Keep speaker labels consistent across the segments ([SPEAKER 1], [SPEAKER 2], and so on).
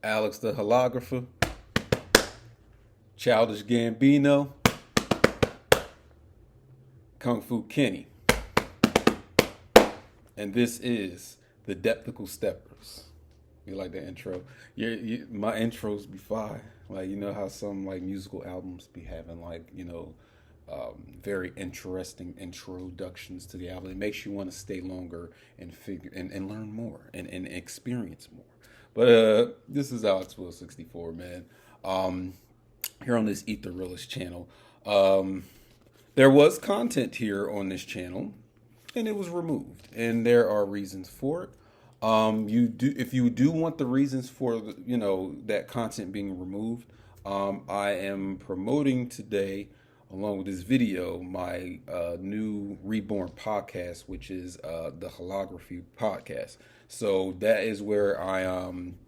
[SPEAKER 1] Alex the Holographer, Childish Gambino, Kung Fu Kenny. And this is the Depthical Steppers. You like that intro? My intros be fire. Like, you know how some like musical albums be having like, very interesting introductions to the album. It makes you want to stay longer and figure and learn more and experience more. But this is Alex Will 64, man. Here on this Eat the Realist channel. There was content here on this channel, and it was removed, and there are reasons for it. If you do want the reasons for that content being removed, I am promoting today, along with this video, my new reborn podcast, which is the Holography podcast. So that is where I am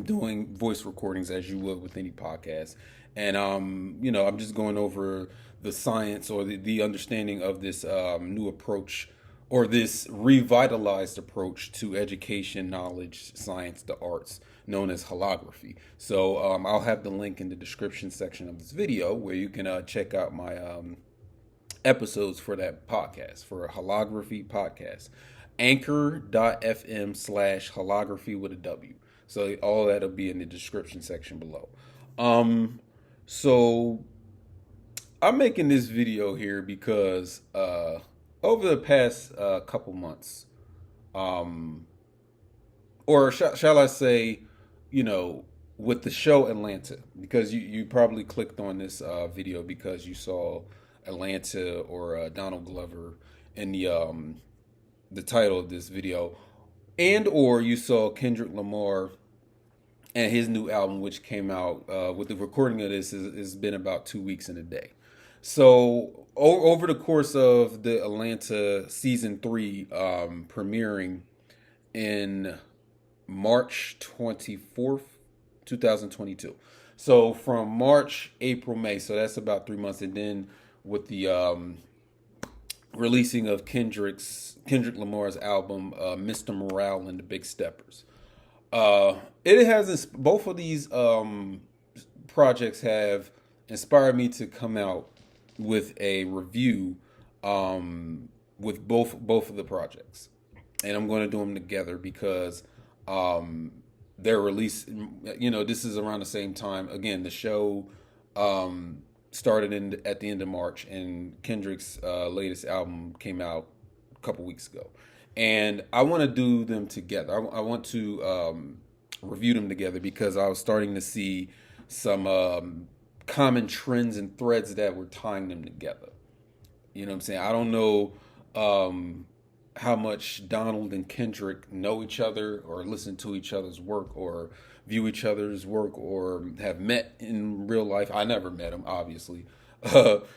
[SPEAKER 1] doing voice recordings as you would with any podcast. And, I'm just going over the science or the understanding of this new approach or this revitalized approach to education, knowledge, science, the arts, known as holography. So I'll have the link in the description section of this video where you can check out my episodes for that podcast, for a holography podcast. Anchor.fm/holography with a W. So all that'll be in the description section below. So I'm making this video here because over the past couple months, or shall I say, with the show Atlanta, because you probably clicked on this video because you saw Atlanta or Donald Glover in the title of this video, and or you saw Kendrick Lamar and his new album, which came out with the recording of this has been about 2 weeks and a day. So over the course of the Atlanta season 3 premiering in March 24th, 2022. So from March, April, May, so that's about 3 months, and then with the releasing of Kendrick Lamar's album, Mr. Morale and the Big Steppers. It has both of these projects have inspired me to come out with a review with both of the projects, and I'm going to do them together because they're released. This is around the same time. Again, the show started at the end of March, and Kendrick's latest album came out a couple weeks ago. And I want to do them together. I want to review them together because I was starting to see some common trends and threads that were tying them together. You know what I'm saying? I don't know how much Donald and Kendrick know each other or listen to each other's work or view each other's work or have met in real life. I never met them, obviously. But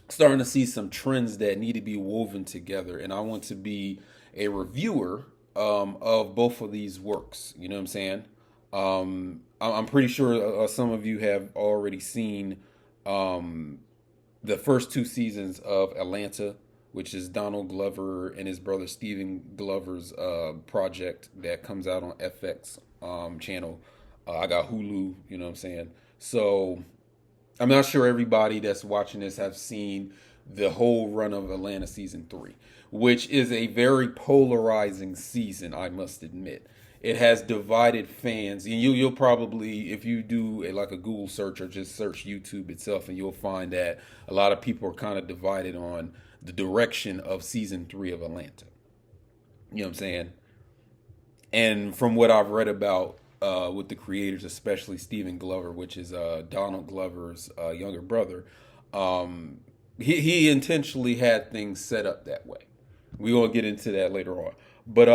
[SPEAKER 1] starting to see some trends that need to be woven together, and I want to be a reviewer of both of these works. You know what I'm saying? I'm pretty sure some of you have already seen the first 2 seasons of Atlanta, which is Donald Glover and his brother Stephen Glover's project that comes out on FX channel. I got Hulu, you know what I'm saying? So I'm not sure everybody that's watching this have seen the whole run of Atlanta season 3, which is a very polarizing season, I must admit. It has divided fans, and you'll probably, if you do a Google search or just search YouTube itself, and you'll find that a lot of people are kind of divided on the direction of season 3 of Atlanta. You know what I'm saying? And from what I've read about with the creators, especially Stephen Glover, which is Donald Glover's younger brother, he intentionally had things set up that way. We're going to get into that later on. But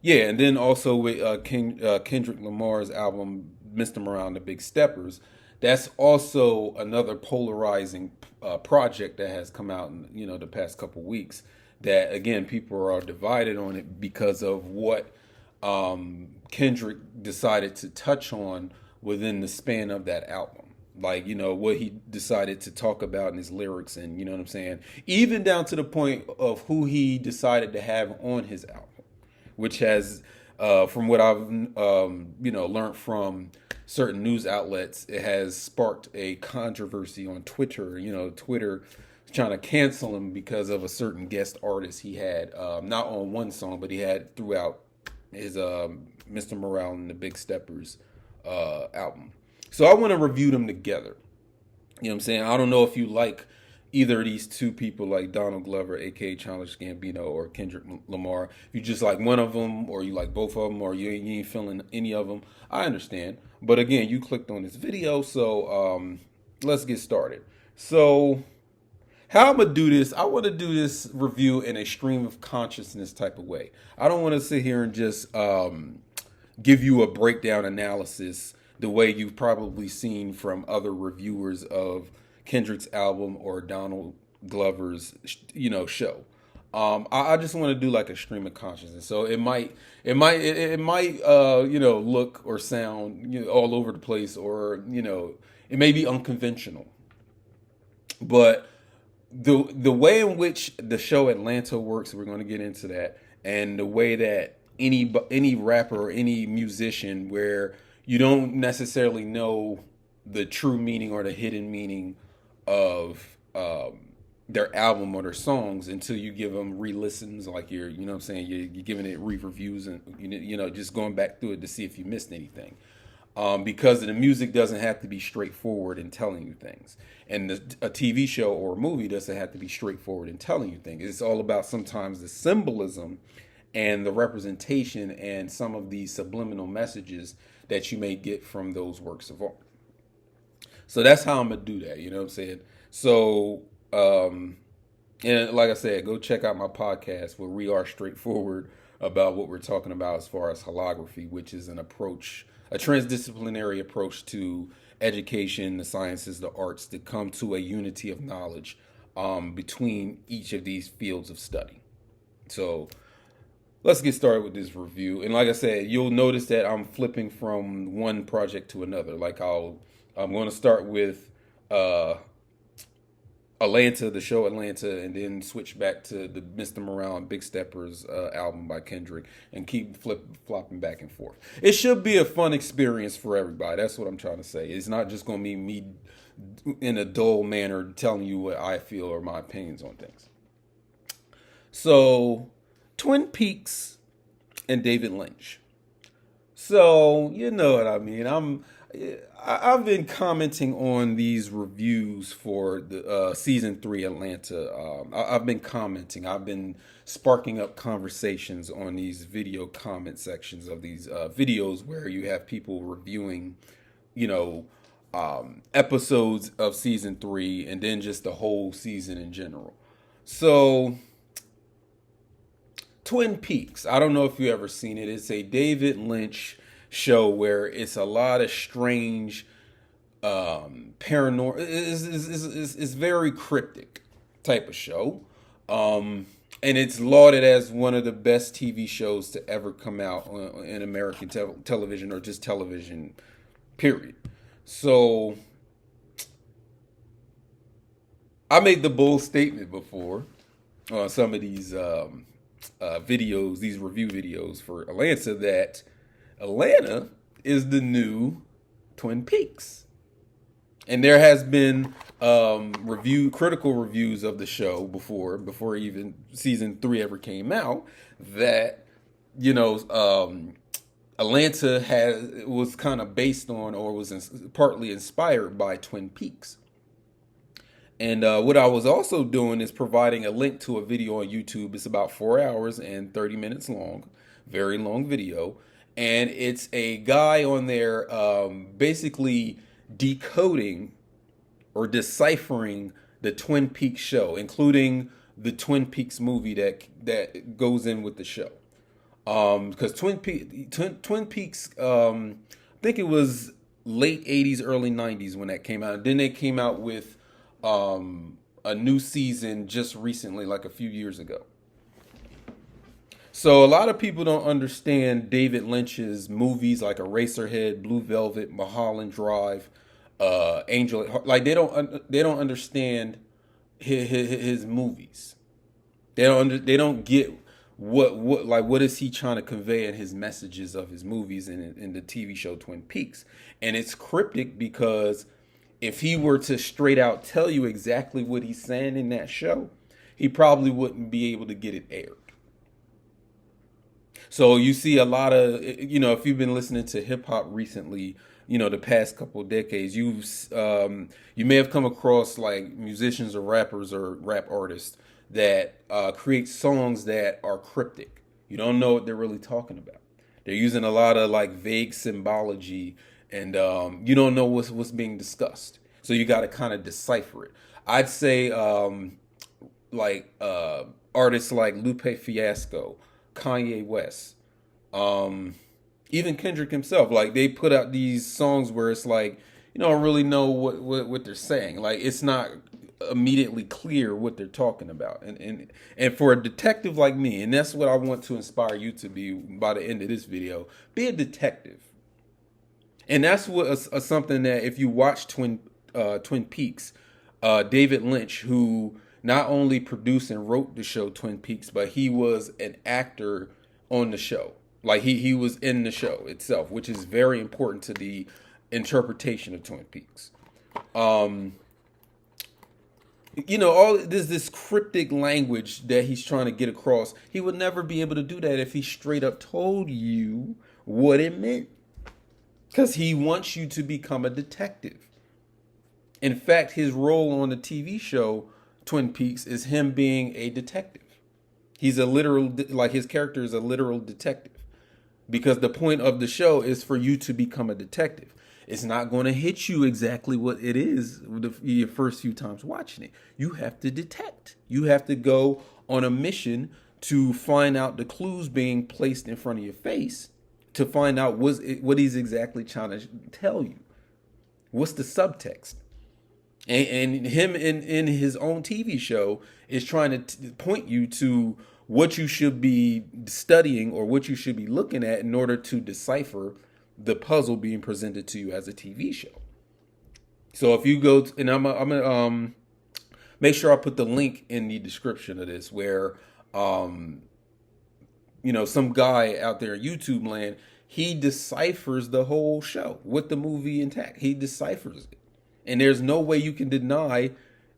[SPEAKER 1] yeah, and then also with Kendrick Lamar's album, Mr. Morale and the Big Steppers, that's also another polarizing project that has come out in the past couple weeks. That again, people are divided on it because of what Kendrick decided to touch on within the span of that album. Like, what he decided to talk about in his lyrics, and you know what I'm saying? Even down to the point of who he decided to have on his album, which has From what I've learned from certain news outlets, it has sparked a controversy on Twitter. Twitter trying to cancel him because of a certain guest artist he had, not on one song, but he had throughout his Mr. Morale and the Big Steppers album. So I want to review them together. You know what I'm saying? I don't know if you like either of these two people, like Donald Glover, aka Childish Gambino, or Kendrick Lamar. If you just like one of them, or you like both of them, or you ain't feeling any of them, I understand. But again, you clicked on this video, so let's get started. So how I'm gonna do this, I want to do this review in a stream of consciousness type of way. I don't want to sit here and just give you a breakdown analysis the way you've probably seen from other reviewers of Kendrick's album or Donald Glover's, show. I just want to do like a stream of consciousness. So it might look or sound, all over the place, or, it may be unconventional. But the way in which the show Atlanta works, we're going to get into that, and the way that any rapper or any musician, where you don't necessarily know the true meaning or the hidden meaning of their album or their songs until you give them re-listens, like you're giving it re-reviews, and just going back through it to see if you missed anything. Because the music doesn't have to be straightforward in telling you things, and a TV show or a movie doesn't have to be straightforward in telling you things. It's all about sometimes the symbolism and the representation and some of the subliminal messages that you may get from those works of art. So that's how I'm gonna do that. You know what I'm saying? So, and like I said, go check out my podcast where we are straightforward about what we're talking about as far as holography, which is an approach, a transdisciplinary approach to education, the sciences, the arts, to come to a unity of knowledge between each of these fields of study. So let's get started with this review. And like I said, you'll notice that I'm flipping from one project to another. Like I'm going to start with Atlanta, the show Atlanta, and then switch back to the Mr. Morale and Big Steppers album by Kendrick, and keep flopping back and forth. It should be a fun experience for everybody. That's what I'm trying to say. It's not just going to be me in a dull manner telling you what I feel or my opinions on things. So, Twin Peaks and David Lynch. So, you know what I mean. I've been commenting on these reviews for the season 3 Atlanta. I've been commenting. I've been sparking up conversations on these video comment sections of these videos where you have people reviewing, episodes of season 3 and then just the whole season in general. So, Twin Peaks. I don't know if you ever seen it. It's a David Lynch show where it's a lot of strange paranormal. It's very cryptic type of show, and it's lauded as one of the best TV shows to ever come out in American television, or just television, period. So I made the bold statement before on some of these videos, these review videos for Atlanta, that Atlanta is the new Twin Peaks. And there has been critical reviews of the show before even season 3 ever came out, that Atlanta was kind of based on, or was partly inspired by, Twin Peaks. And what I was also doing is providing a link to a video on YouTube. It's about 4 hours and 30 minutes long, very long video. And it's a guy on there basically decoding or deciphering the Twin Peaks show, including the Twin Peaks movie that goes in with the show. Because Twin Peaks, I think it was late 80s, early 90s when that came out. And then they came out with a new season just recently, like a few years ago. So a lot of people don't understand David Lynch's movies like Eraserhead, Blue Velvet, Mulholland Drive, Angel. Like they don't understand his movies. They don't get what is he trying to convey in his messages of his movies and in the TV show Twin Peaks. And it's cryptic because if he were to straight out tell you exactly what he's saying in that show, he probably wouldn't be able to get it aired. So you see a lot of, if you've been listening to hip hop recently, the past couple of decades, you may have come across like musicians or rappers or rap artists that create songs that are cryptic. You don't know what they're really talking about. They're using a lot of like vague symbology, and you don't know what's being discussed. So you got to kind of decipher it. I'd say artists like Lupe Fiasco, Kanye West, even Kendrick himself. Like they put out these songs where it's like you don't really know what they're saying. Like it's not immediately clear what they're talking about. And for a detective like me, and that's what I want to inspire you to be by the end of this video, be a detective. And that's what something that if you watch Twin Peaks, David Lynch, who not only produced and wrote the show Twin Peaks, but he was an actor on the show. Like he was in the show itself, which is very important to the interpretation of Twin Peaks. All this cryptic language that he's trying to get across, he would never be able to do that if he straight up told you what it meant. Because he wants you to become a detective. In fact, his role on the TV show Twin Peaks is him being a detective. He's a literal, like his character is a literal detective. Because the point of the show is for you to become a detective. It's not going to hit you exactly what it is your first few times watching it. You have to detect. You have to go on a mission to find out the clues being placed in front of your face, to find out what he's exactly trying to tell you. What's the subtext? And him in his own TV show is trying to point you to what you should be studying or what you should be looking at in order to decipher the puzzle being presented to you as a TV show. So if you go and I'm gonna make sure I put the link in the description of this where some guy out there in YouTube land, he deciphers the whole show with the movie intact. He deciphers it. And there's no way you can deny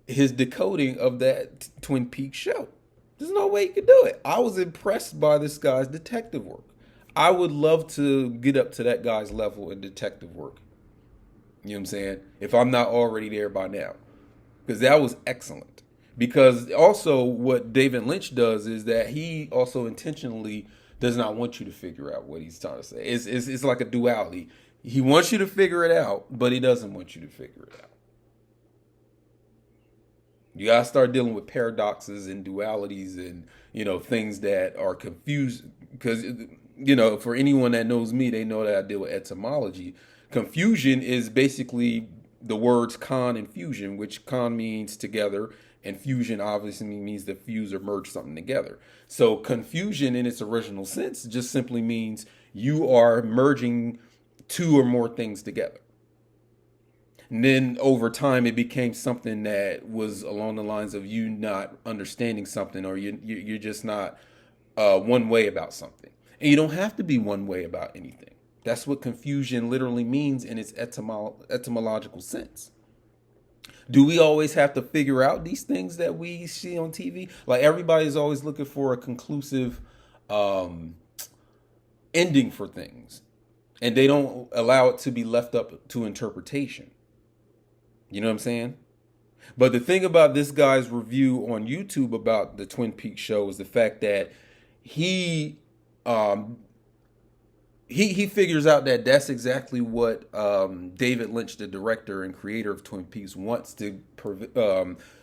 [SPEAKER 1] his decoding of that Twin Peaks show. There's no way you can do it. I was impressed by this guy's detective work. I would love to get up to that guy's level in detective work. You know what I'm saying? If I'm not already there by now. Because that was excellent. Because also what David Lynch does is that he also intentionally does not want you to figure out what he's trying to say. It's like a duality. He wants you to figure it out, but he doesn't want you to figure it out. You gotta start dealing with paradoxes and dualities and things that are confused. Because for anyone that knows me, they know that I deal with etymology. Confusion is basically the words con and fusion, which con means together, and fusion obviously means to fuse or merge something together. So confusion in its original sense just simply means you are merging two or more things together. And then over time, it became something that was along the lines of you not understanding something, or you're just not one way about something. And you don't have to be one way about anything. That's what confusion literally means in its etymological sense. Do we always have to figure out these things that we see on TV? Like everybody's always looking for a conclusive ending for things. And they don't allow it to be left up to interpretation. You know what I'm saying? But the thing about this guy's review on YouTube about the Twin Peaks show is the fact that he figures out that that's exactly what David Lynch, the director and creator of Twin Peaks, wants to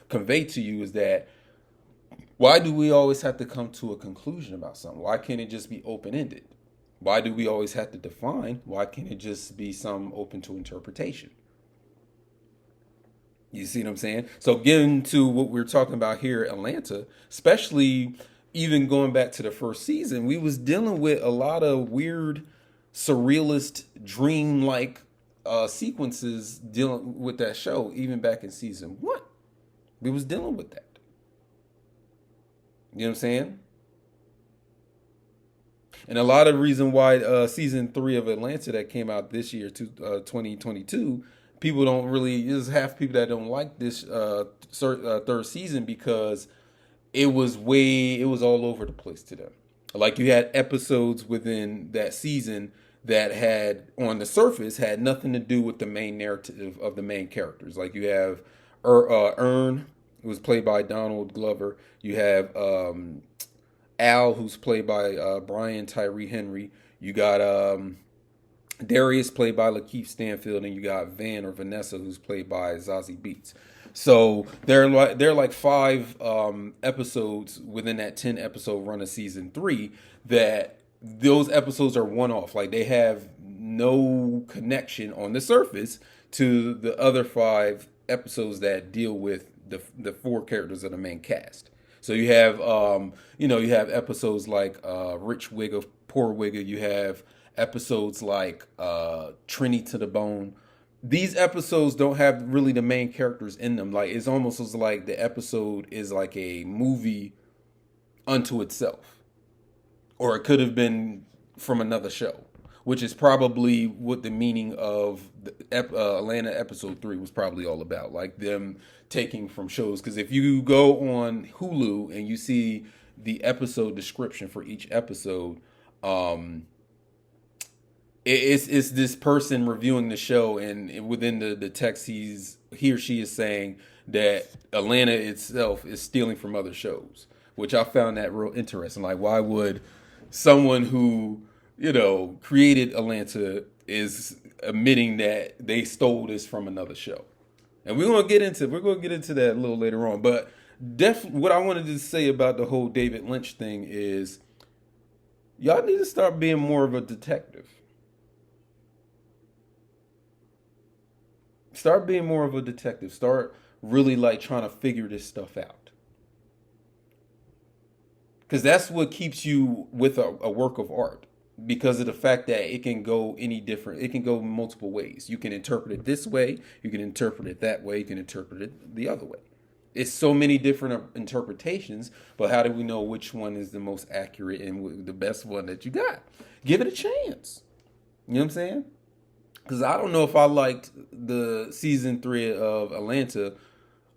[SPEAKER 1] convey to you is that why do we always have to come to a conclusion about something? Why can't it just be open-ended? Why do we always have to define? Why can't it just be some open to interpretation? You see what I'm saying? So getting to what we're talking about here at Atlanta, especially even going back to the first season, we was dealing with a lot of weird, surrealist, dream-like sequences dealing with that show, even back in season 1. We was dealing with that. You know what I'm saying? And a lot of the reason why season 3 of Atlanta that came out this year, 2022, people don't really. There's half people that don't like this third season because it was all over the place to them. Like you had episodes within that season that had on the surface had nothing to do with the main narrative of the main characters. Like you have Ern, who was played by Donald Glover. You have Al, who's played by Brian Tyree Henry. You got Darius, played by Lakeith Stanfield, and you got Van or Vanessa, who's played by Zazie Beetz. So there are like 5 episodes within that 10 episode run of season 3 that those episodes are one off. Like they have no connection on the surface to the other 5 episodes that deal with the 4 characters of the main cast. So you have you have episodes like Rich Wigger, Poor Wigger. You have episodes like Trini to the Bone. These episodes don't have really the main characters in them. Like it's almost as like the episode is like a movie unto itself, or it could have been from another show, which is probably what the meaning of the Atlanta episode 3 was probably all about. Like them taking from shows. Because if you go on Hulu and you see the episode description for each episode, it's this person reviewing the show, and within the text he or she is saying that Atlanta itself is stealing from other shows, which I found that real interesting. Like, why would someone who created Atlanta is admitting that they stole this from another show? And we're gonna get into that a little later on. But definitely, what I wanted to say about the whole David Lynch thing is, y'all need to start being more of a detective. Start being more of a detective. Start really like trying to figure this stuff out. Because that's what keeps you with a work of art. Because of the fact that it can go any different. It can go multiple ways. You can interpret it this way. You can interpret it that way. You can interpret it the other way. It's so many different interpretations. But how do we know which one is the most accurate and the best one that you got? Give it a chance. You know what I'm saying? Because I don't know if I liked the season 3 of Atlanta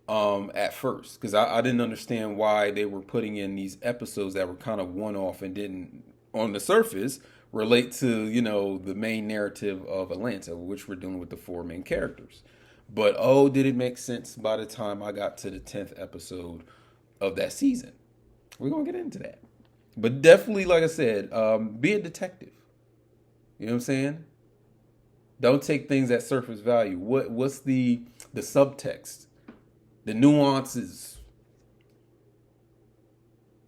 [SPEAKER 1] at first. Because I didn't understand why they were putting in these episodes that were kind of one-off and didn't, on the surface, relate to, the main narrative of Atlanta, which we're dealing with the 4 main characters. But, did it make sense by the time I got to the 10th episode of that season? We're going to get into that. But definitely, like I said, be a detective. You know what I'm saying? Don't take things at surface value. What's the subtext? The nuances.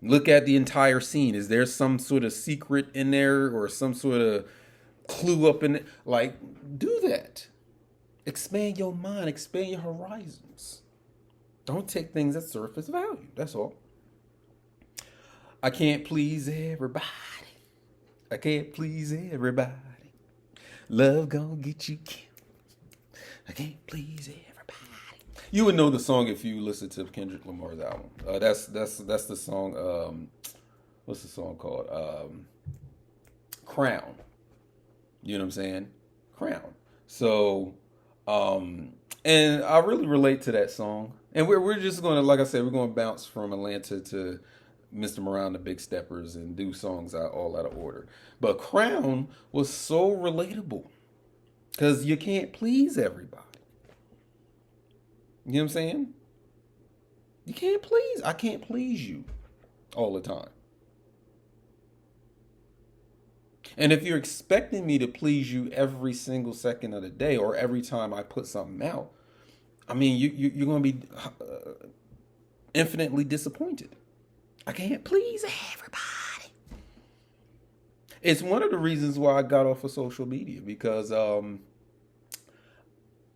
[SPEAKER 1] Look at the entire scene. Is there some sort of secret in there or some sort of clue up in it? Like, do that. Expand your mind. Expand your horizons. Don't take things at surface value. That's all. I can't please everybody. I can't please everybody. Love gonna get you killed. I can't please everybody. You would know the song if you listen to Kendrick Lamar's album. That's the song. What's the song called? Crown. You know what I'm saying? Crown. So, and I really relate to that song. And we're just gonna, like I said, we're gonna bounce from Atlanta to Mr. Morale, the Big Steppers, and do songs all out of order. But Crown was so relatable because you can't please everybody. You know what I'm saying? You can't please. I can't please you all the time. And if you're expecting me to please you every single second of the day or every time I put something out, I mean, you're going to be infinitely disappointed. I can't please everybody. It's one of the reasons why I got off of social media because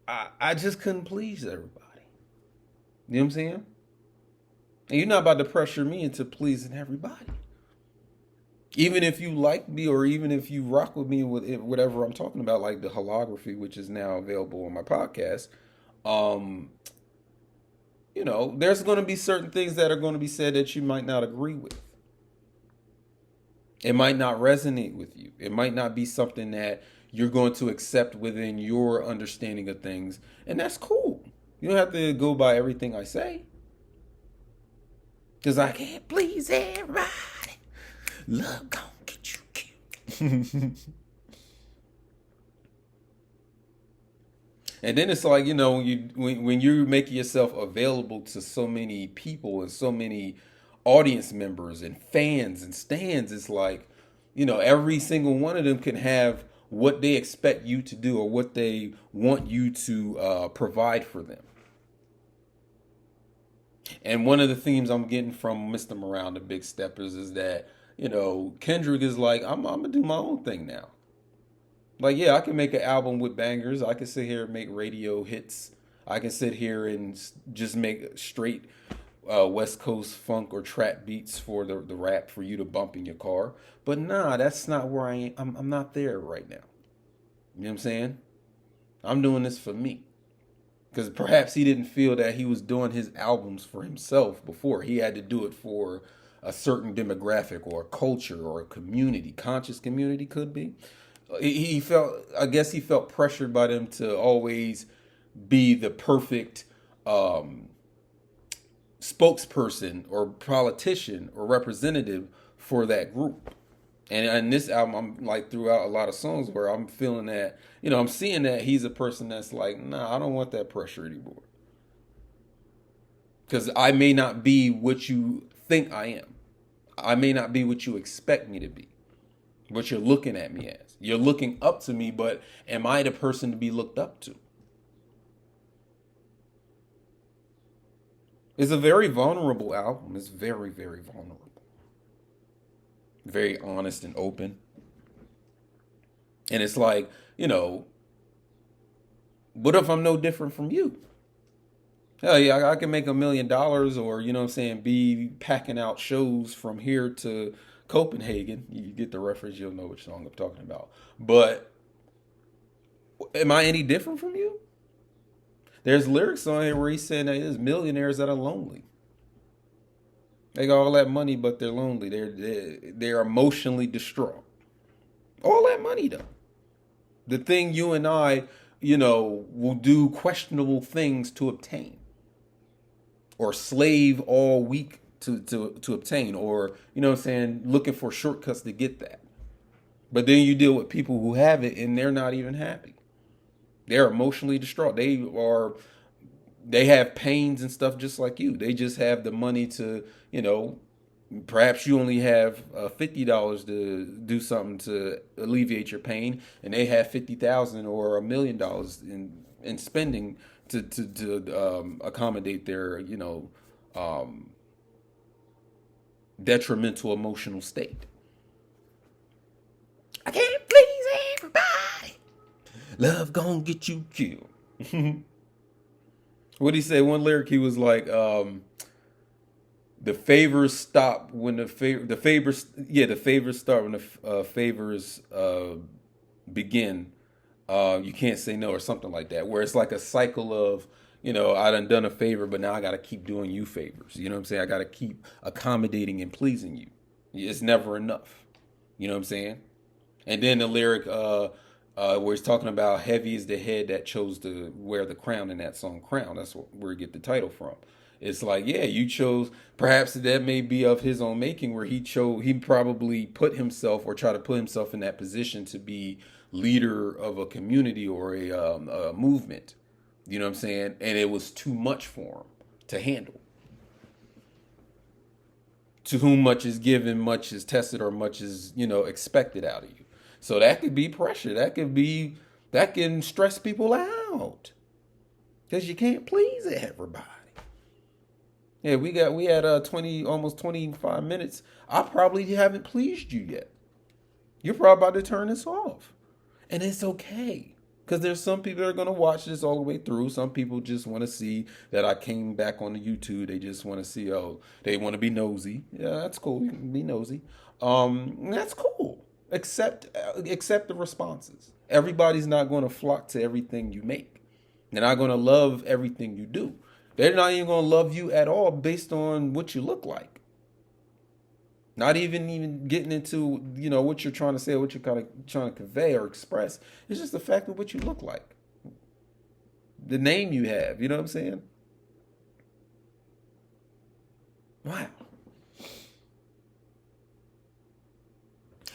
[SPEAKER 1] I just couldn't please everybody. You know what I'm saying? And you're not about to pressure me into pleasing everybody. Even if you like me or even if you rock with me with whatever I'm talking about, like the Wholography, which is now available on my podcast, there's going to be certain things that are going to be said that you might not agree with. It might not resonate with you. It might not be something that you're going to accept within your understanding of things, and that's cool. You don't have to go by everything I say, because I can't please everybody. Love gon' get you killed. And then it's like, when you make yourself available to so many people and so many audience members and fans and stands, it's like, every single one of them can have what they expect you to do or what they want you to provide for them. And one of the themes I'm getting from Mr. Morale, the Big Steppers, is that, Kendrick is like, I'm gonna do my own thing now. Like, yeah, I can make an album with bangers. I can sit here and make radio hits. I can sit here and just make straight West Coast funk or trap beats for the rap for you to bump in your car. But nah, that's not where I am. I'm not there right now. You know what I'm saying? I'm doing this for me. Because perhaps he didn't feel that he was doing his albums for himself before. He had to do it for a certain demographic or a culture or a community. Conscious community could be. He felt, I guess he felt pressured by them to always be the perfect spokesperson or politician or representative for that group. And in this album, I'm like throughout a lot of songs where I'm feeling that, I'm seeing that he's a person that's like, nah, I don't want that pressure anymore. Because I may not be what you think I am. I may not be what you expect me to be. What you're looking at me as. You're looking up to me, but am I the person to be looked up to? It's a very vulnerable album. It's very, very vulnerable. Very honest and open. And it's like, what if I'm no different from you? Hell yeah, I can make $1 million or, be packing out shows from here to Copenhagen. You get the reference, you'll know which song I'm talking about. But am I any different from you? There's lyrics on here where he's saying that there's millionaires that are lonely. They got all that money, but they're lonely. They're emotionally distraught. All that money, though. The thing you and I, will do questionable things to obtain, or slave all week to obtain, or looking for shortcuts to get that. But then you deal with people who have it and they're not even happy. They're emotionally distraught. They have pains and stuff just like you. They just have the money to, perhaps you only have $50 to do something to alleviate your pain, and they have 50,000 or $1,000,000 in spending to accommodate their detrimental emotional state. I can't please everybody. Love gonna get you killed. What'd he say? One lyric, he was like, the favors stop when the favors start when the favors begin. You can't say no, or something like that, where it's like a cycle of, I done a favor, but now I got to keep doing you favors. You know what I'm saying? I got to keep accommodating and pleasing you. It's never enough. You know what I'm saying? And then the lyric where he's talking about heavy is the head that chose to wear the crown in that song Crown. That's where we get the title from. It's like, yeah, you chose, perhaps that may be of his own making, where he probably put himself or try to put himself in that position to be leader of a community or a movement. You know what I'm saying? And it was too much for him to handle. To whom much is given, much is tested, or much is, expected out of you. So that could be pressure. That can stress people out. Because you can't please everybody. Yeah, we had 20, almost 25 minutes. I probably haven't pleased you yet. You're probably about to turn this off. And it's okay. Because there's some people that are going to watch this all the way through. Some people just want to see that I came back on the YouTube. They just want to see, they want to be nosy. Yeah, that's cool. You can be nosy. That's cool. Accept the responses. Everybody's not going to flock to everything you make. They're not going to love everything you do. They're not even going to love you at all based on what you look like. Not even getting into, what you're trying to say, or what you're kind of trying to convey or express. It's just the fact of what you look like, the name you have. You know what I'm saying? Wow.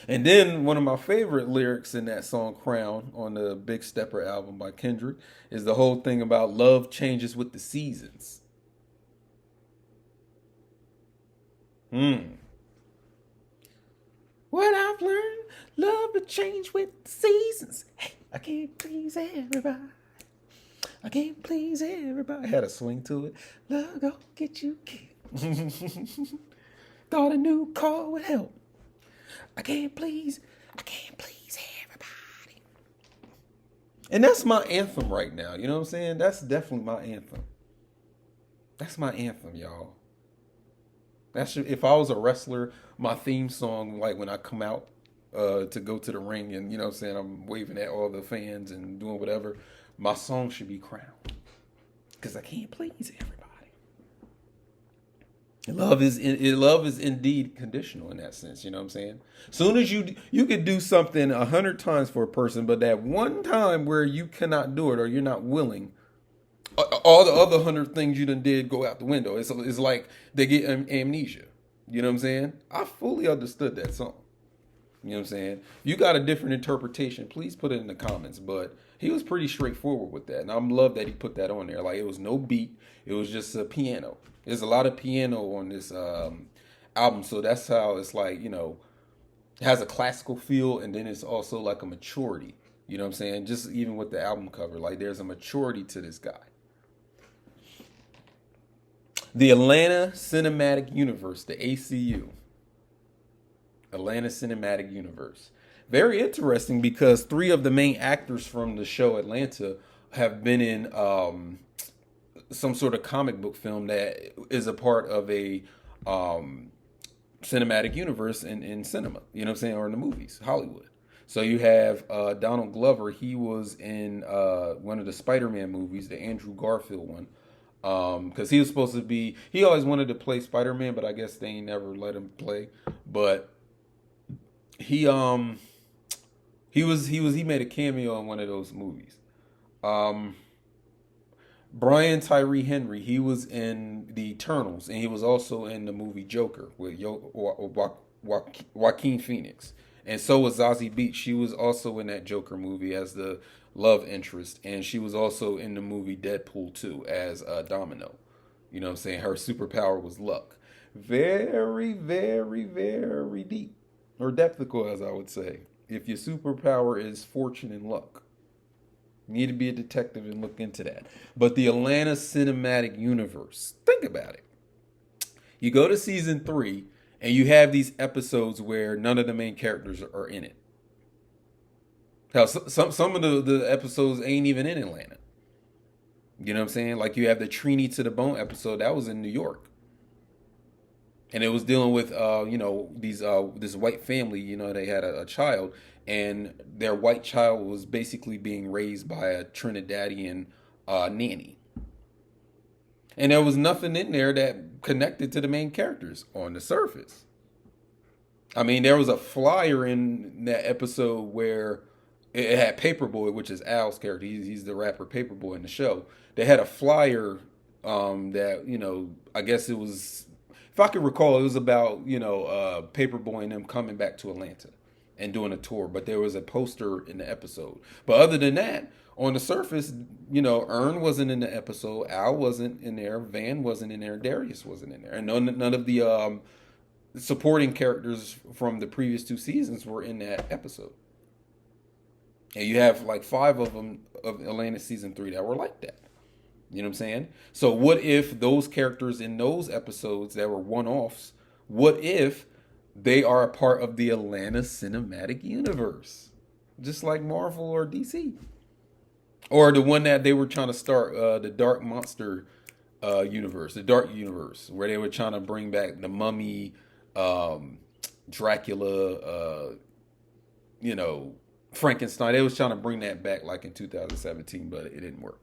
[SPEAKER 1] And then one of my favorite lyrics in that song "Crown" on the Big Stepper album by Kendrick is the whole thing about love changes with the seasons. Hmm. What I've learned, love will change with the seasons. Hey, I can't please everybody. I can't please everybody. Had a swing to it. Love go get you killed. Thought a new car would help. I can't please everybody. And that's my anthem right now. You know what I'm saying? That's definitely my anthem. That's my anthem, y'all. That's if I was a wrestler, my theme song, like when I come out to go to the ring, and what I'm saying, I'm waving at all the fans and doing whatever, my song should be "Crown," because I can't please everybody. Love is indeed conditional in that sense. You know what I'm saying? Soon as you could do something 100 times for a person, but that one time where you cannot do it or you're not willing, all the other 100 things you done did go out the window. It's like they get amnesia. You know what I'm saying? I fully understood that song. You know what I'm saying? You got a different interpretation, please put it in the comments. But he was pretty straightforward with that. And I love that he put that on there. Like, it was no beat. It was just a piano. There's a lot of piano on this album. So that's how it's like, it has a classical feel. And then it's also like a maturity. You know what I'm saying? Just even with the album cover, like there's a maturity to this guy. The Atlanta Cinematic Universe, the ACU. Atlanta Cinematic Universe. Very interesting because 3 of the main actors from the show Atlanta have been in some sort of comic book film that is a part of a cinematic universe in cinema. You know what I'm saying? Or in the movies, Hollywood. So you have Donald Glover. He was in one of the Spider-Man movies, the Andrew Garfield one. Because he was supposed to be, he always wanted to play Spider-Man, but I guess they ain't never let him play. But he made a cameo in one of those movies. Brian Tyree Henry, he was in the Eternals, and he was also in the movie Joker with Joaquin Phoenix. And so was Zazie Beetz. She was also in that Joker movie as the love interest, and she was also in the movie Deadpool 2 as Domino. You know what I'm saying? Her superpower was luck. Very, very, very deep. Or depthical, as I would say. If your superpower is fortune and luck. You need to be a detective and look into that. But the Atlanta Cinematic Universe, think about it. You go to season 3, and you have these episodes where none of the main characters are in it. Hell, some of the episodes ain't even in Atlanta. You know what I'm saying? Like you have the Trini to the Bone episode that was in New York, and it was dealing with these this white family. They had a child, and their white child was basically being raised by a Trinidadian nanny, and there was nothing in there that connected to the main characters on the surface. I mean, there was a flyer in that episode where it had Paperboy, which is Al's character. He's the rapper Paperboy in the show. They had a flyer that, I guess it was, if I can recall, it was about, Paperboy and them coming back to Atlanta and doing a tour. But there was a poster in the episode. But other than that, on the surface, Earn wasn't in the episode. Al wasn't in there. Van wasn't in there. Darius wasn't in there. And none of the supporting characters from the previous 2 seasons were in that episode. And you have like 5 of them of Atlanta season 3 that were like that. You know what I'm saying? So what if those characters in those episodes that were one-offs, what if they are a part of the Atlanta Cinematic Universe? Just like Marvel or DC. Or the one that they were trying to start, the Dark Monster universe, the Dark Universe, where they were trying to bring back the Mummy, Dracula, Frankenstein. They was trying to bring that back like in 2017, but it didn't work.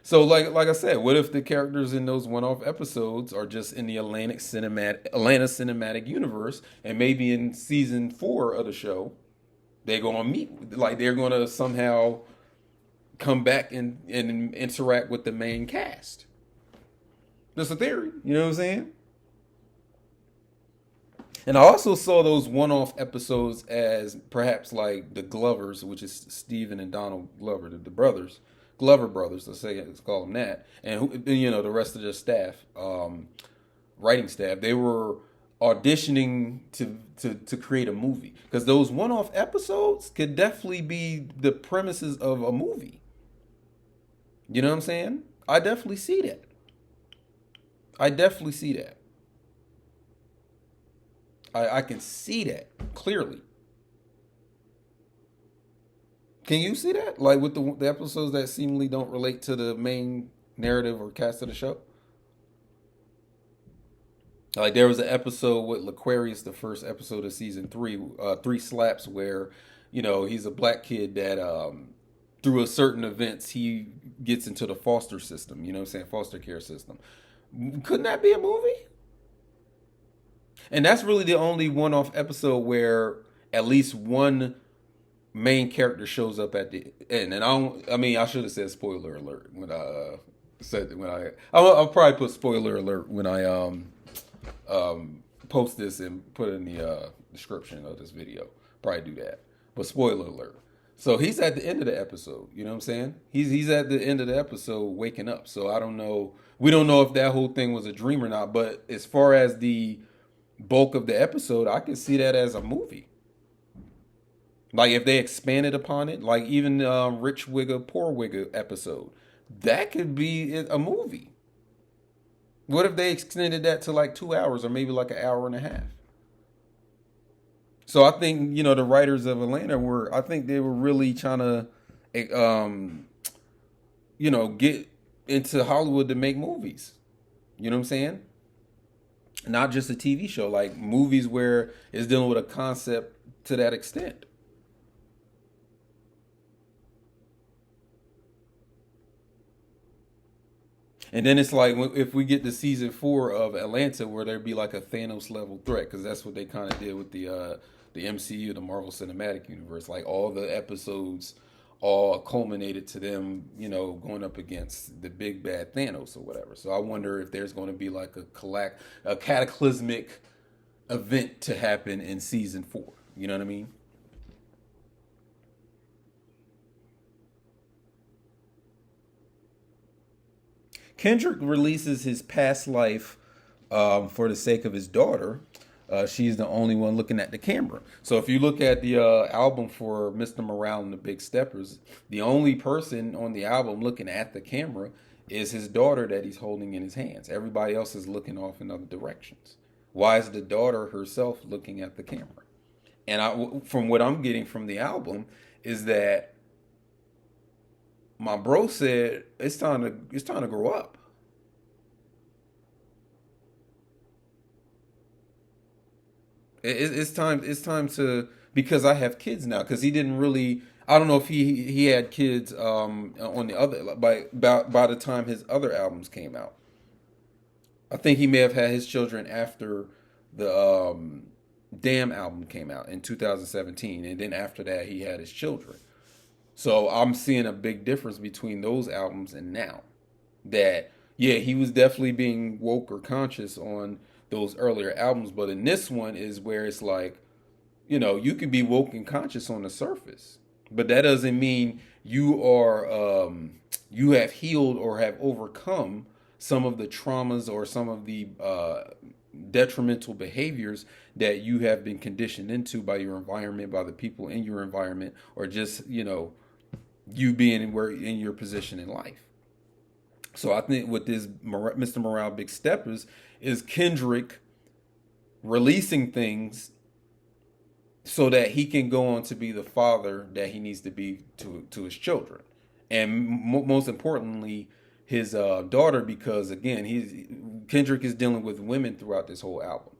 [SPEAKER 1] So like I said, what if the characters in those one-off episodes are just in the Atlanta cinematic universe, and maybe in season 4 of the show they're gonna meet, like they're gonna somehow come back and interact with the main cast. That's a theory, you know what I'm saying? And I also saw those one-off episodes as perhaps like the Glovers, which is Stephen and Donald Glover, the brothers, Glover brothers. Let's call them that, and the rest of their staff, writing staff. They were auditioning to create a movie, because those one-off episodes could definitely be the premises of a movie. You know what I'm saying? I definitely see that. I definitely see that. I can see that clearly. Can you see that? Like with the episodes that seemingly don't relate to the main narrative or cast of the show? Like there was an episode with Laquarius, the first episode of season 3, Three Slaps, where, he's a black kid that through a certain events he gets into the foster system, you know what I'm saying? Foster care system. Couldn't that be a movie? And that's really the only one-off episode where at least one main character shows up at the end. And I should have said spoiler alert when I I'll probably put spoiler alert when I post this and put it in the description of this video. Probably do that. But spoiler alert. So he's at the end of the episode. You know what I'm saying? He's at the end of the episode waking up. So I don't know. We don't know if that whole thing was a dream or not. But as far as the bulk of the episode, I can see that as a movie. Like if they expanded upon it, like even Rich Wigga, Poor Wigga episode, that could be a movie. What if they extended that to like 2 hours or maybe like an hour and a half? So I think, the writers of Atlanta I think they were really trying to, get into Hollywood to make movies. You know what I'm saying? Not just a TV show, like movies where it's dealing with a concept to that extent. And then it's like if we get to season 4 of Atlanta, where there'd be like a Thanos-level threat, because that's what they kind of did with the MCU, the Marvel Cinematic Universe. Like all the episodes all culminated to them, going up against the big bad Thanos or whatever. So I wonder if there's going to be like a cataclysmic event to happen in season 4. You know what I mean? Kendrick releases his past life for the sake of his daughter. She's the only one looking at the camera. So if you look at the album for Mr. Morale and the Big Steppers, the only person on the album looking at the camera is his daughter that he's holding in his hands. Everybody else is looking off in other directions. Why is the daughter herself looking at the camera? And from what I'm getting from the album is that my bro said it's time to grow up. It's time to, because I have kids now, because he didn't really, I don't know if he had kids on the other, by the time his other albums came out. I think he may have had his children after the Damn album came out in 2017, and then after that he had his children. So I'm seeing a big difference between those albums and now. That, yeah, he was definitely being woke or conscious on those earlier albums, but in this one is where it's like, you can be woke and conscious on the surface, but that doesn't mean you have healed or have overcome some of the traumas or some of the detrimental behaviors that you have been conditioned into by your environment, by the people in your environment, or just you being in your position in life. So I think with this Mr. Morale Big Steppers is Kendrick releasing things so that he can go on to be the father that he needs to be to his children, and most importantly his daughter, because again Kendrick is dealing with women throughout this whole album.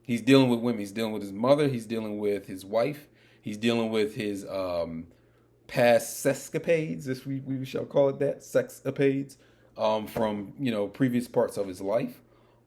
[SPEAKER 1] He's dealing with women. He's dealing with his mother. He's dealing with his wife. He's dealing with his past sexcapades, if we shall call it that, sexcapades, from previous parts of his life.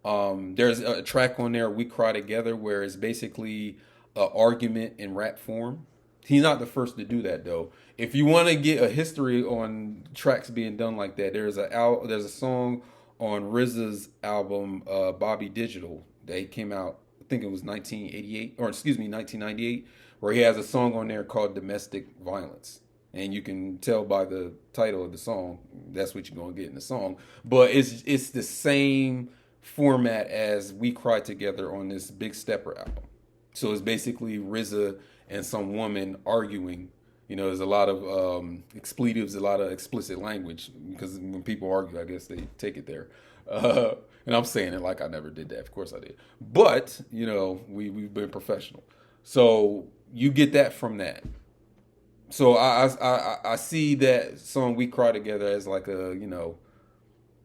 [SPEAKER 1] There's a track on there, "We Cry Together," where it's basically an argument in rap form. He's not the first to do that though. If you want to get a history on tracks being done like that, there's a song on RZA's album Bobby Digital that came out. I think it was 1988, or excuse me, 1998, where he has a song on there called "Domestic Violence." And you can tell by the title of the song, that's what you're gonna get in the song. But it's the same format as "We Cry Together" on this Big Stepper album. So it's basically RZA and some woman arguing. There's a lot of expletives, a lot of explicit language, because when people argue, I guess they take it there. And I'm saying it like I never did that. Of course I did. But, we've been professional. So you get that from that. So I see that song "We Cry Together" as like an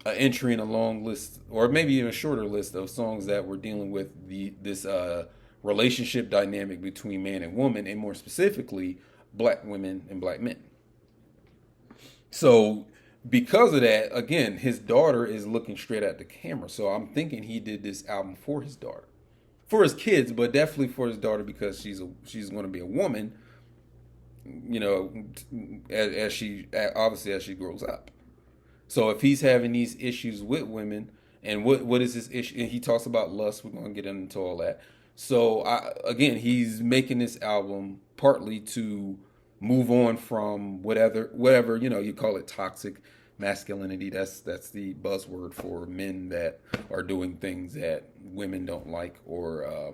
[SPEAKER 1] entry in a long list, or maybe even a shorter list of songs that were dealing with this relationship dynamic between man and woman, and more specifically, black women and black men. So because of that, again, his daughter is looking straight at the camera. So I'm thinking he did this album for his daughter, for his kids, but definitely for his daughter, because she's going to be a woman, as she grows up. So if he's having these issues with women, and what is his issue? And he talks about lust. We're going to get into all that. So again, he's making this album partly to move on from whatever you call it, toxic masculinity. That's the buzzword for men that are doing things that women don't like, or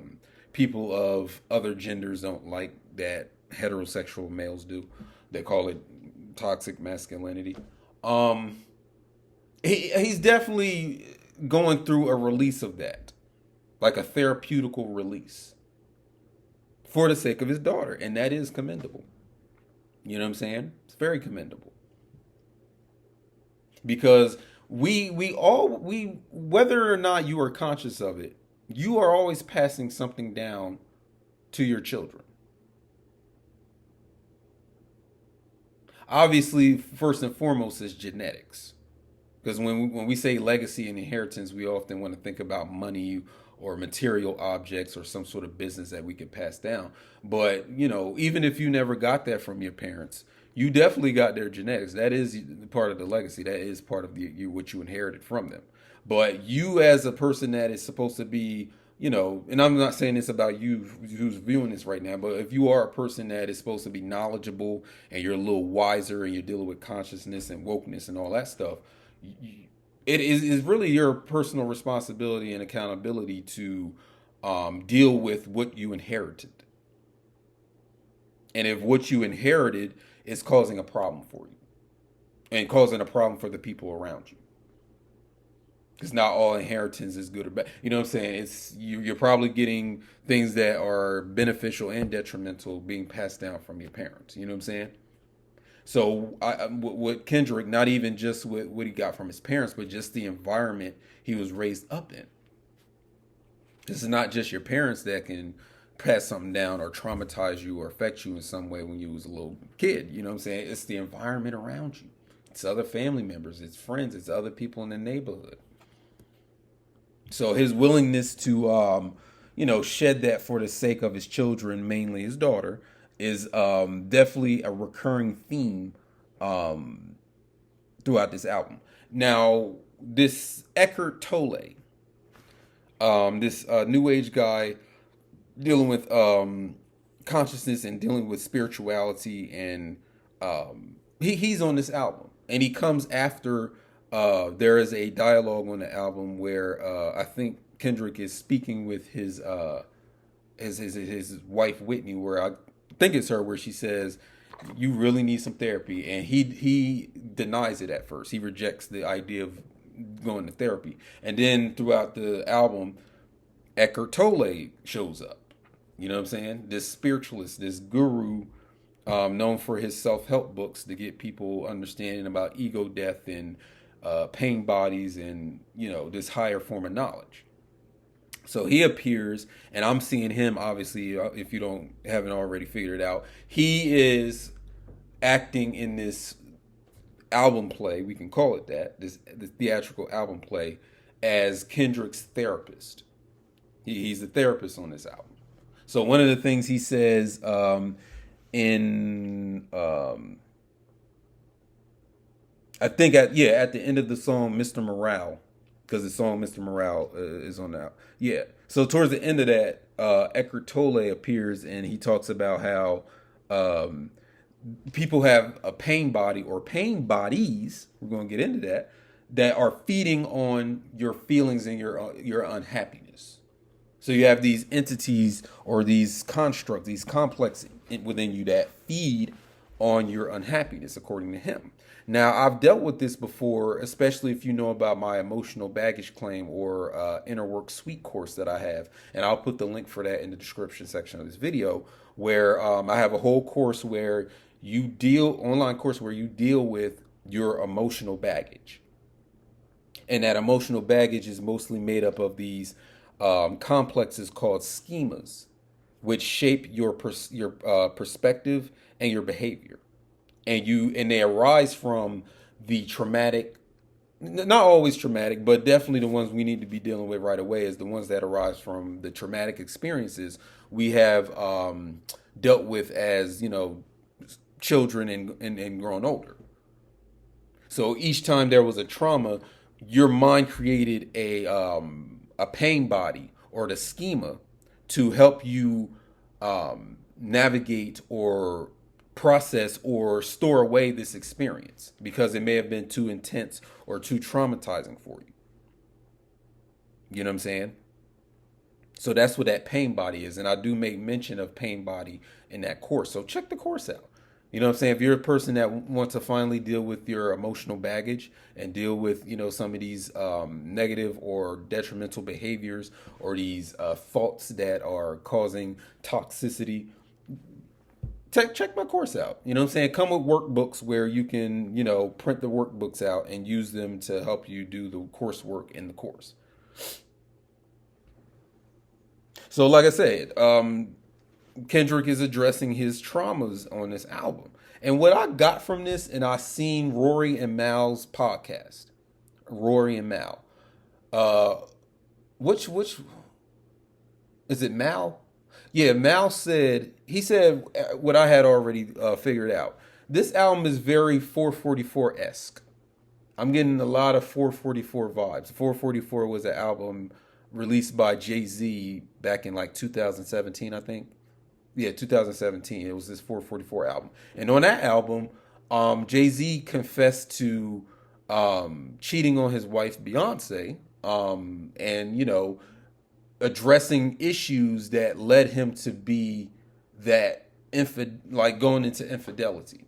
[SPEAKER 1] people of other genders don't like that heterosexual males do. They call it toxic masculinity. He's definitely going through a release of that, like a therapeutical release, for the sake of his daughter, and that is commendable. You know what I'm saying? It's very commendable, because we whether or not you are conscious of it, you are always passing something down to your children. Obviously, first and foremost is genetics. Because when we say legacy and inheritance, we often want to think about money or material objects or some sort of business that we could pass down. But, even if you never got that from your parents, you definitely got their genetics. That is part of the legacy. That is part of what you inherited from them. But you, as a person that is supposed to be, and I'm not saying this about you who's viewing this right now, but if you are a person that is supposed to be knowledgeable and you're a little wiser and you're dealing with consciousness and wokeness and all that stuff, it is really your personal responsibility and accountability to deal with what you inherited. And if what you inherited is causing a problem for you and causing a problem for the people around you, because not all inheritance is good or bad. You know what I'm saying? You're probably getting things that are beneficial and detrimental being passed down from your parents. You know what I'm saying? So with Kendrick, not even just what he got from his parents, but just the environment he was raised up in. This is not just your parents that can pass something down or traumatize you or affect you in some way when you was a little kid. You know what I'm saying? It's the environment around you. It's other family members. It's friends. It's other people in the neighborhood. So his willingness to, shed that for the sake of his children, mainly his daughter, is definitely a recurring theme throughout this album. Now, this Eckhart Tolle, this new age guy dealing with consciousness and dealing with spirituality, and he's on this album, and he comes after. There is a dialogue on the album where I think Kendrick is speaking with his wife Whitney, where I think it's her, where she says, "You really need some therapy," and he denies it at first. He rejects the idea of going to therapy, and then throughout the album, Eckhart Tolle shows up. You know what I'm saying? This spiritualist, this guru, known for his self-help books to get people understanding about ego death and pain bodies and, this higher form of knowledge. So he appears, and I'm seeing him, obviously, if you haven't already figured it out, he is acting in this album play, we can call it that, this theatrical album play, as Kendrick's therapist. He's the therapist on this album. So one of the things he says in I think at the end of the song Mr. Morale, because the song Mr. Morale is on that. Yeah. So towards the end of that, Eckhart Tolle appears and he talks about how people have a pain body or pain bodies. We're going to get into that. That are feeding on your feelings and your unhappiness. So you have these entities or these constructs, these complexes within you that feed on your unhappiness, according to him. Now, I've dealt with this before, especially if you know about my emotional baggage claim or inner work suite course that I have. And I'll put the link for that in the description section of this video, where I have a whole course where online course where you deal with your emotional baggage. And that emotional baggage is mostly made up of these complexes called schemas, which shape your perspective and your behavior, and they arise from the traumatic, not always traumatic, but definitely the ones we need to be dealing with right away is the ones that arise from the traumatic experiences we have dealt with as children and grown older. So each time there was a trauma, your mind created a pain body or the schema to help you navigate or process or store away this experience because it may have been too intense or too traumatizing for you. You know what I'm saying? So that's what that pain body is. And I do make mention of pain body in that course. So check the course out. You know what I'm saying? If you're a person that wants to finally deal with your emotional baggage and deal with, some of these negative or detrimental behaviors or these thoughts that are causing toxicity, check my course out. You know what I'm saying? Come with workbooks where you can, print the workbooks out and use them to help you do the coursework in the course. So like I said, Kendrick is addressing his traumas on this album. And what I got from this, and I seen Rory and Mal's podcast. Rory and Mal. Which is it Mal? Yeah, Mal said what I had already figured out. This album is very 444-esque. I'm getting a lot of 444 vibes. 444 was an album released by Jay-Z back in like 2017, I think. Yeah, 2017. It was his 444 album. And on that album, Jay-Z confessed to cheating on his wife, Beyonce, and, addressing issues that led him to be that going into infidelity,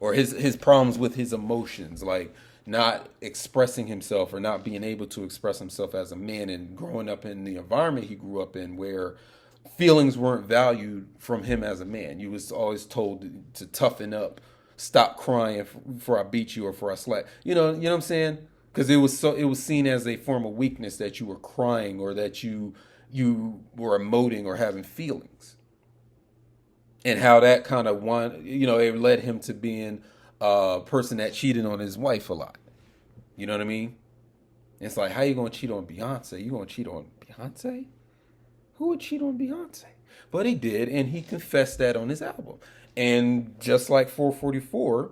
[SPEAKER 1] or his problems with his emotions, like not expressing himself or not being able to express himself as a man, and growing up in the environment he grew up in where feelings weren't valued from him as a man. You was always told to toughen up, stop crying before I beat you or before I slap. You know what I'm saying? Because it was seen as a form of weakness that you were crying or that you were emoting or having feelings. And how that kind of it led him to being a person that cheated on his wife a lot. You know what I mean? It's like, how you gonna cheat on Beyonce? You gonna cheat on Beyonce? Who would cheat on Beyonce? But he did, and he confessed that on his album. And just like 444,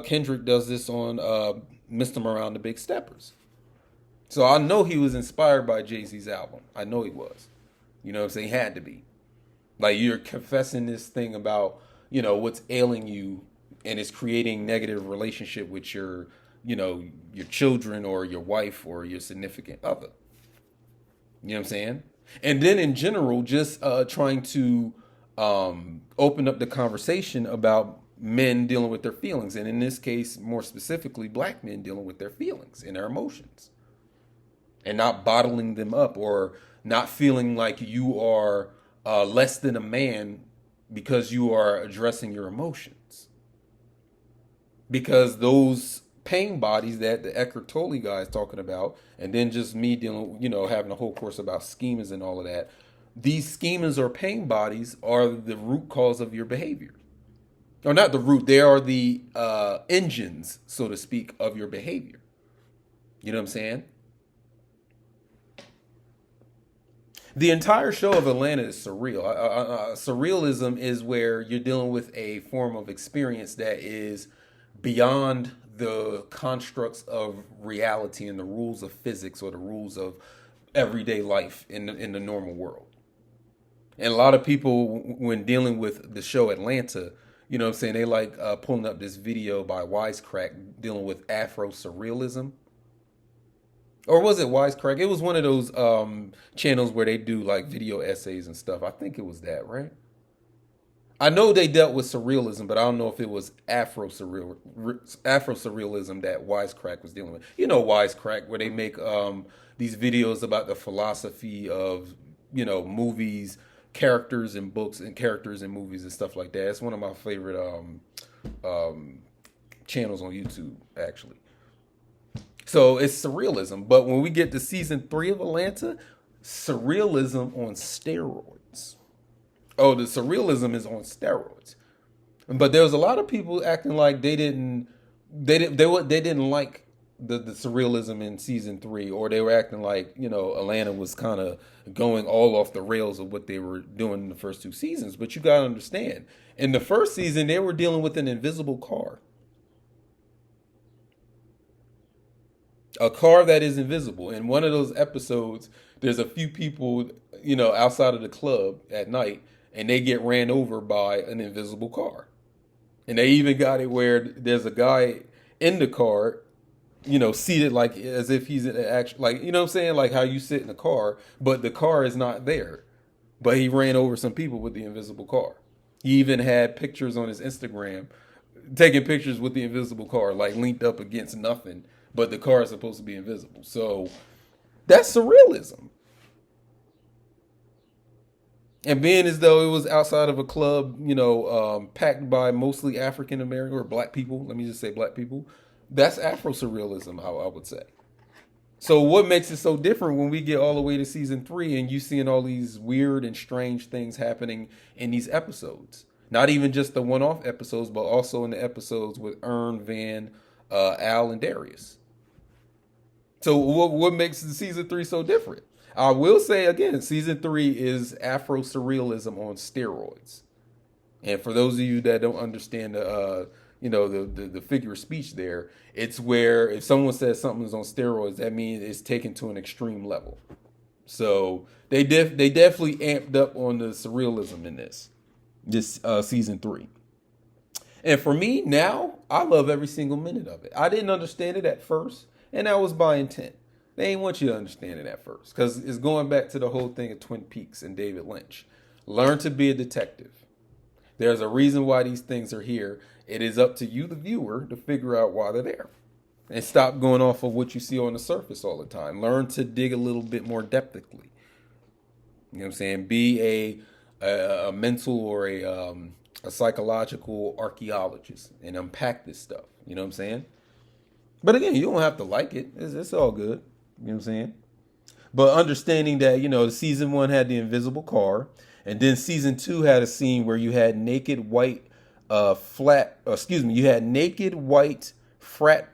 [SPEAKER 1] Kendrick does this on Mr. Morale and the Big Steppers. So I know he was inspired by Jay-Z's album. I know he was. You know what I'm saying? He had to be. Like, you're confessing this thing about, what's ailing you, and it's creating negative relationship with your children or your wife or your significant other. You know what I'm saying? And then in general, just trying to open up the conversation about men dealing with their feelings. And in this case, more specifically, black men dealing with their feelings and their emotions. And not bottling them up or not feeling like you are less than a man because you are addressing your emotions. Because those pain bodies that the Eckhart Tolle guy is talking about, and then just me dealing, having a whole course about schemas and all of that. These schemas or pain bodies are the root cause of your behavior. or not the root. They are the engines, so to speak, of your behavior. You know what I'm saying? The entire show of Atlanta is surreal. Surrealism is where you're dealing with a form of experience that is beyond the constructs of reality and the rules of physics or the rules of everyday life in the normal world. And a lot of people, when dealing with the show Atlanta, you know what I'm saying, they like pulling up this video by Wisecrack dealing with Afro surrealism. Or was it Wisecrack? It was one of those channels where they do like video essays and stuff. I think it was that, right? I know they dealt with surrealism, but I don't know if it was Afro surrealism that Wisecrack was dealing with. You know Wisecrack, where they make these videos about the philosophy of, you know, movies, characters in books, and characters in movies and stuff like that. It's one of my favorite channels on YouTube, actually. So it's surrealism. But when we get to season 3 of Atlanta, surrealism on steroids. Oh, the surrealism is on steroids. But there was a lot of people acting like they didn't like the surrealism in season 3, or they were acting like, you know, Atlanta was kind of going all off the rails of what they were doing in the first 2 seasons. But you got to understand, in the first season, they were dealing with an invisible car. A car that is invisible. In one of those episodes, there's a few people, you know, outside of the club at night, and they get ran over by an invisible car. And they even got it where there's a guy in the car, you know, seated like as if he's in an actual, like, you know what I'm saying? Like how you sit in a car, but the car is not there. But he ran over some people with the invisible car. He even had pictures on his Instagram, taking pictures with the invisible car, like linked up against nothing. But the car is supposed to be invisible. So that's surrealism. And being as though it was outside of a club, you know, packed by mostly African American or black people, let me just say black people, that's Afro surrealism, I would say. So what makes it so different when we get all the way to season 3 and you seeing all these weird and strange things happening in these episodes? Not even just the one-off episodes, but also in the episodes with Ern, Van, Al, and Darius. So what makes the season 3 so different? I will say again, season 3 is Afro surrealism on steroids. And for those of you that don't understand the figure of speech there, it's where if someone says something is on steroids, that means it's taken to an extreme level. So they definitely amped up on the surrealism in this season 3. And for me now, I love every single minute of it. I didn't understand it at first. And that was by intent. They ain't want you to understand it at first. Because it's going back to the whole thing of Twin Peaks and David Lynch. Learn to be a detective. There's a reason why these things are here. It is up to you, the viewer, to figure out why they're there. And stop going off of what you see on the surface all the time. Learn to dig a little bit more depthically. You know what I'm saying? Be a mental or a psychological archaeologist and unpack this stuff. You know what I'm saying? But again, you don't have to like it. It's all good. You know what I'm saying? But understanding that, you know, season 1 had the invisible car. And then season 2 had a scene where you had naked white you had naked white frat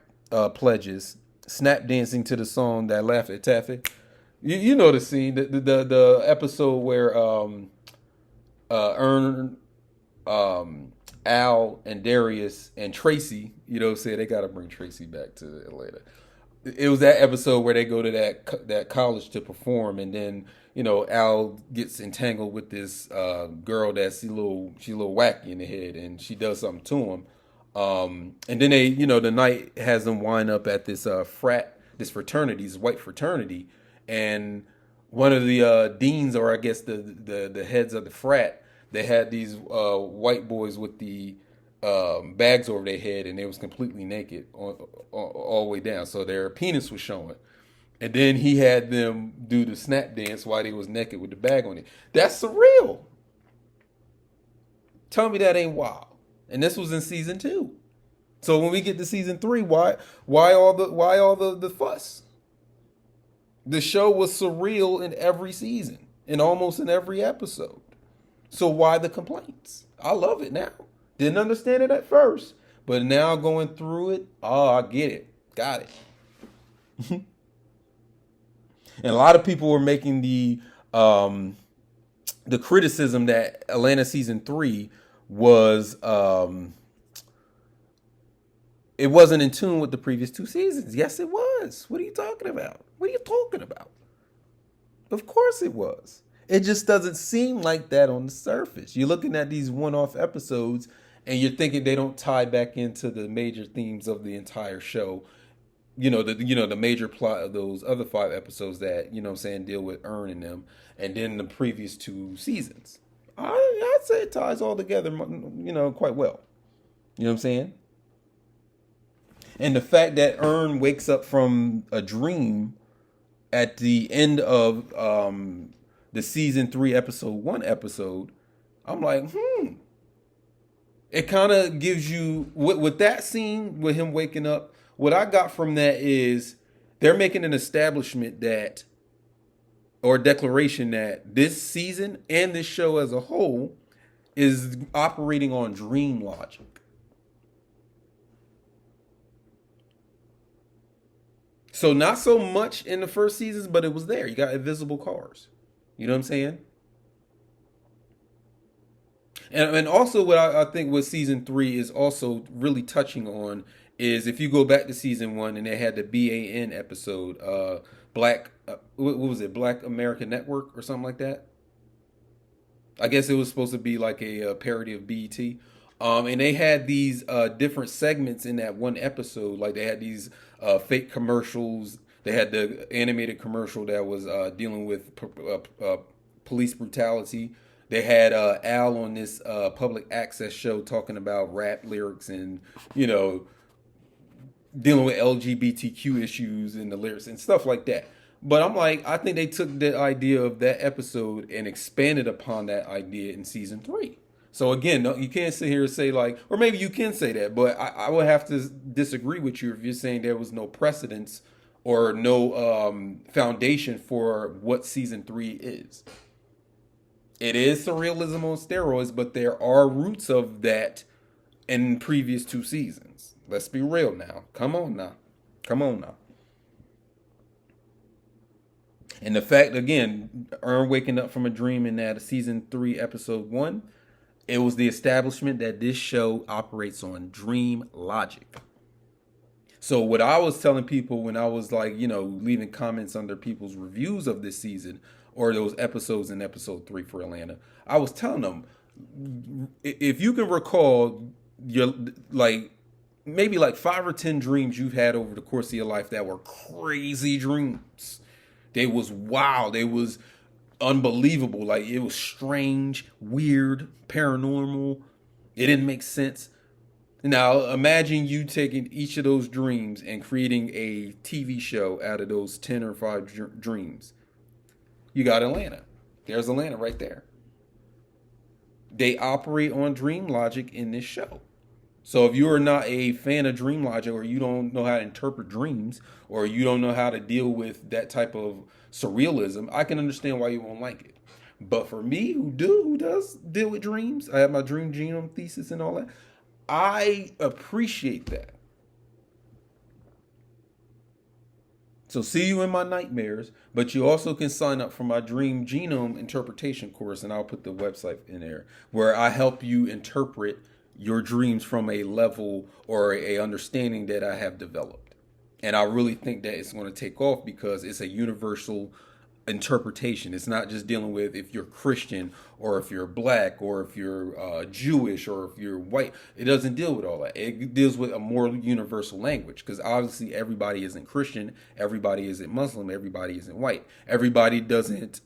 [SPEAKER 1] pledges snap dancing to the song that Laugh at Taffy. You know the scene, the episode where Ern, Al and Darius and Tracy, you know, say they got to bring Tracy back to Atlanta. It was that episode where they go to that college to perform, and then, you know, Al gets entangled with this girl that's a little wacky in the head, and she does something to him. And then they, you know, the night has them wind up at this fraternity, this white fraternity, and one of the deans, or I guess the heads of the frat, they had these white boys with the bags over their head, and they was completely naked all the way down. So their penis was showing. And then he had them do the snap dance while they was naked with the bag on it. That's surreal. Tell me that ain't wild. And this was in season 2. So when we get to season 3, why all the fuss? The show was surreal in every season and almost in every episode. So why the complaints? I love it now. Didn't understand it at first, but now going through it, oh, I get it. Got it. And a lot of people were making the criticism that Atlanta season 3 was it wasn't in tune with the previous 2 seasons. Yes, it was. What are you talking about? What are you talking about? Of course it was. It just doesn't seem like that on the surface. You're looking at these one-off episodes and you're thinking they don't tie back into the major themes of the entire show. The major plot of those other 5 episodes that, I'm saying, deal with Earn and them, and then the previous 2 seasons. I'd say it ties all together, quite well. You know what I'm saying? And the fact that Earn wakes up from a dream at the end of the season 3 episode 1 episode, I'm like, It kind of gives you, with that scene with him waking up, what I got from that is they're making an establishment that, or a declaration that this season and this show as a whole is operating on dream logic. So not so much in the first seasons, but it was there. You got invisible cars. You know what I'm saying? And also what I think what season 3 is also really touching on is if you go back to season 1 and they had the BAN episode, Black, what was it, Black American Network or something like that? I guess it was supposed to be like a parody of BET. And they had these different segments in that one episode. Like they had these fake commercials. They had the animated commercial that was dealing with police brutality. They had Al on this public access show talking about rap lyrics and, dealing with LGBTQ issues and the lyrics and stuff like that. But I'm like, I think they took the idea of that episode and expanded upon that idea in season 3. So again, no, you can't sit here and say like, or maybe you can say that, but I would have to disagree with you if you're saying there was no precedence or no foundation for what season 3 is. It is surrealism on steroids, but there are roots of that in previous 2 seasons. Let's be real now. Come on now. And the fact, again, Earn waking up from a dream in that season 3, episode 1, it was the establishment that this show operates on dream logic. So what I was telling people when I was like, leaving comments under people's reviews of this season or those episodes in episode 3 for Atlanta, I was telling them, if you can recall your maybe 5 or 10 dreams you've had over the course of your life that were crazy dreams. They was wild. They was unbelievable. Like it was strange, weird, paranormal. It didn't make sense. Now imagine you taking each of those dreams and creating a TV show out of those 10 or 5 dreams. You got Atlanta. There's Atlanta right there. They operate on dream logic in this show. So if you are not a fan of dream logic, or you don't know how to interpret dreams, or you don't know how to deal with that type of surrealism, I can understand why you won't like it. But for me, who does deal with dreams, I have my dream genome thesis and all that, I appreciate that. So see you in my nightmares, but you also can sign up for my dream genome interpretation course, and I'll put the website in there, where I help you interpret your dreams from a level or a understanding that I have developed. And I really think that it's going to take off because it's a universal interpretation. It's not just dealing with if you're Christian or if you're black or if you're Jewish or if you're white. It doesn't deal with all that. It deals with a more universal language, because obviously everybody isn't Christian, everybody isn't Muslim, everybody isn't white. Everybody doesn't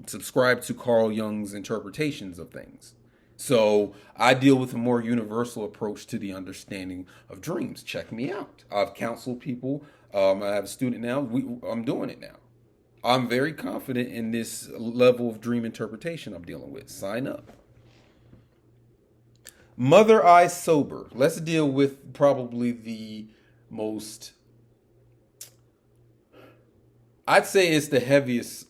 [SPEAKER 1] subscribe to Carl Jung's interpretations of things. So I deal with a more universal approach to the understanding of dreams. Check me out. I've counseled people. I have a student now. I'm doing it now. I'm very confident in this level of dream interpretation I'm dealing with. Sign up. Mother Eye Sober. Let's deal with probably the most, I'd say it's the heaviest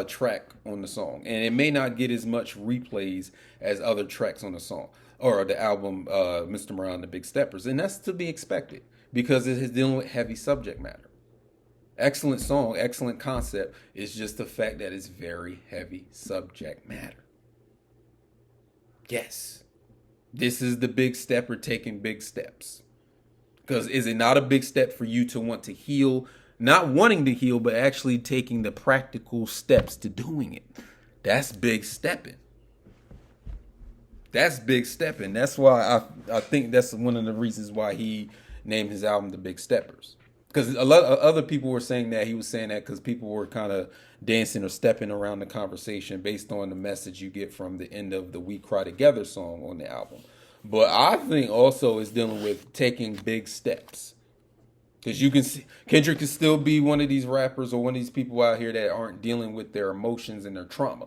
[SPEAKER 1] track on the song, and it may not get as much replays as other tracks on the song or the album, Mr. Morale and the Big Steppers, and that's to be expected because it is dealing with heavy subject matter. Excellent song, excellent concept. It's just the fact that it's very heavy subject matter. Yes, this is the big stepper taking big steps. Because is it not a big step for you to want to heal, not wanting to heal, but actually taking the practical steps to doing it? That's big stepping. That's big stepping. That's why I think that's one of the reasons why he named his album The Big Steppers. Because a lot of other people were saying that he was saying that because people were kind of dancing or stepping around the conversation based on the message you get from the end of the We Cry Together song on the album. But I think also it's dealing with taking big steps. Because you can see Kendrick can still be one of these rappers or one of these people out here that aren't dealing with their emotions and their trauma.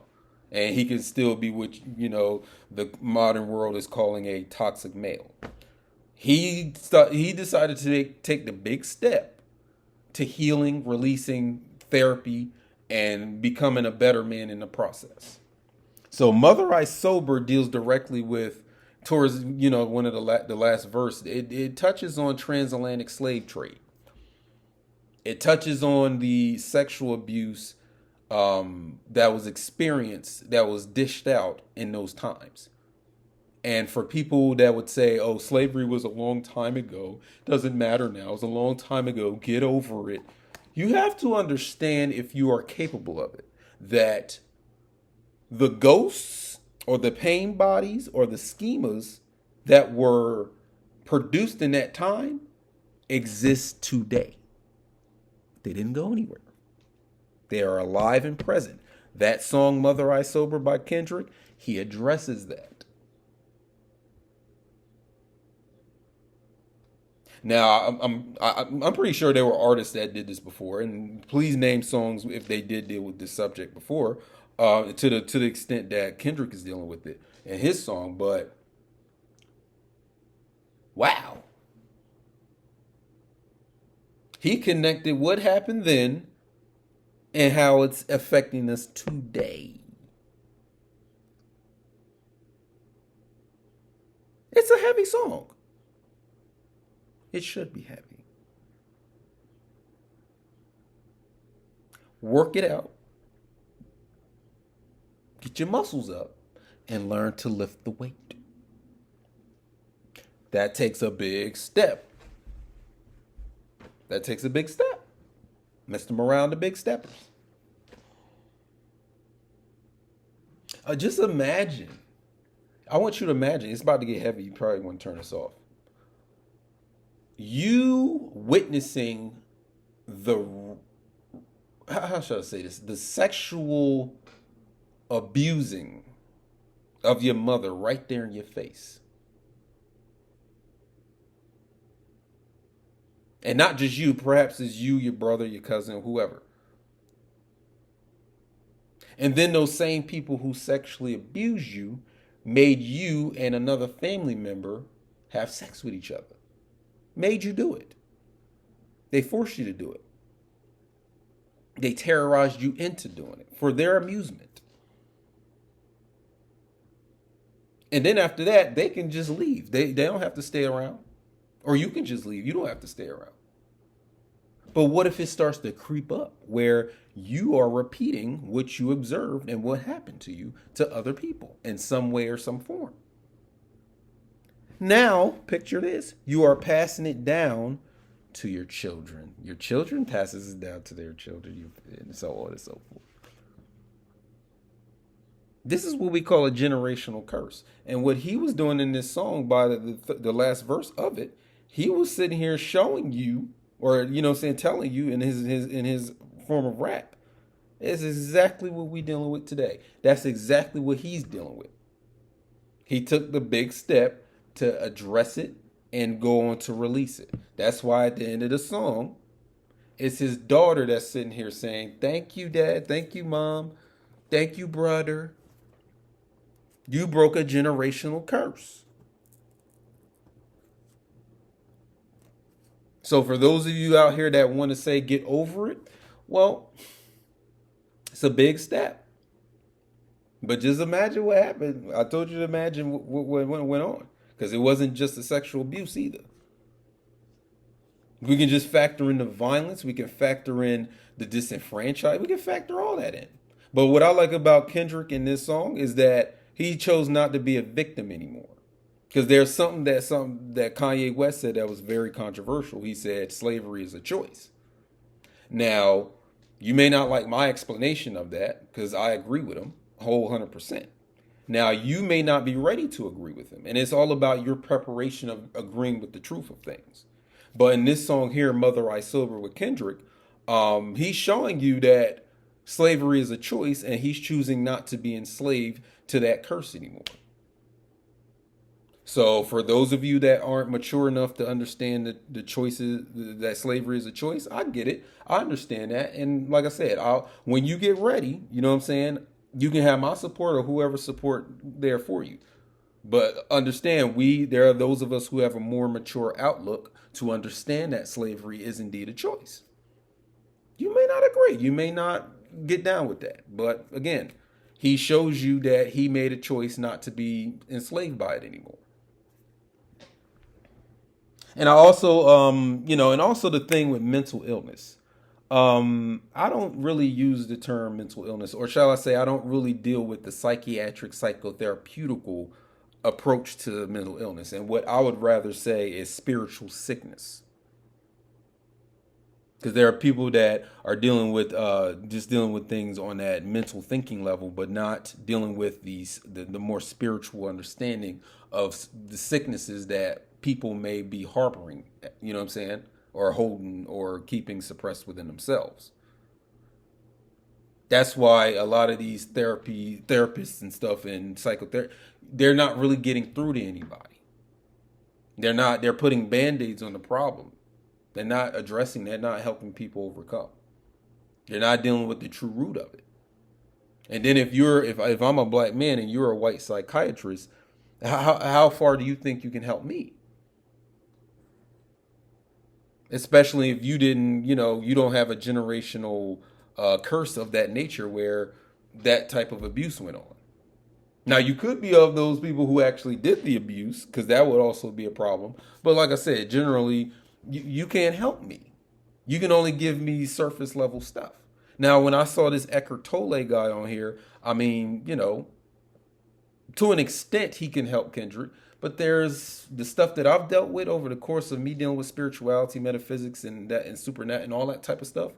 [SPEAKER 1] And he can still be what, the modern world is calling a toxic male. He decided to take the big step to healing, releasing therapy, and becoming a better man in the process. So Mother I Sober deals directly with, towards, one of the last verse. It touches on transatlantic slave trade. It touches on the sexual abuse that was experienced, that was dished out in those times. And for people that would say, oh, slavery was a long time ago, doesn't matter now, it was a long time ago, get over it. You have to understand, if you are capable of it, that the ghosts or the pain bodies or the schemas that were produced in that time exist today. They didn't go anywhere. They are alive and present. That song, Mother I Sober by Kendrick, he addresses that. Now, I'm pretty sure there were artists that did this before, and please name songs if they did deal with this subject before, to the extent that Kendrick is dealing with it in his song. But wow, he connected what happened then and how it's affecting us today. It's a heavy song. It should be heavy. Work it out. Get your muscles up and learn to lift the weight. That takes a big step. Mr. Morale and the Big Steppers. Just imagine. I want you to imagine. It's about to get heavy. You probably want to turn this off. You witnessing how should I say this? The sexual abusing of your mother right there in your face. And not just you, perhaps it's you, your brother, your cousin, whoever. And then those same people who sexually abused you made you and another family member have sex with each other. Made you do it. They forced you to do it. They terrorized you into doing it for their amusement. And then after that, they can just leave. They don't have to stay around. Or you can just leave. You don't have to stay around. But what if it starts to creep up where you are repeating what you observed and what happened to you to other people in some way or some form? Now, picture this. You are passing it down to your children. Your children passes it down to their children, and so on and so forth. This is what we call a generational curse. And what he was doing in this song, by the last verse of it, he was sitting here showing you, or telling you in his form of rap, is exactly what we're dealing with today. That's exactly what he's dealing with. He took the big step to address it and go on to release it. That's why at the end of the song, it's his daughter that's sitting here saying, "Thank you, Dad. Thank you, Mom. Thank you, brother. You broke a generational curse." So for those of you out here that want to say get over it, well, it's a big step. But just imagine what happened. I told you to imagine what went on. Because it wasn't just the sexual abuse either. We can just factor in the violence. We can factor in the disenfranchised. We can factor all that in. But what I like about Kendrick in this song is that he chose not to be a victim anymore. Because there's something that Kanye West said that was very controversial. He said slavery is a choice. Now, you may not like my explanation of that because I agree with him whole 100%. Now, you may not be ready to agree with him, and it's all about your preparation of agreeing with the truth of things. But in this song here, Mother I Sober with Kendrick, he's showing you that slavery is a choice, and he's choosing not to be enslaved to that curse anymore. So, for those of you that aren't mature enough to understand the choices that slavery is a choice, I get it. I understand that, and like I said, when you get ready, you know what I'm saying. You can have my support or whoever support there for you. But understand, there are those of us who have a more mature outlook to understand that slavery is indeed a choice. You may not agree. You may not get down with that. But again, he shows you that he made a choice not to be enslaved by it anymore. And I also, and also the thing with mental illness. I don't really use the term mental illness, or shall I say, I don't really deal with the psychiatric, psychotherapeutical approach to mental illness. And what I would rather say is spiritual sickness. Because there are people that are dealing with just dealing with things on that mental thinking level, but not dealing with the more spiritual understanding of the sicknesses that people may be harboring. You know what I'm saying? Or holding or keeping suppressed within themselves. That's why a lot of these therapists and stuff in psychotherapy, they're not really getting through to anybody. They're putting band-aids on the problem. They're not helping people overcome. They're not dealing with the true root of it. And then if I'm a black man and you're a white psychiatrist, how far do you think you can help me? Especially if you didn't, you don't have a generational curse of that nature where that type of abuse went on. Now, you could be of those people who actually did the abuse, because that would also be a problem. But like I said, generally, you can't help me. You can only give me surface level stuff. Now, when I saw this Eckhart Tolle guy on here, I mean, to an extent, he can help Kendrick. But there's the stuff that I've dealt with over the course of me dealing with spirituality, metaphysics, and supernat and all that type of stuff.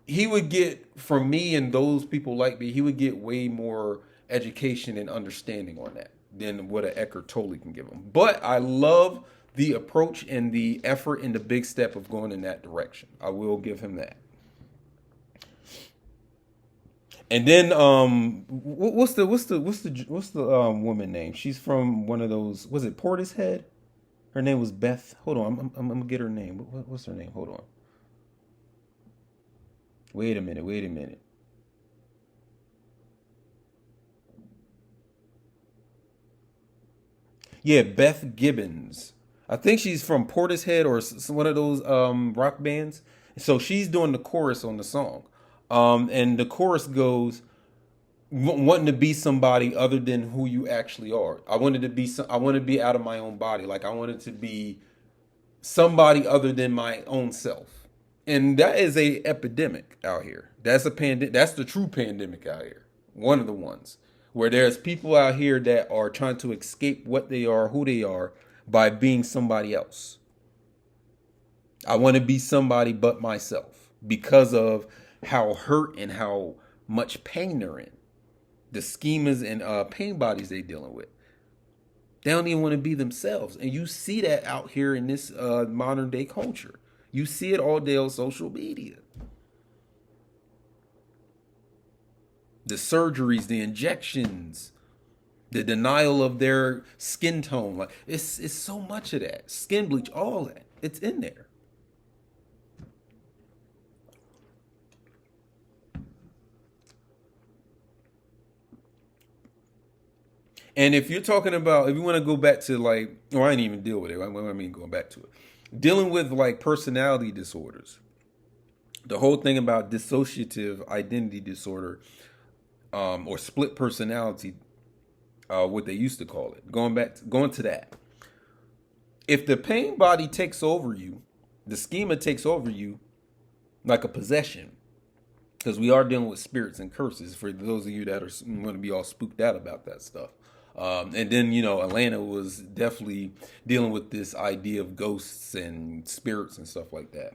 [SPEAKER 1] He would get, from me and those people like me, he would get way more education and understanding on that than what an Eckhart Tolle can give him. But I love the approach and the effort and the big step of going in that direction. I will give him that. And then what's the woman name? She's from one of those. Was it Portishead? Her name was Beth. Hold on, I'm gonna get her name. What's her name? Hold on. Wait a minute. Yeah, Beth Gibbons. I think she's from Portishead or one of those rock bands. So she's doing the chorus on the song. And the chorus goes, wanting to be somebody other than who you actually are. I wanted to be out of my own body. Like, I wanted to be somebody other than my own self. And that is a epidemic out here. That's the true pandemic out here. One of the ones where there's people out here that are trying to escape what they are, who they are, by being somebody else. I want to be somebody but myself because of how hurt and how much pain they're in. The schemas and pain bodies they dealing with. They don't even want to be themselves. And you see that out here in this modern day culture. You see it all day on social media. The surgeries, the injections, the denial of their skin tone. Like it's so much of that. Skin bleach, all that. It's in there. And if you're talking about, if you want to go back to I didn't even deal with it. I mean, going back to it. Dealing with personality disorders. The whole thing about dissociative identity disorder. or split personality, what they used to call it. Going to that. If the pain body takes over you, the schema takes over you like a possession, because we are dealing with spirits and curses. For those of you that are going to be all spooked out about that stuff. And then, Atlanta was definitely dealing with this idea of ghosts and spirits and stuff like that.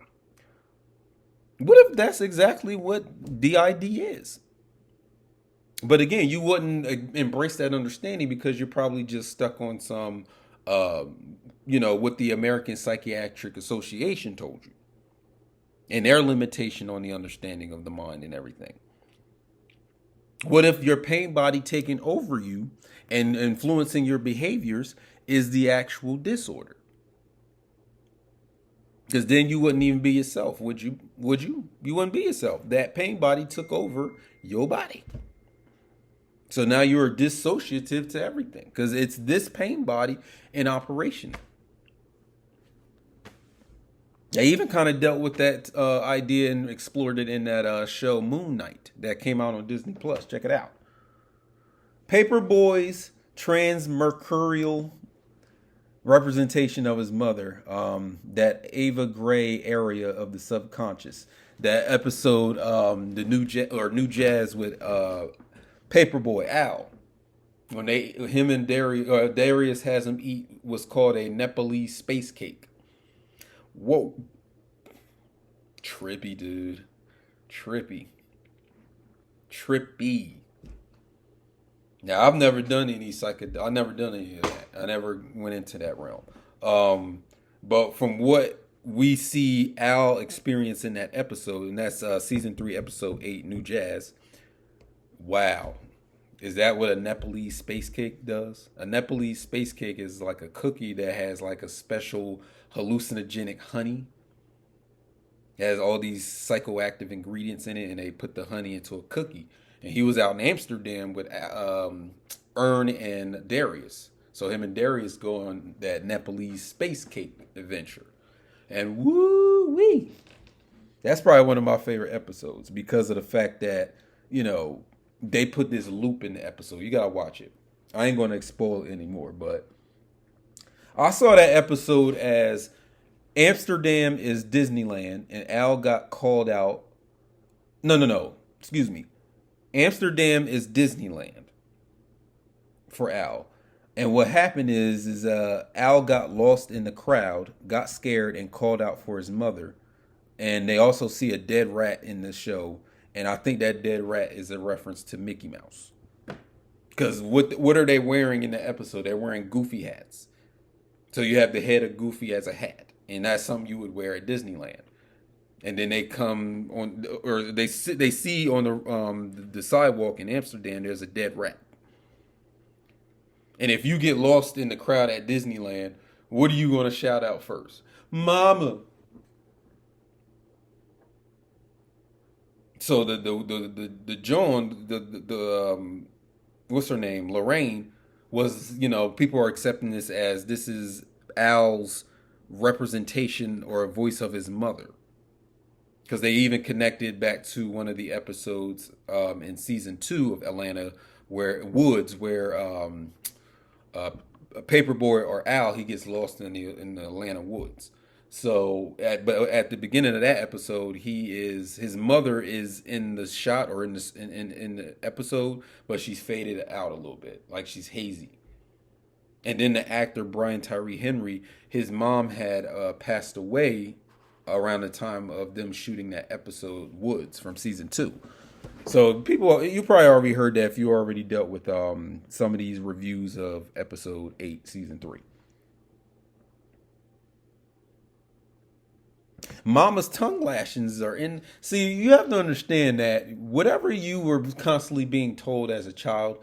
[SPEAKER 1] What if that's exactly what DID is? But again, you wouldn't embrace that understanding because you're probably just stuck on some, what the American Psychiatric Association told you and their limitation on the understanding of the mind and everything. What if your pain body taking over you and influencing your behaviors is the actual disorder? Because then you wouldn't even be yourself, would you? You wouldn't be yourself. That pain body took over your body. So now you're dissociative to everything because it's this pain body in operation. I even kind of dealt with that idea and explored it in that show Moon Knight that came out on Disney Plus. Check it out. Paperboy's transmercurial representation of his mother, that Ava Gray area of the subconscious. That episode, the New Jazz with Paperboy Al, when him and Darius has him eat what's called a Nepalese space cake. Whoa, trippy, dude, trippy. Now I've never done any I've never done any of that. I never went into that realm. But from what we see Al experience in that episode, and that's season 3, episode 8, New Jazz. Wow. Is that what a Nepalese space cake does? A Nepalese space cake is like a cookie that has like a special hallucinogenic honey. It has all these psychoactive ingredients in it, and they put the honey into a cookie. And he was out in Amsterdam with Ern and Darius. So him and Darius go on that Nepalese space cake adventure. And woo-wee. That's probably one of my favorite episodes because of the fact that, they put this loop in the episode. You gotta watch it. I ain't gonna spoil it anymore, but I saw that episode as Amsterdam is Disneyland and Al got called out. No. Excuse me. Amsterdam is Disneyland for Al. And what happened is Al got lost in the crowd, got scared, and called out for his mother. And they also see a dead rat in the show. And I think that dead rat is a reference to Mickey Mouse. Because what are they wearing in the episode? They're wearing Goofy hats. So you have the head of Goofy as a hat. And that's something you would wear at Disneyland. And then they come on, or they see on the sidewalk in Amsterdam, there's a dead rat. And if you get lost in the crowd at Disneyland, what are you going to shout out first? Mama. So the Joan, what's her name? Lorraine was, people are accepting this is Al's representation or a voice of his mother. Because they even connected back to one of the episodes in season 2 of Atlanta where Paperboy or Al, he gets lost in the Atlanta woods. So at the beginning of that episode, his mother is in the shot or in the episode, but she's faded out a little bit, like she's hazy. And then the actor Brian Tyree Henry, his mom had passed away around the time of them shooting that episode Woods from season 2. So people, you probably already heard that if you already dealt with some of these reviews of episode 8, season 3. Mama's tongue lashings are in. See, you have to understand that whatever you were constantly being told as a child,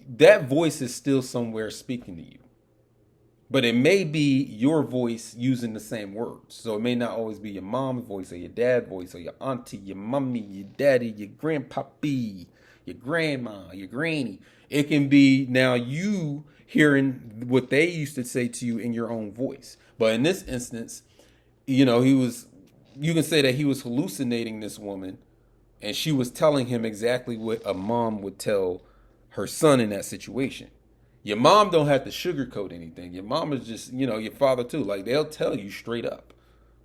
[SPEAKER 1] that voice is still somewhere speaking to you. But it may be your voice using the same words. So it may not always be your mom's voice or your dad's voice or your auntie, your mommy, your daddy, your grandpappy, your grandma, your granny. It can be now you hearing what they used to say to you in your own voice. But in this instance, you can say that he was hallucinating this woman And she was telling him exactly what a mom would tell her son in that situation. Your mom don't have to sugarcoat anything. Your mom is just, your father too. Like, they'll tell you straight up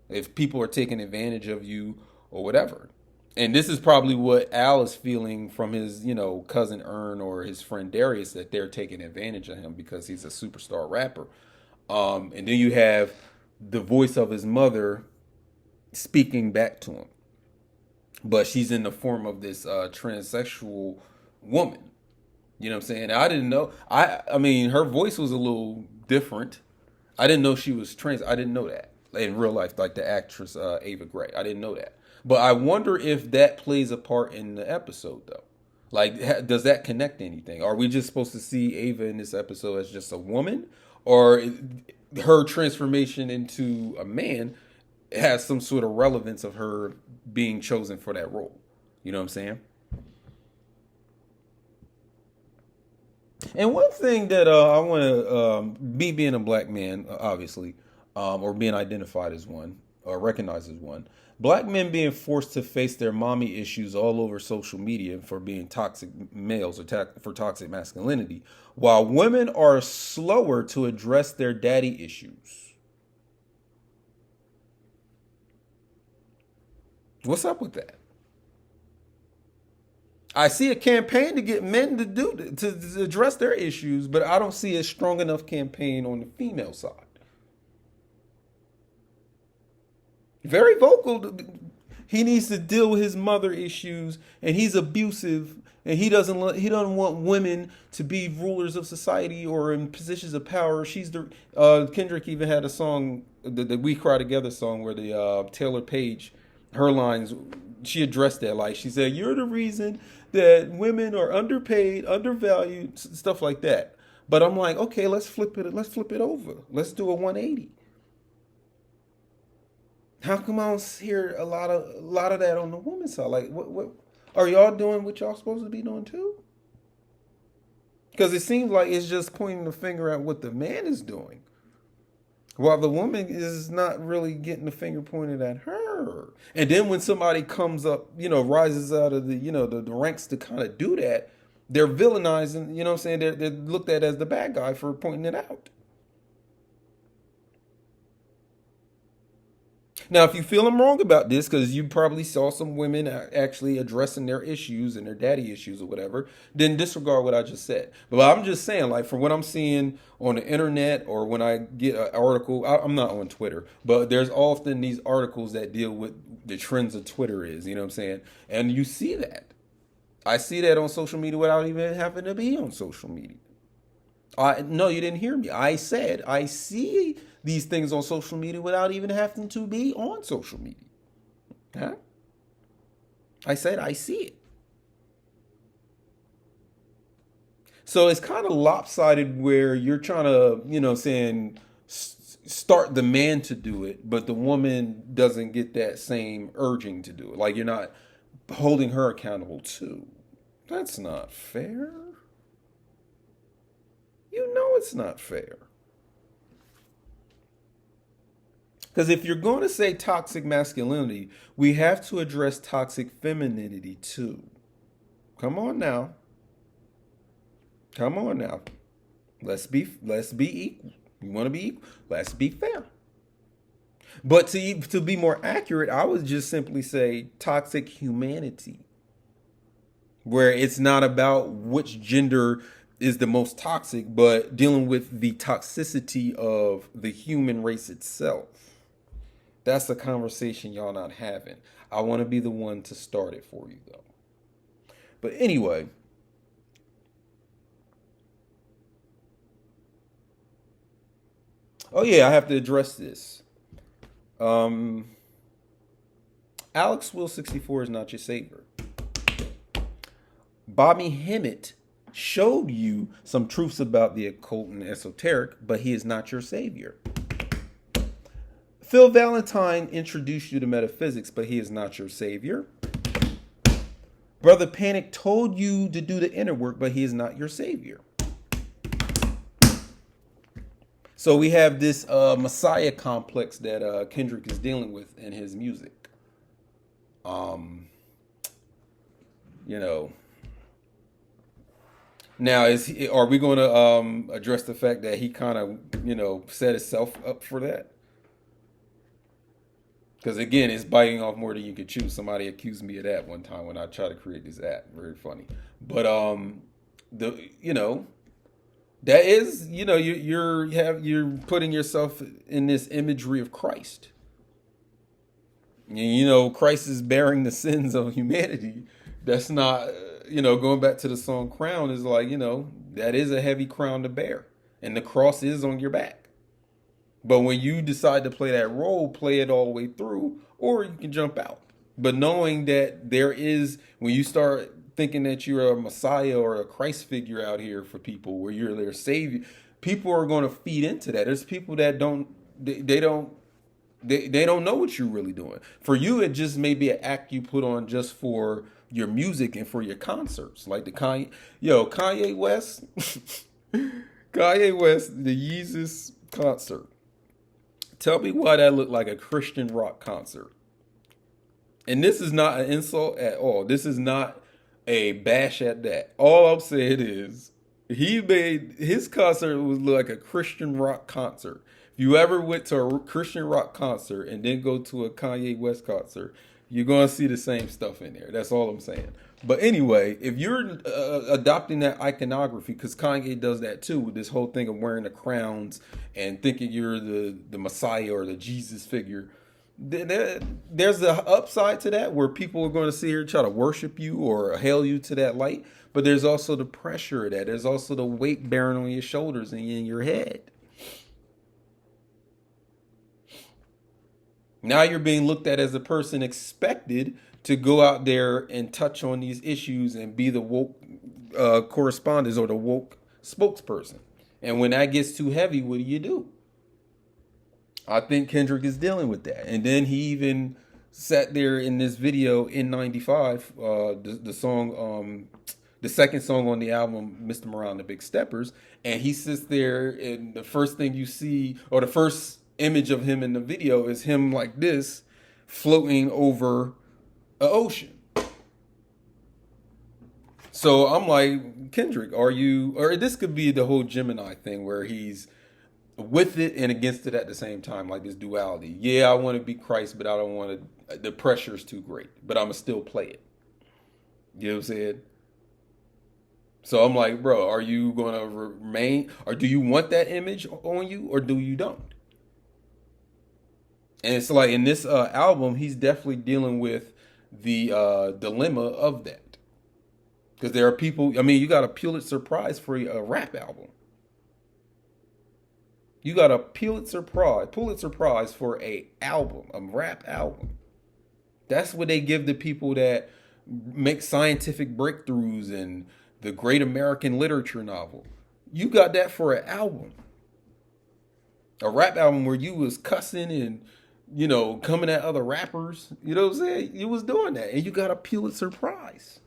[SPEAKER 1] if people are taking advantage of you or whatever. And this is probably what Al is feeling from his, cousin Ern or his friend Darius, that they're taking advantage of him because he's a superstar rapper. And then you have the voice of his mother speaking back to him, but she's in the form of this transsexual woman. You know what I'm saying? I didn't know. I mean, her voice was a little different. I didn't know she was trans. I didn't know that in real life, like the actress Ava Gray. I didn't know that. But I wonder if that plays a part in the episode, though. Like, does that connect anything? Are we just supposed to see Ava in this episode as just a woman, or her transformation into a man has some sort of relevance of her being chosen for that role? You know what I'm saying? And one thing that I want to, me being a black man, obviously, or being identified as one, or recognized as one, black men being forced to face their mommy issues all over social media for being toxic males or for toxic masculinity, while women are slower to address their daddy issues. What's up with that? I see a campaign to get men to address their issues, but I don't see a strong enough campaign on the female side. Very vocal. He needs to deal with his mother issues, and he's abusive, and he doesn't want women to be rulers of society or in positions of power. She's the Kendrick even had a song, the We Cry Together song, where the Taylor Page, her lines, she addressed that. Like, she said, "You're the reason that women are underpaid, undervalued," stuff like that. But I'm like, okay, let's flip it. Let's flip it over. Let's do a 180. How come I don't hear a lot of that on the woman's side? Like, what are y'all doing? What y'all supposed to be doing too? Because it seems like it's just pointing the finger at what the man is doing, while the woman is not really getting the finger pointed at her. And then when somebody comes up, rises out of the ranks to kind of do that, they're villainizing. You know what I'm saying? They're looked at as the bad guy for pointing it out. Now, if you feel I'm wrong about this, because you probably saw some women actually addressing their issues and their daddy issues or whatever, then disregard what I just said. But I'm just saying, like, from what I'm seeing on the internet or when I get an article, I'm not on Twitter, but there's often these articles that deal with the trends of Twitter is, you know what I'm saying? And you see that. I see that on social media without even having to be on social media. No, you didn't hear me. I said I see these things on social media without even having to be on social media. Huh? I said I see it. So it's kind of lopsided where you're trying to, saying start the man to do it, but the woman doesn't get that same urging to do it. Like, you're not holding her accountable too. That's not fair. You know it's not fair. Because if you're going to say toxic masculinity, we have to address toxic femininity too. Come on now. Come on now. Let's be equal. You want to be equal? Let's be fair. But to be more accurate, I would just simply say toxic humanity, where it's not about which gender is the most toxic, but dealing with the toxicity of the human race itself. That's a conversation y'all not having. I want to be the one to start it for you, though. But anyway, oh yeah, I have to address this. Alex Will 64 is not your savior. Bobby Hemmett showed you some truths about the occult and esoteric, but he is not your savior. Phil Valentine introduced you to metaphysics, but he is not your savior. Brother Panic told you to do the inner work, but he is not your savior. So we have this Messiah complex that Kendrick is dealing with in his music. You know, now are we going to address the fact that he kind of set himself up for that? Because again, it's biting off more than you could chew. Somebody accused me of that one time when I tried to create this app. Very funny. But the that is you're putting yourself in this imagery of Christ. Christ is bearing the sins of humanity. That's not going back to the song "Crown" is like that is a heavy crown to bear, and the cross is on your back. But when you decide to play that role, play it all the way through, or you can jump out. But knowing that there is, when you start thinking that you're a Messiah or a Christ figure out here for people, where you're their savior, people are going to feed into that. There's people that they don't know what you're really doing. For you, it just may be an act you put on just for your music and for your concerts, like the Kanye West, Kanye West, the Yeezus concert. Tell me why that looked like a Christian rock concert. And this is not an insult at all. This is not a bash at that. All I'm saying is he made his concert was like a Christian rock concert. If you ever went to a Christian rock concert and then go to a Kanye West concert, you're going to see the same stuff in there. That's all I'm saying. But anyway, if you're adopting that iconography, because Kanye does that too, with this whole thing of wearing the crowns and thinking you're the Messiah or the Jesus figure, there's the upside to that where people are going to sit here and try to worship you or hail you to that light. But there's also the pressure of that. There's also the weight bearing on your shoulders and in your head. Now you're being looked at as a person expected to go out there and touch on these issues and be the woke correspondent or the woke spokesperson. And when that gets too heavy, what do? I think Kendrick is dealing with that. And then he even sat there in this video in '95, the song, the second song on the album, Mr. Morale and the Big Steppers. And he sits there and the first thing you see, or the first image of him in the video is him like this, floating over an ocean. So I'm like, Kendrick, are you, or this could be the whole Gemini thing where he's with it and against it at the same time, like this duality. Yeah, I want to be Christ, but I don't want to, the pressure's too great, but I'm going to still play it. You know what I'm saying? So I'm like, bro, are you going to remain, or do you want that image on you, or do you don't? And it's like in this album, he's definitely dealing with the dilemma of that. Because there are people, I mean, you got a Pulitzer Prize for a rap album. You got a Pulitzer Prize for a rap album. That's what they give the people that make scientific breakthroughs and the great American literature novel. You got that for an album. A rap album where you was cussing and coming at other rappers. You know what I'm saying? You was doing that. And you got a Pulitzer Prize.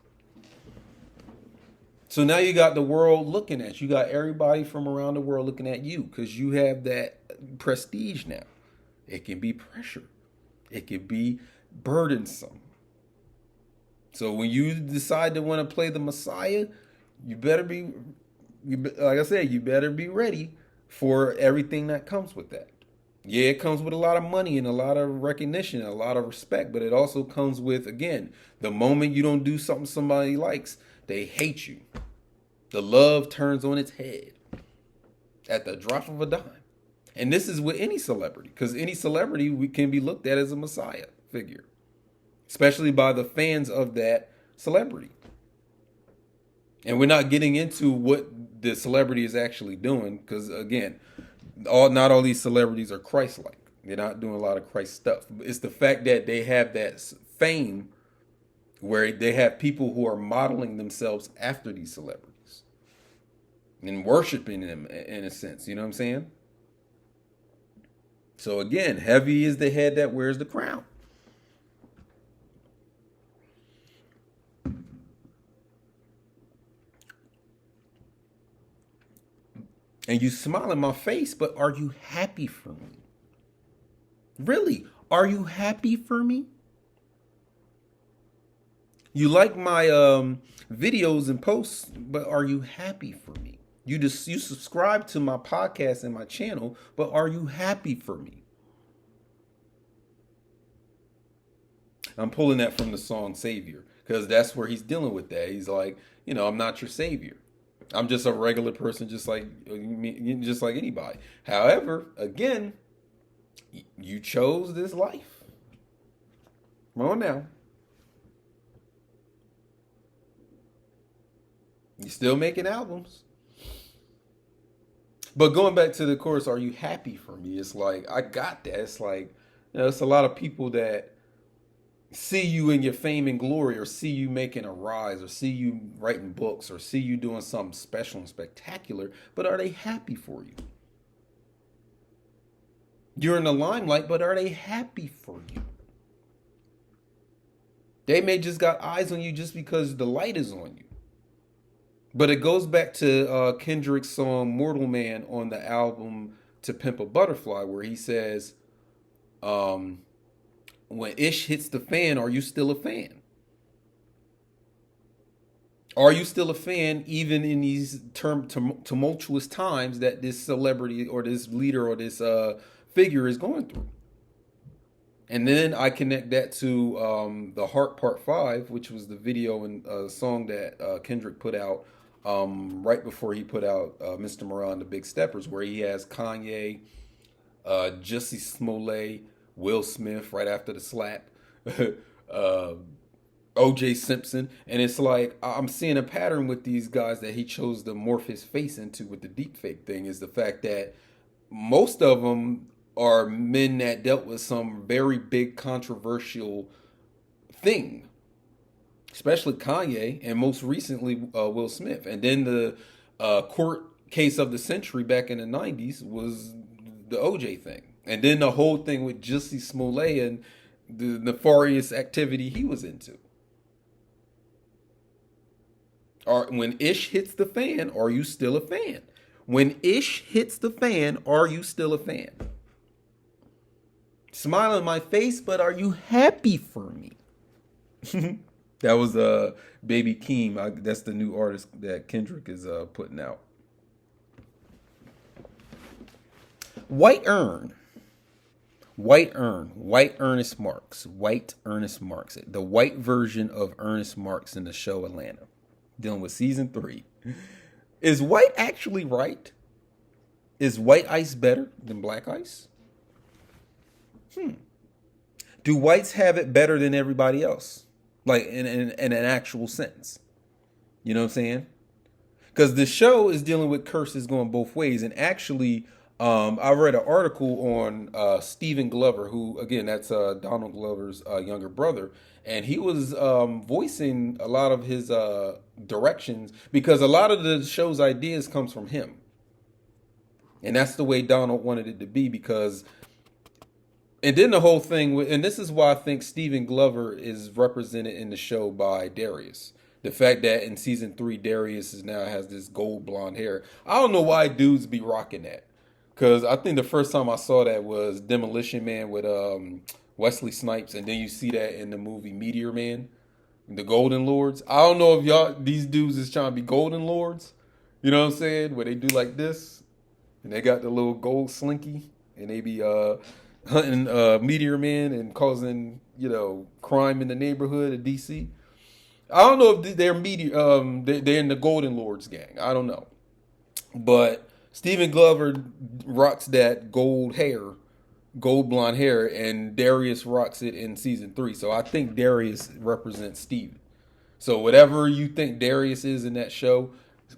[SPEAKER 1] So now you got the world looking at you. You got everybody from around the world looking at you because you have that prestige now. It can be pressure. It can be burdensome. So when you decide to want to play the Messiah, you better be, like I said, you better be ready for everything that comes with that. Yeah, it comes with a lot of money and a lot of recognition and a lot of respect, but it also comes with, again, the moment you don't do something somebody likes, they hate you. The love turns on its head at the drop of a dime. And this is with any celebrity, because any celebrity can be looked at as a Messiah figure, especially by the fans of that celebrity. And we're not getting into what the celebrity is actually doing, because, again, not all these celebrities are Christ-like. They're not doing a lot of Christ stuff. It's the fact that they have that fame where they have people who are modeling themselves after these celebrities and worshiping them in a sense. You know what I'm saying? So again, heavy is the head that wears the crown. And you smile in my face, but are you happy for me? Really? Are you happy for me? You like my videos and posts, but are you happy for me? You subscribe to my podcast and my channel, but are you happy for me? I'm pulling that from the song Savior because that's where he's dealing with that. He's like, I'm not your savior. I'm just a regular person, just like anybody. However, again, you chose this life. Come on now. You're still making albums. But going back to the chorus, are you happy for me? It's like, I got that. It's like, it's a lot of people that see you in your fame and glory, or see you making a rise, or see you writing books, or see you doing something special and spectacular, but are they happy for you? You're in the limelight, but are they happy for you? They may just got eyes on you just because the light is on you. But it goes back to Kendrick's song Mortal Man on the album To Pimp a Butterfly, where he says, when ish hits the fan, are you still a fan? Are you still a fan even in these tumultuous times that this celebrity or this leader or this figure is going through? And then I connect that to The Heart Part 5, which was the video and song that Kendrick put out right before he put out Mr. Morale and the Big Steppers, where he has Kanye, Jussie Smollett, Will Smith right after the slap, OJ Simpson. And it's like, I'm seeing a pattern with these guys that he chose to morph his face into with the deepfake thing, is the fact that most of them are men that dealt with some very big controversial thing, especially Kanye, and most recently Will Smith. And then the court case of the century back in the 90s was the OJ thing. And then the whole thing with Jussie Smollett and the nefarious activity he was into. When ish hits the fan, are you still a fan? When ish hits the fan, are you still a fan? Smile on my face, but are you happy for me? That was Baby Keem. That's the new artist that Kendrick is putting out. White Ernest Marks. The white version of Ernest Marks in the show Atlanta, dealing with season 3. Is white actually right? Is white ice better than black ice? Do whites have it better than everybody else? Like in an actual sense. You know what I'm saying? Because the show is dealing with curses going both ways. And actually, I read an article on Stephen Glover, who, again, that's Donald Glover's younger brother. And he was voicing a lot of his directions, because a lot of the show's ideas comes from him. And that's the way Donald wanted it to be, because... And then the whole thing, and this is why I think Stephen Glover is represented in the show by Darius. The fact that in season 3, Darius now has this gold blonde hair. I don't know why dudes be rocking that. Because I think the first time I saw that was Demolition Man with Wesley Snipes. And then you see that in the movie Meteor Man, the Golden Lords. I don't know if these dudes is trying to be Golden Lords. You know what I'm saying? Where they do like this. And they got the little gold slinky. And they be... hunting Meteor Man and causing, crime in the neighborhood of DC. I don't know if they're they're in the Golden Lords gang. I don't know. But Stephen Glover rocks that gold blonde hair, and Darius rocks it in season 3. So I think Darius represents Steven. So whatever you think Darius is in that show,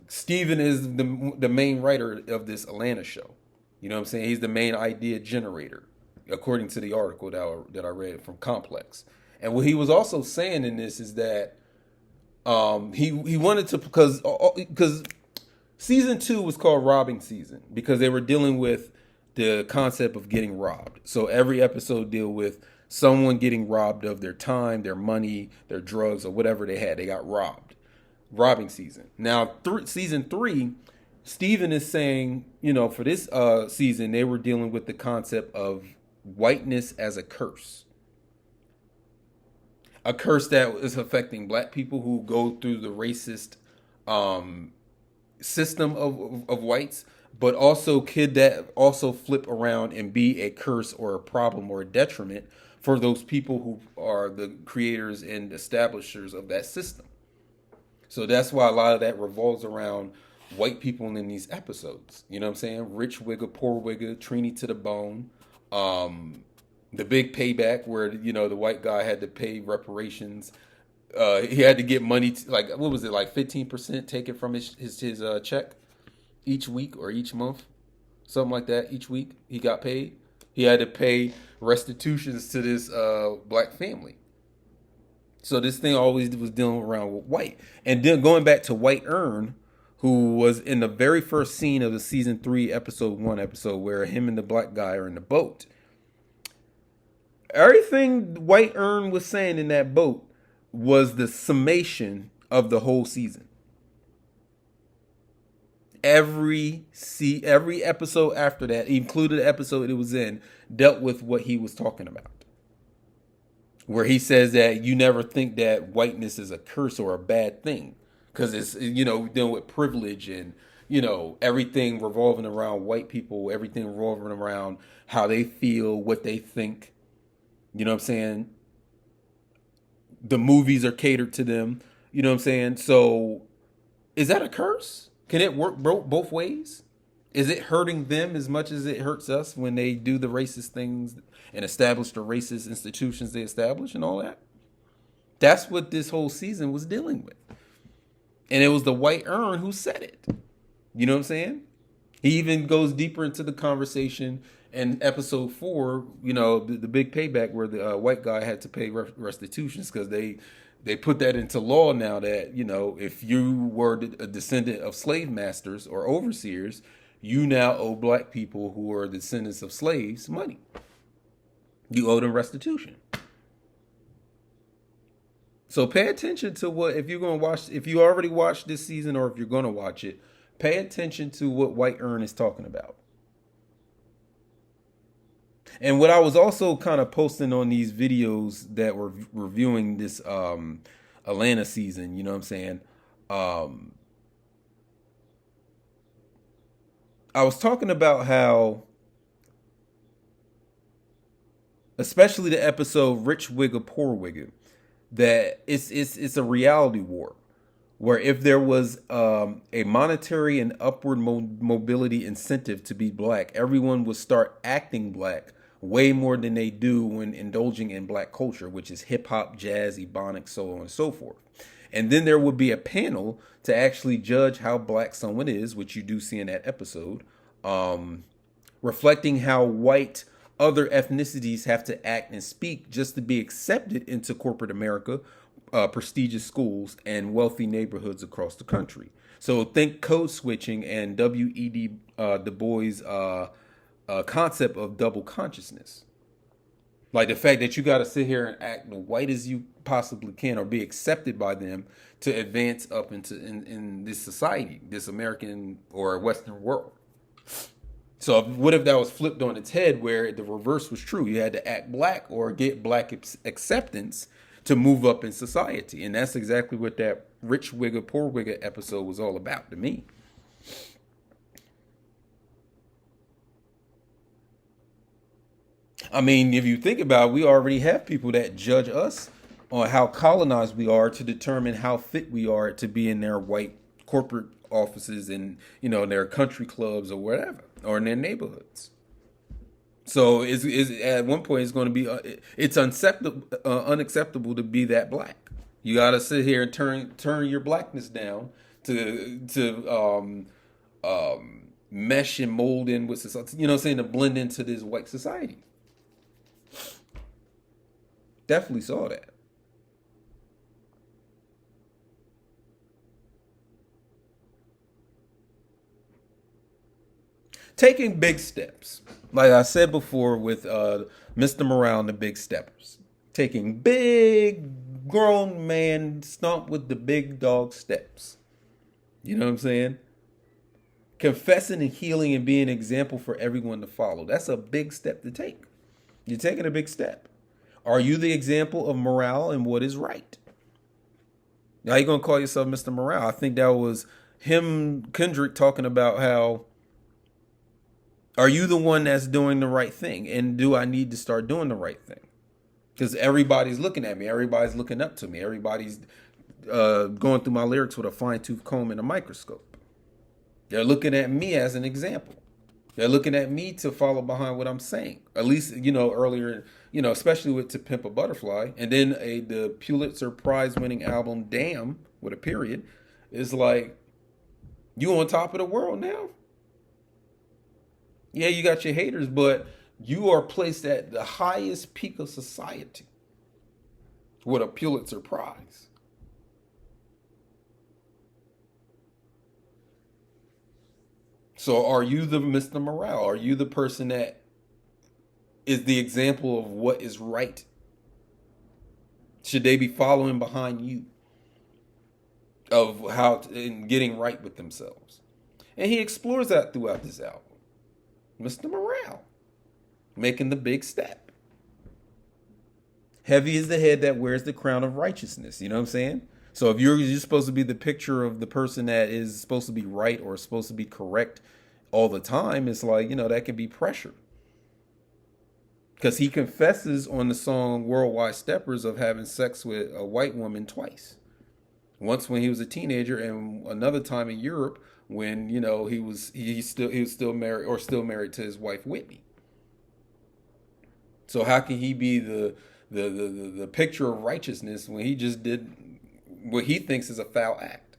[SPEAKER 1] Steven is the main writer of this Atlanta show. You know what I'm saying? He's the main idea generator, according to the article that I read from Complex. And what he was also saying in this is that he wanted to, because season 2 was called Robbing Season, because they were dealing with the concept of getting robbed. So every episode deal with someone getting robbed of their time, their money, their drugs, or whatever they had. They got robbed. Robbing Season. Now, season 3, Steven is saying, for this season, they were dealing with the concept of whiteness as a curse. a curse that is affecting black people who go through the racist um, system of whites, but also could that also flip around and be a curse or a problem or a detriment for those people who are the creators and establishers of that system. So that's why a lot of that revolves around white people in these episodes. You know what I'm saying? Rich wigger, poor wigger, Trini to the bone. The big payback where, you know, the white guy had to pay reparations. He had to get money, like, what was it, like 15% taken from his check each week or each month? Something like that. Each week he got paid. He had to pay restitutions to this black family. So this thing always was dealing around with white. And then going back to White Earn, who was in the very first scene of the season 3, episode 1 episode, where him and the black guy are in the boat. Everything White Earn was saying in that boat was the summation of the whole season. Every episode after that, included the episode it was in, dealt with what he was talking about. Where he says that you never think that whiteness is a curse or a bad thing. Because it's, you know, dealing with privilege and, you know, everything revolving around white people, everything revolving around how they feel, what they think. You know what I'm saying? The movies are catered to them. You know what I'm saying? So is that a curse? Can it work both ways? Is it hurting them as much as it hurts us when they do the racist things and establish the racist institutions they establish and all that? That's what this whole season was dealing with. And it was the White Earn who said it. You know what I'm saying? He even goes deeper into the conversation in episode 4, you know, the big payback where the white guy had to pay restitutions because they put that into law now that, you know, if you were a descendant of slave masters or overseers, you now owe black people who are descendants of slaves money. You owe them restitution. So pay attention to what, if you're going to watch, if you already watched this season or if you're going to watch it, pay attention to what White Earn is talking about. And what I was also kind of posting on these videos that were reviewing this Atlanta season, you know what I'm saying? I was talking about how, especially the episode Rich Wigger, Poor Wigger, that it's a reality war where if there was a monetary and upward mobility incentive to be black, everyone would start acting black way more than they do when indulging in black culture, which is hip hop, jazz, ebonics, so on and so forth. And then there would be a panel to actually judge how black someone is, which you do see in that episode, reflecting how white other ethnicities have to act and speak just to be accepted into corporate America, prestigious schools, and wealthy neighborhoods across the country. So think code switching and W.E.D. Du Bois' concept of double consciousness. Like the fact that you got to sit here and act white as you possibly can or be accepted by them to advance up in this society, this American or Western world. So what if that was flipped on its head where the reverse was true? You had to act black or get black acceptance to move up in society. And that's exactly what that Rich Wigger, Poor Wigger episode was all about to me. I mean, if you think about it, we already have people that judge us on how colonized we are to determine how fit we are to be in their white corporate offices and, you know, in their country clubs or whatever, or in their neighborhoods. So is at one point it's going to be it's unacceptable to be that black. You got to sit here and turn your blackness down to mesh and mold in with society. You know what I'm saying, to blend into this white society. Definitely saw that. Taking big steps. Like I said before with Mr. Morale and the Big Steppers. Taking big grown man stomp with the big dog steps. You know what I'm saying? Confessing and healing and being an example for everyone to follow. That's a big step to take. You're taking a big step. Are you the example of morale and what is right? Now you gonna call yourself Mr. Morale? I think that was him, Kendrick, talking about how, are you the one that's doing the right thing? And do I need to start doing the right thing? Because everybody's looking at me. Everybody's looking up to me. Everybody's going through my lyrics with a fine-tooth comb and a microscope. They're looking at me as an example. They're looking at me to follow behind what I'm saying. At least, earlier, especially with To Pimp a Butterfly. And then the Pulitzer Prize winning album, Damn, with a period, is like, you on top of the world now? Yeah, you got your haters, but you are placed at the highest peak of society with a Pulitzer Prize. So are you the Mr. Morale? Are you the person that is the example of what is right? Should they be following behind you of how and getting right with themselves? And he explores that throughout this album. Mr. Morale, making the big step. Heavy is the head that wears the crown of righteousness. You know what I'm saying? So if you're supposed to be the picture of the person that is supposed to be right or supposed to be correct all the time, it's like, that can be pressure. Because he confesses on the song Worldwide Steppers of having sex with a white woman twice. Once when he was a teenager, and another time in Europe when, he was still married to his wife Whitney. So how can he be the picture of righteousness when he just did what he thinks is a foul act?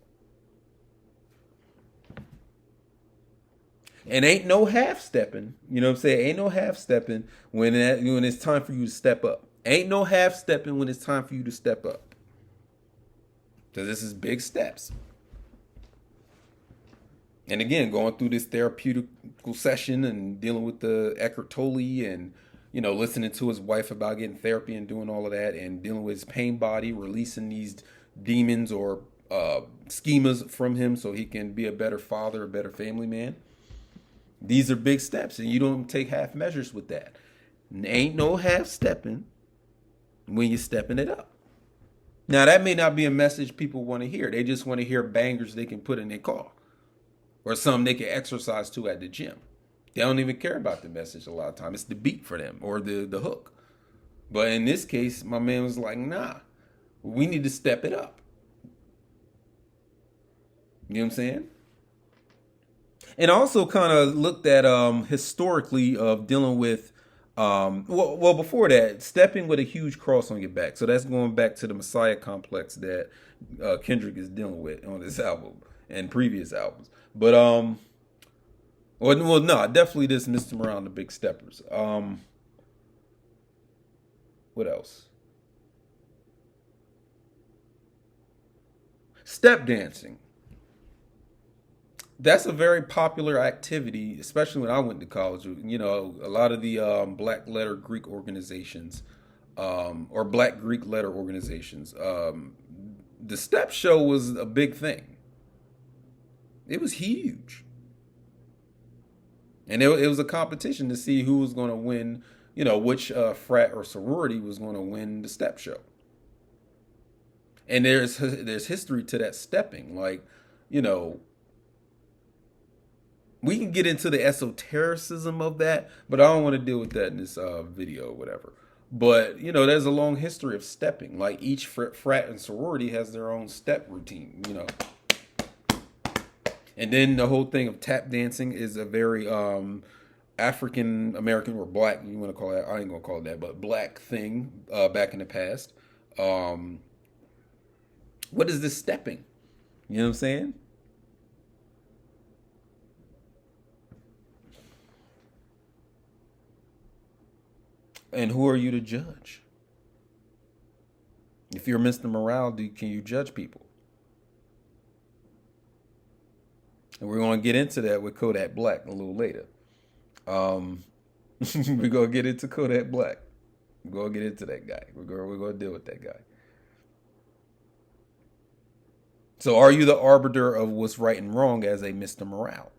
[SPEAKER 1] And ain't no half stepping. You know what I'm saying? Ain't no half stepping when it's time for you to step up. Ain't no half stepping when it's time for you to step up. Because this is big steps. And again, going through this therapeutical session and dealing with the Eckhart Tolle and, listening to his wife about getting therapy and doing all of that and dealing with his pain body, releasing these demons or schemas from him so he can be a better father, a better family man. These are big steps, and you don't take half measures with that. Ain't no half stepping when you're stepping it up. Now, that may not be a message people want to hear. They just want to hear bangers they can put in their car or something they can exercise to at the gym. They don't even care about the message a lot of time. It's the beat for them or the hook. But in this case, my man was like, nah, we need to step it up. You know what I'm saying? And also kind of looked at historically of dealing with, well, before that, stepping with a huge cross on your back. So that's going back to the Messiah complex that Kendrick is dealing with on this album and previous albums. But, no, definitely this Mr. Morale and the Big Steppers. What else? Step dancing. That's a very popular activity, especially when I went to college. A lot of the Black letter Greek organizations or Black Greek letter organizations, the step show was a big thing. It was huge. And it was a competition to see who was going to win, which frat or sorority was going to win the step show. And there's history to that stepping. Like, we can get into the esotericism of that, but I don't want to deal with that in this video or whatever. But, there's a long history of stepping. Like each frat and sorority has their own step routine, And then the whole thing of tap dancing is a very African American or black, you want to call it, I ain't going to call it that, but black thing back in the past. What is this stepping? You know what I'm saying? And who are you to judge? If you're Mr. Morale, can you judge people? And we're going to get into that with Kodak Black a little later. We're going to get into Kodak Black. We're going to get into that guy. We're going to deal with that guy. So are you the arbiter of what's right and wrong as a Mr. Morale?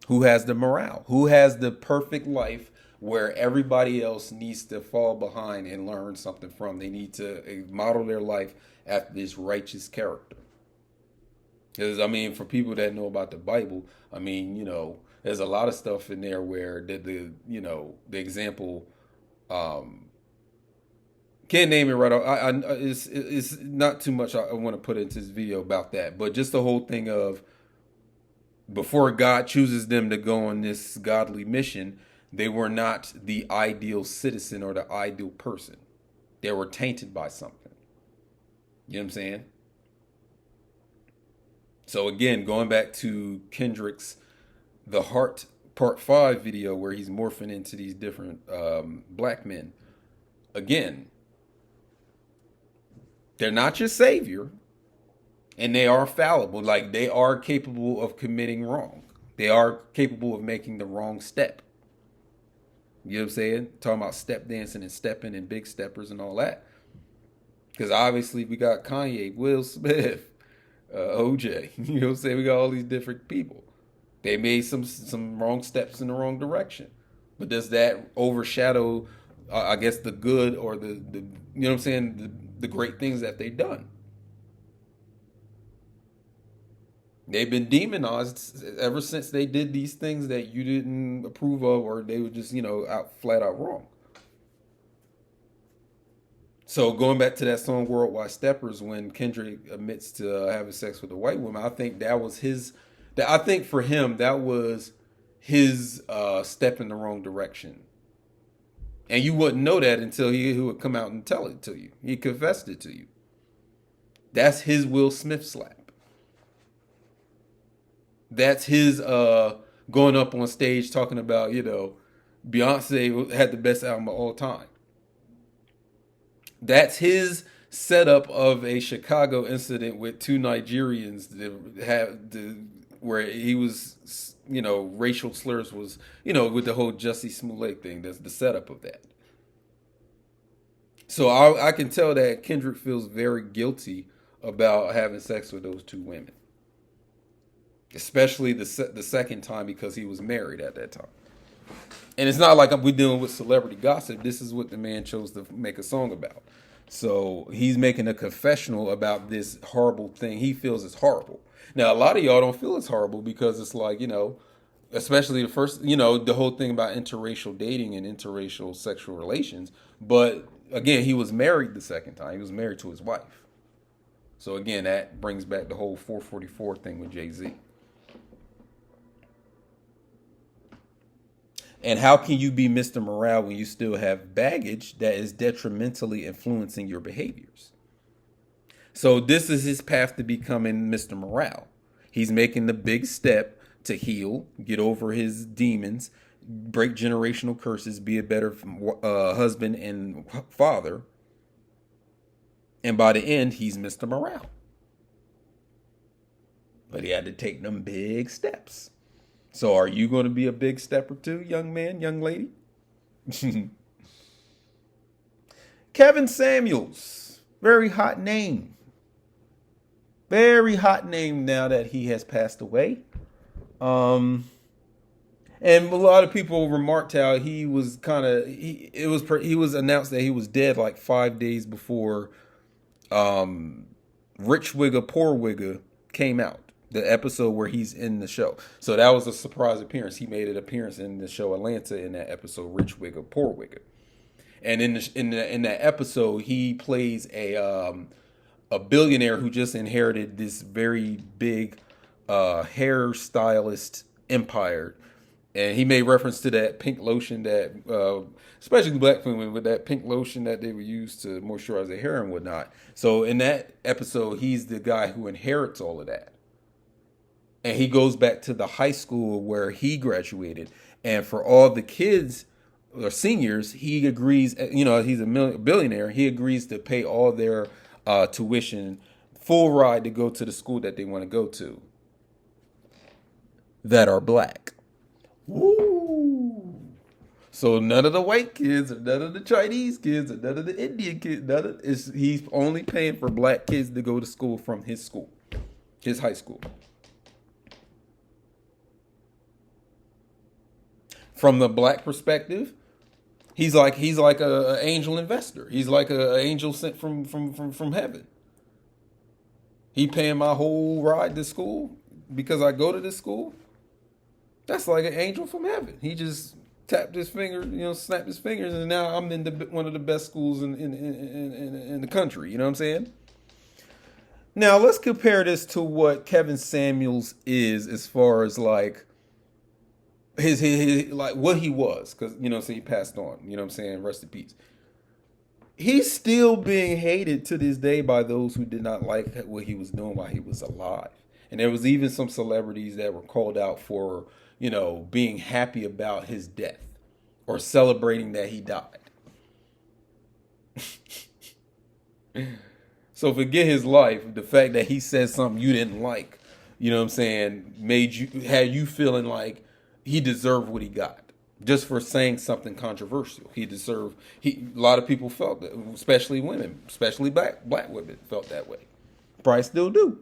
[SPEAKER 1] Who has the morale? Who has the perfect life where everybody else needs to fall behind and learn something from. They need to model their life after this righteous character. Because, I mean, for people that know about the Bible, I mean, there's a lot of stuff in there where the example, can't name it right off. It's not too much I want to put into this video about that, but just the whole thing of before God chooses them to go on this godly mission, they were not the ideal citizen or the ideal person. They were tainted by something. You know what I'm saying? So again, going back to Kendrick's The Heart Part 5 video where he's morphing into these different black men. Again, they're not your savior, and they are fallible. Like, they are capable of committing wrong. They are capable of making the wrong step. You know what I'm saying? Talking about step dancing and stepping and big steppers and all that. Because obviously we got Kanye, Will Smith, OJ. You know what I'm saying? We got all these different people. They made some wrong steps in the wrong direction. But does that overshadow, I guess, the good or the you know what I'm saying, the great things that they've done? They've been demonized ever since they did these things that you didn't approve of, or they were just, flat out wrong. So going back to that song Worldwide Steppers, when Kendrick admits to having sex with a white woman, I think that was I think for him, that was his step in the wrong direction. And you wouldn't know that until he would come out and tell it to you. He confessed it to you. That's his Will Smith slap. That's his going up on stage talking about, Beyonce had the best album of all time. That's his setup of a Chicago incident with two Nigerians where he was, racial slurs was, with the whole Jussie Smollett thing. That's the setup of that. So I can tell that Kendrick feels very guilty about having sex with those two women. Especially the second time, because he was married at that time. And it's not like we're dealing with celebrity gossip. This is what the man chose to make a song about. So he's making a confessional about this horrible thing he feels is horrible. Now, a lot of y'all don't feel it's horrible because it's like, especially the first, the whole thing about interracial dating and interracial sexual relations. But again, he was married the second time. He was married to his wife. So again, that brings back the whole 444 thing with Jay-Z. And how can you be Mr. Morale when you still have baggage that is detrimentally influencing your behaviors? So this is his path to becoming Mr. Morale. He's making the big step to heal, get over his demons, break generational curses, be a better husband and father. And by the end, he's Mr. Morale. But he had to take them big steps. So are you going to be a big stepper too, young man, young lady? Kevin Samuels, very hot name. Very hot name now that he has passed away. And a lot of people remarked how he was he was announced that he was dead like 5 days before Rich Wigga, Poor Wigga came out. The episode where he's in the show. So that was a surprise appearance. He made an appearance in the show Atlanta in that episode, Rich Wigga, Poor Wigga. And in that episode, he plays a billionaire who just inherited this very big hairstylist empire. And he made reference to that pink lotion that, especially black women, with that pink lotion that they would use to moisturize their hair and whatnot. So in that episode, he's the guy who inherits all of that. And he goes back to the high school where he graduated. And for all the kids or seniors, he agrees, he's a billionaire. He agrees to pay all their tuition, full ride to go to the school that they want to go to that are black. Woo! So none of the white kids or none of the Chinese kids or none of the Indian kids, he's only paying for black kids to go to school from his high school. From the black perspective, He's like a angel investor. He's like a angel sent from heaven. He paying my whole ride to school because I go to this school. That's like an angel from heaven. He just tapped his finger, snapped his fingers, and now I'm in one of the best schools in the country. You know what I'm saying? Now let's compare this to what Kevin Samuels is as far as like his like what he was, because so he passed on. You know what I'm saying? Rest in peace. He's still being hated to this day by those who did not like what he was doing while he was alive. And there was even some celebrities that were called out for, being happy about his death or celebrating that he died. So forget his life. The fact that he said something you didn't like, you know what I'm saying, had you feeling like he deserved what he got. Just for saying something controversial. A lot of people felt that, especially women, especially black women felt that way. Probably still do.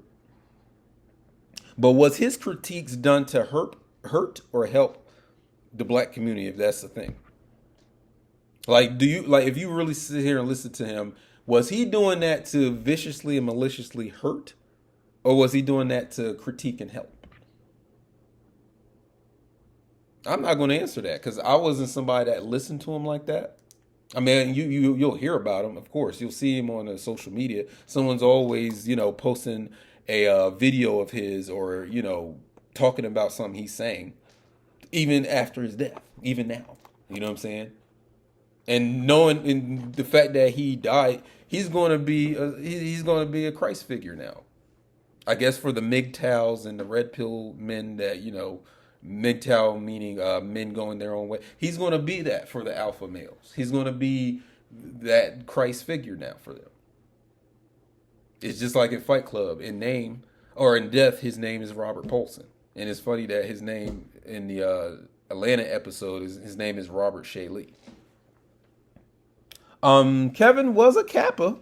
[SPEAKER 1] But was his critiques done to hurt or help the black community, if that's the thing? Like, if you really sit here and listen to him, was he doing that to viciously and maliciously hurt? Or was he doing that to critique and help? I'm not going to answer that because I wasn't somebody that listened to him like that. I mean, you'll hear about him, of course. You'll see him on the social media. Someone's always, posting a video of his or, talking about something he's saying, even after his death, even now. You know what I'm saying? And knowing in the fact that he died, he's going to be a Christ figure now. I guess for the MGTOWs and the red pill men that, MGTOW meaning men going their own way. He's going to be that for the alpha males. He's going to be that Christ figure now for them. It's just like in Fight Club. In name or in death, his name is Robert Paulson. And it's funny that his name in the Atlanta episode his name is Robert Shea Lee. Kevin was a Kappa.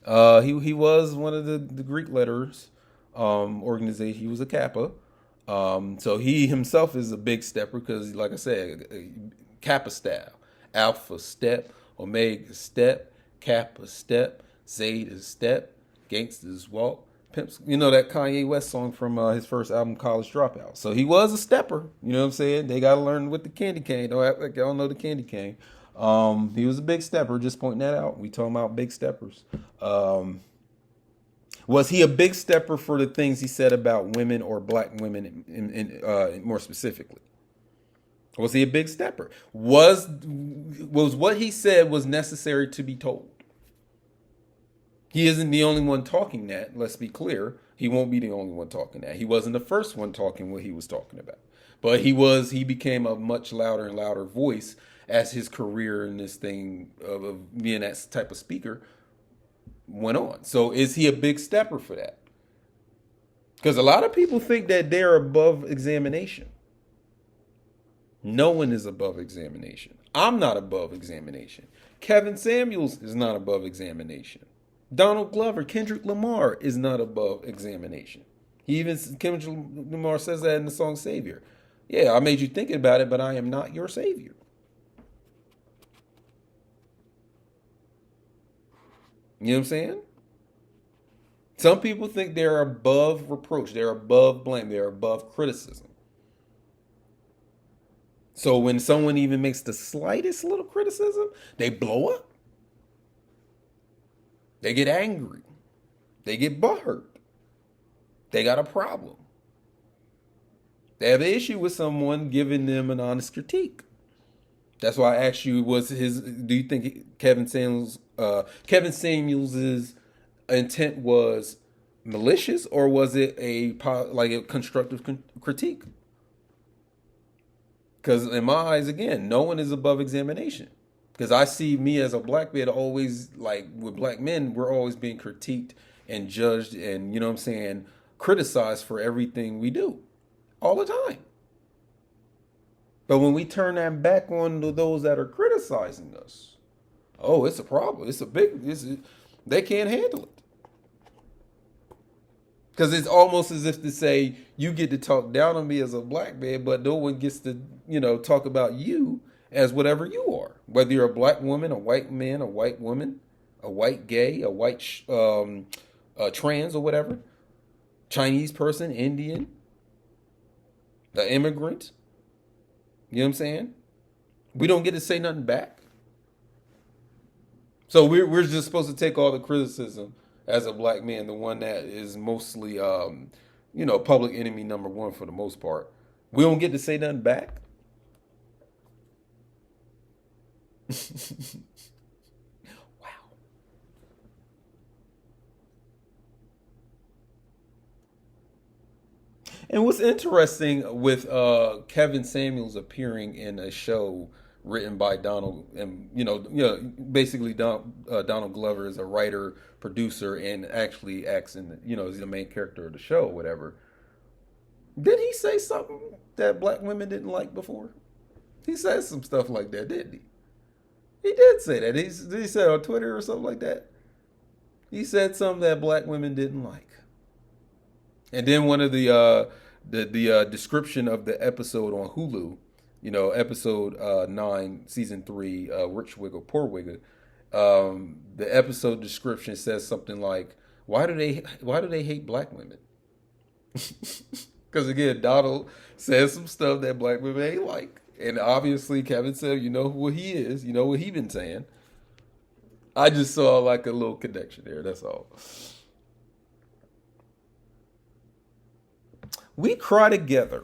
[SPEAKER 1] He was one of the Greek letters organization. He was a Kappa. So he himself is a big stepper because, like I said, Kappa style, Alpha step, Omega step, Kappa step, Zeta step, Gangsters walk, pimps. That Kanye West song from his first album, College Dropout. So he was a stepper. You know what I'm saying? They got to learn with the candy cane. Don't act like y'all know the candy cane. He was a big stepper. Just pointing that out. We talking about big steppers. Was he a big stepper for the things he said about women or black women in more specifically? Was he a big stepper? Was what he said was necessary to be told? He isn't the only one talking that. Let's be clear. He won't be the only one talking that. He wasn't the first one talking what he was talking about. But he became a much louder and louder voice as his career in this thing of being that type of speaker went on. So is he a big stepper for that? Because a lot of people think that they're above examination. No one is above examination. I'm not above examination. Kevin Samuels is not above examination. Donald Glover, Kendrick Lamar is not above examination. Kendrick Lamar says that in the song Savior. Yeah, I made you think about it, but I am not your savior. You know what I'm saying? Some people think they're above reproach. They're above blame. They're above criticism. So when someone even makes the slightest little criticism, they blow up. They get angry. They get butthurt. They got a problem. They have an issue with someone giving them an honest critique. That's why I asked you, do you think Kevin Samuels' intent was malicious, or was it a constructive critique? Because in my eyes, again, no one is above examination. Because I see me as a black man always, like with black men, we're always being critiqued and judged and, criticized for everything we do all the time. But when we turn that back on to those that are criticizing us, oh, it's a problem. They can't handle it. Because it's almost as if to say, you get to talk down on me as a black man, but no one gets to, talk about you as whatever you are. Whether you're a black woman, a white man, a white woman, a white gay, a white trans or whatever, Chinese person, Indian, an immigrant. You know what I'm saying? We don't get to say nothing back. So we're just supposed to take all the criticism as a black man, the one that is mostly, public enemy number one for the most part. We don't get to say nothing back. Wow. And what's interesting with Kevin Samuels appearing in a show written by Donald, and basically Donald Glover is a writer, producer, and actually acts in, is the main character of the show, or whatever. Did he say something that black women didn't like before? He said some stuff like that, didn't he? He did say that. He said on Twitter or something like that. He said something that black women didn't like. And then one of the description of the episode on Hulu, episode 9, season 3, Rich Wiggle, Poor Wiggle. The episode description says something like, "Why do they hate black women?" Because again, Donald says some stuff that black women ain't like, and obviously Kevin said, "You know what he is, you know what he been saying." I just saw like a little connection there. That's all. We cry together.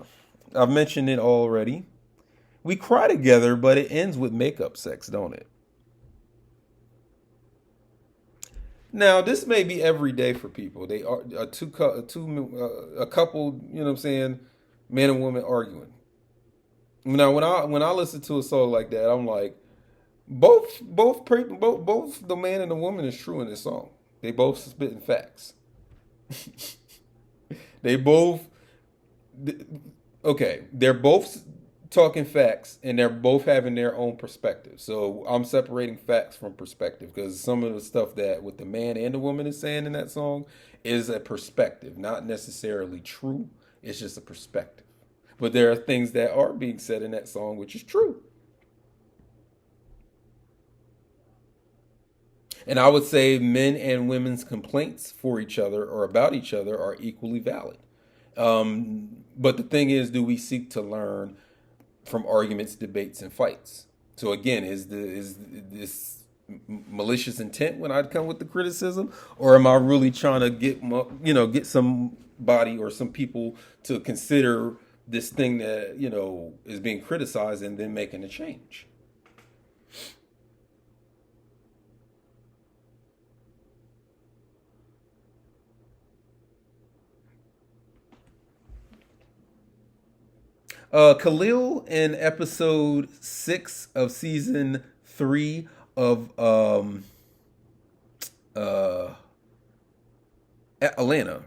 [SPEAKER 1] I've mentioned it already. We cry together, but it ends with makeup sex, don't it? Now, this may be every day for people. They are a couple, you know what I'm saying, man and woman arguing. Now, when I listen to a song like that, I'm like, both the man and the woman is true in this song. They both spitting facts. They both okay, they're both talking facts and they're both having their own perspective. So I'm separating facts from perspective because some of the stuff that what the man and the woman is saying in that song is a perspective, not necessarily true. It's just a perspective. But there are things that are being said in that song which is true. And I would say men and women's complaints for each other or about each other are equally valid. But the thing is, do we seek to learn from arguments, debates, and fights? So again, is this malicious intent when I come with the criticism, or am I really trying to get somebody or some people to consider this thing that is being criticized and then making a change? Khalil in episode 6 of season 3 of uh, Atlanta.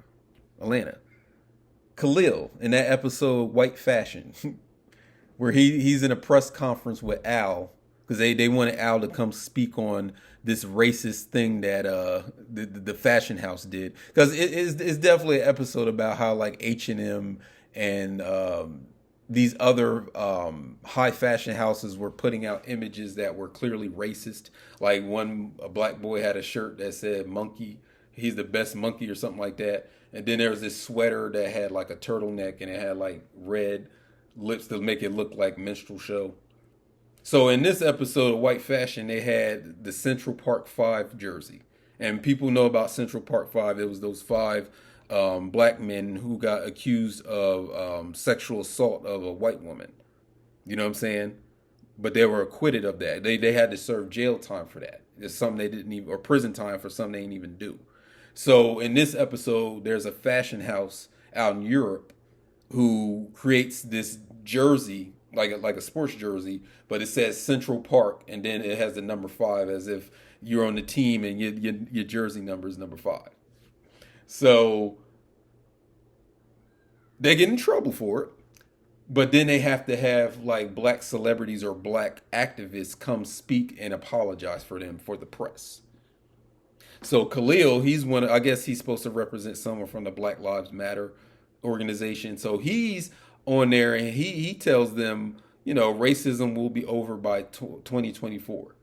[SPEAKER 1] Atlanta. Khalil in that episode, White Fashion, where he's in a press conference with Al because they wanted Al to come speak on this racist thing that the fashion house did, because it's definitely an episode about how like H&M and these other high fashion houses were putting out images that were clearly racist. Like a black boy had a shirt that said "monkey," he's the best monkey or something like that. And then there was this sweater that had like a turtleneck and it had like red lips to make it look like minstrel show. So in this episode of White Fashion, they had the Central Park 5 jersey. And people know about Central Park 5. It was those 5 black men who got accused of sexual assault of a white woman. You know what I'm saying? But they were acquitted of that. They had to serve jail time for that. It's something they didn't even, or prison time for something they didn't even do. So in this episode, there's a fashion house out in Europe who creates this jersey, like a sports jersey, but it says Central Park, and then it has the number 5 as if you're on the team and your jersey number is number 5. So they get in trouble for it, but then they have to have like black celebrities or black activists come speak and apologize for them for the press. So Khalil, he's one. I guess he's supposed to represent someone from the Black Lives Matter organization. So he's on there and he tells them, racism will be over by 2024.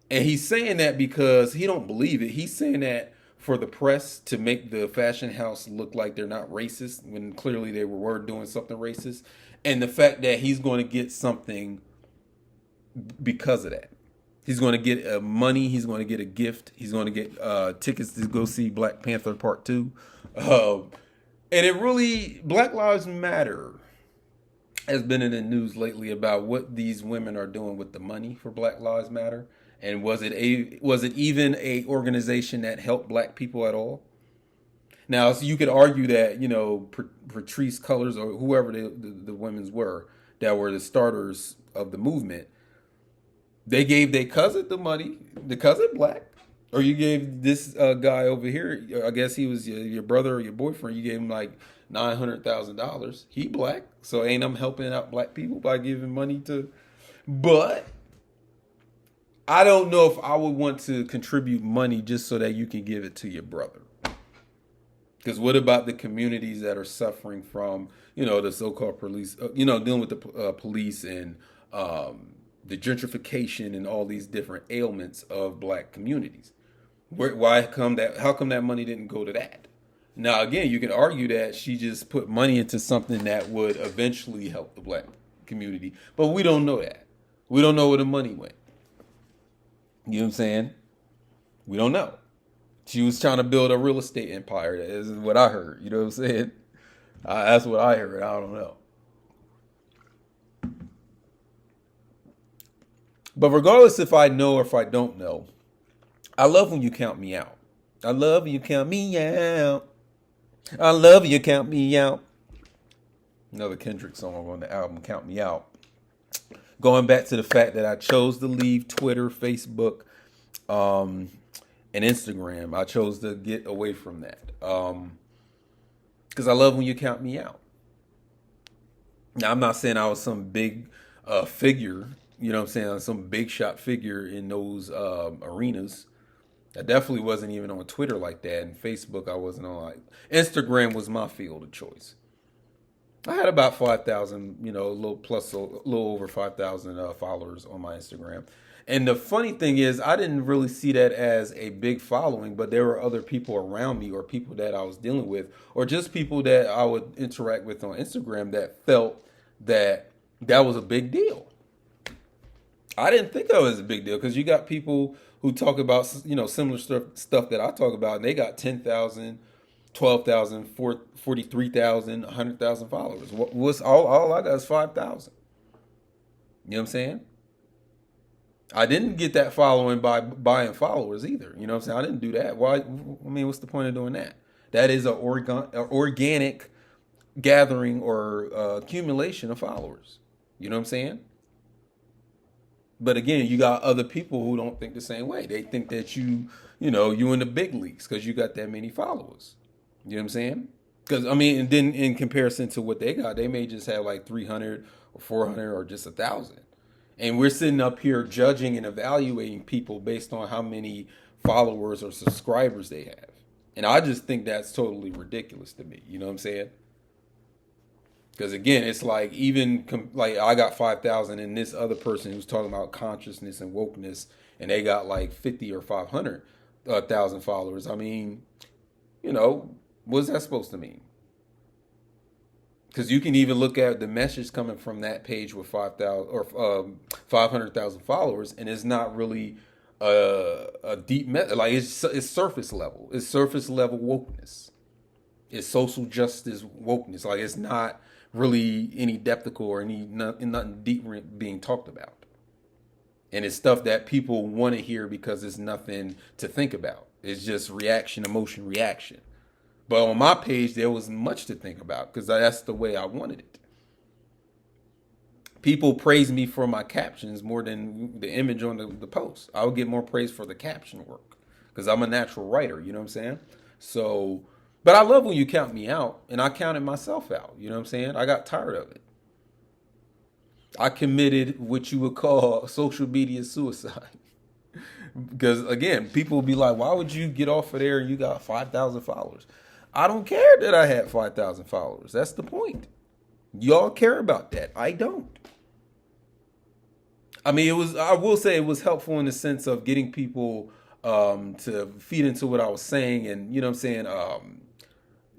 [SPEAKER 1] And he's saying that because he don't believe it. He's saying that for the press to make the fashion house look like they're not racist when clearly they were doing something racist. And the fact that he's going to get something because of that. He's going to get money. He's going to get a gift. He's going to get tickets to go see Black Panther Part 2. And it really, Black Lives Matter has been in the news lately about what these women are doing with the money for Black Lives Matter. And was it even a organization that helped black people at all? Now, so you could argue that, Patrice Cullors or whoever the women's were that were the starters of the movement, they gave their cousin the money, the cousin black, or you gave this guy over here, I guess he was your brother or your boyfriend, you gave him like $900,000. He black, so ain't I'm helping out black people by giving money to, but I don't know if I would want to contribute money just so that you can give it to your brother. Because what about the communities that are suffering from, the so-called police, dealing with the police and the gentrification and all these different ailments of black communities? How come that money didn't go to that? Now, again, you can argue that she just put money into something that would eventually help the black community. But we don't know that. We don't know where the money went. You know what I'm saying? We don't know. She was trying to build a real estate empire. That is what I heard. You know what I'm saying? That's what I heard. I don't know. But regardless if I know or if I don't know, I love when you count me out. I love when you count me out. I love when you count me out. Another Kendrick song on the album, Count Me Out. Going back to the fact that I chose to leave Twitter, Facebook, and Instagram. I chose to get away from that. Because I love when you count me out. Now, I'm not saying I was some big figure, you know what I'm saying, some big shot figure in those arenas. I definitely wasn't even on Twitter like that. And Facebook, I wasn't on. Instagram was my field of choice. I had about 5,000, a little over 5,000 followers on my Instagram. And the funny thing is, I didn't really see that as a big following, but there were other people around me or people that I was dealing with or just people that I would interact with on Instagram that felt that was a big deal. I didn't think that was a big deal because you got people who talk about, similar stuff that I talk about, and they got 10,000 12,000, 43,000, 100,000 followers. What's all I got is 5,000. You know what I'm saying? I didn't get that following by buying followers either. You know what I'm saying? I didn't do that. Why? I mean, what's the point of doing that? That is an organic gathering or accumulation of followers. You know what I'm saying? But again, you got other people who don't think the same way. They think that you in the big leagues because you got that many followers. You know what I'm saying? Because, and then in comparison to what they got, they may just have like 300 or 400 or just 1,000. And we're sitting up here judging and evaluating people based on how many followers or subscribers they have. And I just think that's totally ridiculous to me. You know what I'm saying? Because again, it's like like I got 5,000 and this other person who's talking about consciousness and wokeness and they got like 50 or 500,000 followers. What's that supposed to mean? Because you can even look at the message coming from that page with 5,000 or 500,000 followers, and it's not really a deep message. Like it's surface level. It's surface level wokeness. It's social justice wokeness. Like it's not really any depthical or nothing deep being talked about. And it's stuff that people want to hear because it's nothing to think about. It's just reaction, emotion, reaction. But on my page, there was much to think about because that's the way I wanted it. People praise me for my captions more than the image on the post. I would get more praise for the caption work because I'm a natural writer, you know what I'm saying? So, but I love when you count me out, and I counted myself out, you know what I'm saying? I got tired of it. I committed what you would call social media suicide. Because, again, people will be like, why would you get off of there and you got 5,000 followers? I don't care that I had 5,000 followers. That's the point. Y'all care about that. I don't. I mean, it was. I will say it was helpful in the sense of getting people to feed into what I was saying, and you know what I'm saying.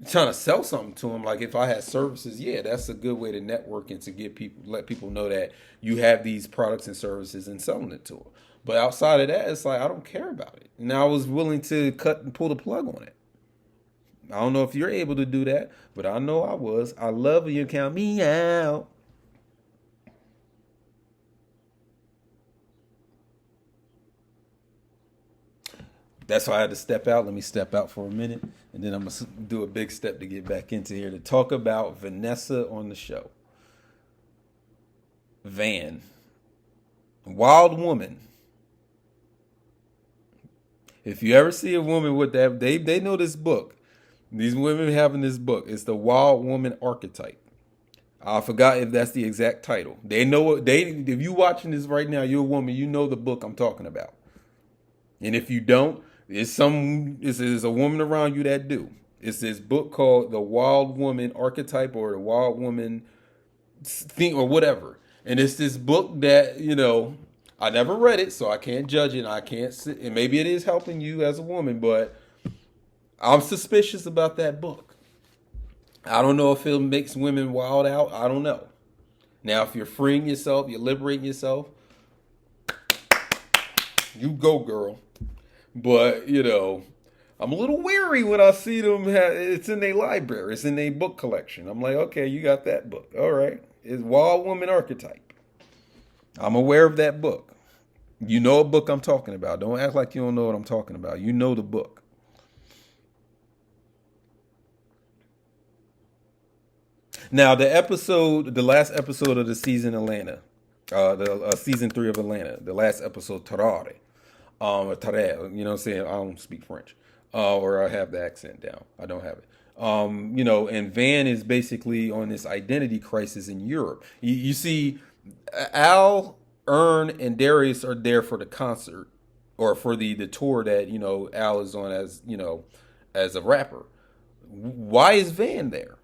[SPEAKER 1] Trying to sell something to them. Like if I had services, yeah, that's a good way to network and to get people, let people know that you have these products and services and selling it to them. But outside of that, it's like I don't care about it. And I was willing to cut and pull the plug on it. I don't know if you're able to do that, but I know I was. I love when you count me out. That's why I had to step out. Let me step out for a minute, and then I'm gonna do a big step to get back into here to talk about Vanessa on the show. Van, wild woman. If you ever see a woman with that, they know this book. These women having this book. It's the wild woman archetype. I forgot if that's the exact title. They know what they. If you watching this right now, you're a woman. You know the book I'm talking about. And if you don't, it's a woman around you that do. It's this book called The Wild Woman Archetype or The Wild Woman Thing or whatever. And it's this book that, I never read it, so I can't judge it. I can't sit, and maybe it is helping you as a woman, but I'm suspicious about that book. I don't know if it makes women wild out. I don't know. Now, if you're freeing yourself, you're liberating yourself, you go, girl. But, I'm a little wary when I see them. It's in their library. It's in their book collection. I'm like, okay, you got that book. All right. It's Wild Woman Archetype. I'm aware of that book. You know a book I'm talking about. Don't act like you don't know what I'm talking about. You know the book. Now, the last episode of the season Atlanta, the season 3 of Atlanta, the last episode, Tarare. Tare, you know what I'm saying? I don't speak French. Or I have the accent down. I don't have it. And Van is basically on this identity crisis in Europe. You see, Al, Ern, and Darius are there for the concert or for the tour that, Al is on as a rapper. Why is Van there?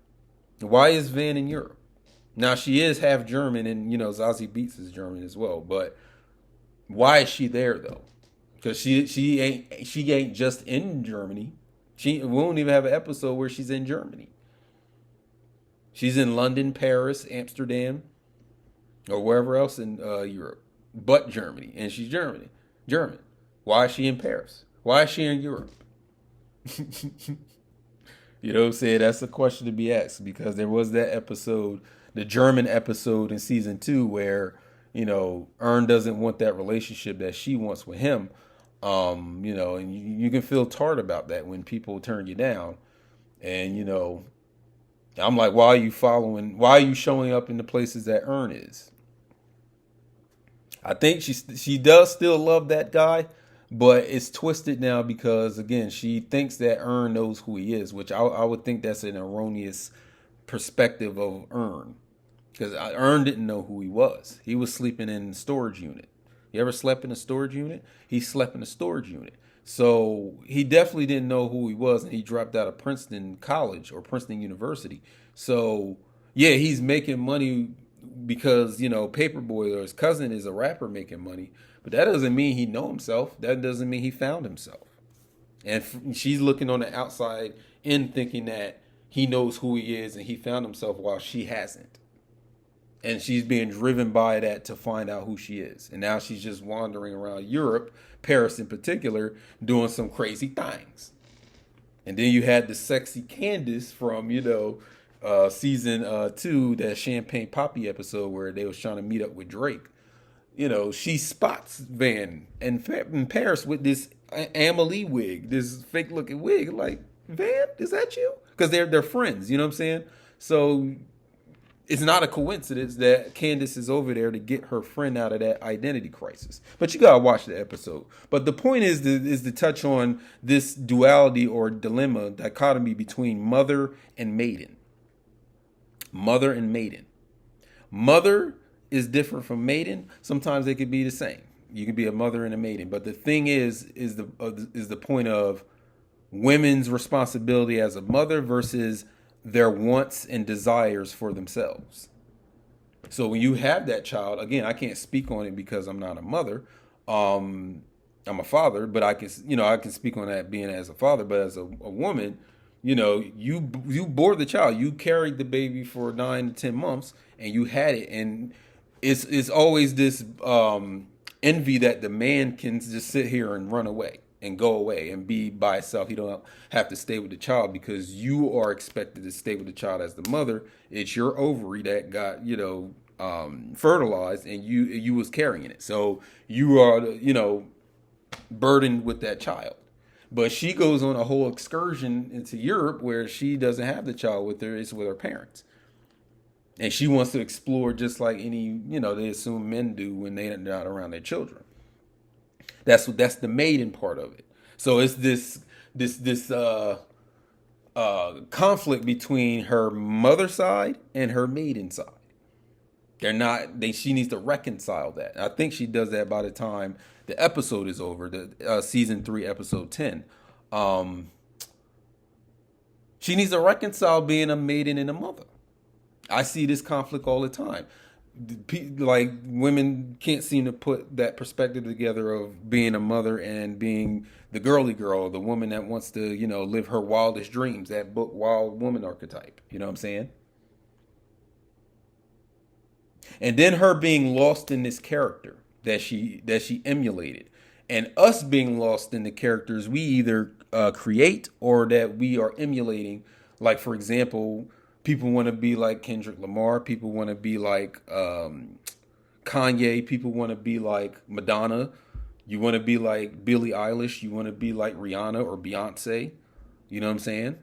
[SPEAKER 1] Why is Van in Europe? Now, she is half German and, Zazie Beetz is German as well. But why is she there, though? Because she ain't just in Germany. We won't even have an episode where she's in Germany. She's in London, Paris, Amsterdam, or wherever else in Europe, but Germany, and she's German. Why is she in Paris? Why is she in Europe? You know what I'm saying? That's a question to be asked because there was that episode, the German episode in season 2, where Ern doesn't want that relationship that she wants with him. And you can feel tart about that when people turn you down. And, I'm like, why are you showing up in the places that Ern is? I think she does still love that guy, but it's twisted now because, again, she thinks that Ern knows who he is, which I would think that's an erroneous perspective of Ern. Because Ern didn't know who he was. He was sleeping in a storage unit. You ever slept in a storage unit? He slept in a storage unit. So he definitely didn't know who he was, and he dropped out of Princeton College or Princeton University. So, yeah, he's making money because, Paperboy or his cousin is a rapper making money. But that doesn't mean he know himself. That doesn't mean he found himself. And she's looking on the outside in thinking that he knows who he is and he found himself while she hasn't. And she's being driven by that to find out who she is. And now she's just wandering around Europe, Paris in particular, doing some crazy things. And then you had the sexy Candace from, season 2, that Champagne Poppy episode where they was trying to meet up with Drake. She spots Van in Paris with this Amelie wig, this fake looking wig. Like, Van, is that you? Because they're friends, you know what I'm saying? So it's not a coincidence that Candace is over there to get her friend out of that identity crisis. But you gotta watch the episode. But the point is to touch on this duality or dichotomy between mother and maiden. Mother and maiden. Mother is different from maiden. Sometimes they could be the same. You can be a mother and a maiden. But the thing is the point of women's responsibility as a mother versus their wants and desires for themselves. So when you have that child, again, I can't speak on it because I'm not a mother. Um, I'm a father, but I can, I can speak on that being as a father. But as a woman, you bore the child, you carried the baby for 9 to 10 months, and you had it, and it's always this envy that the man can just sit here and run away and go away and be by itself. He don't have to stay with the child because you are expected to stay with the child as the mother. It's your ovary that got fertilized, and you was carrying it. So you are burdened with that child. But she goes on a whole excursion into Europe where she doesn't have the child with her; it's with her parents. And she wants to explore just like any, they assume men do when they're not around their children. That's the maiden part of it. So it's this conflict between her mother side and her maiden side. They're not. She needs to reconcile that. I think she does that by the time the episode is over. The season 3, episode 10. She needs to reconcile being a maiden and a mother. I see this conflict all the time. Like women can't seem to put that perspective together of being a mother and being the girly girl, the woman that wants to, live her wildest dreams. That book, Wild Woman archetype. You know what I'm saying? And then her being lost in this character that she emulated, and us being lost in the characters we either create or that we are emulating. Like for example, people want to be like Kendrick Lamar. People want to be like Kanye. People want to be like Madonna. You want to be like Billie Eilish. You want to be like Rihanna or Beyonce. You know what I'm saying?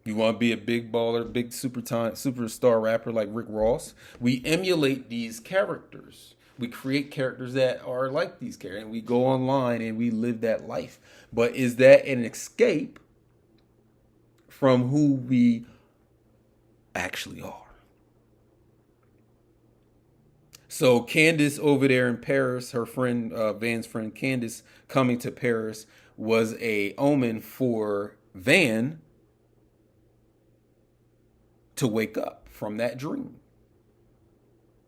[SPEAKER 1] You want to be a big baller, big superstar rapper like Rick Ross. We emulate these characters. We create characters that are like these characters. And we go online and we live that life. But is that an escape from who we actually are? So Candace over there in Paris, her friend, Van's friend Candace coming to Paris was a omen for Van to wake up from that dream.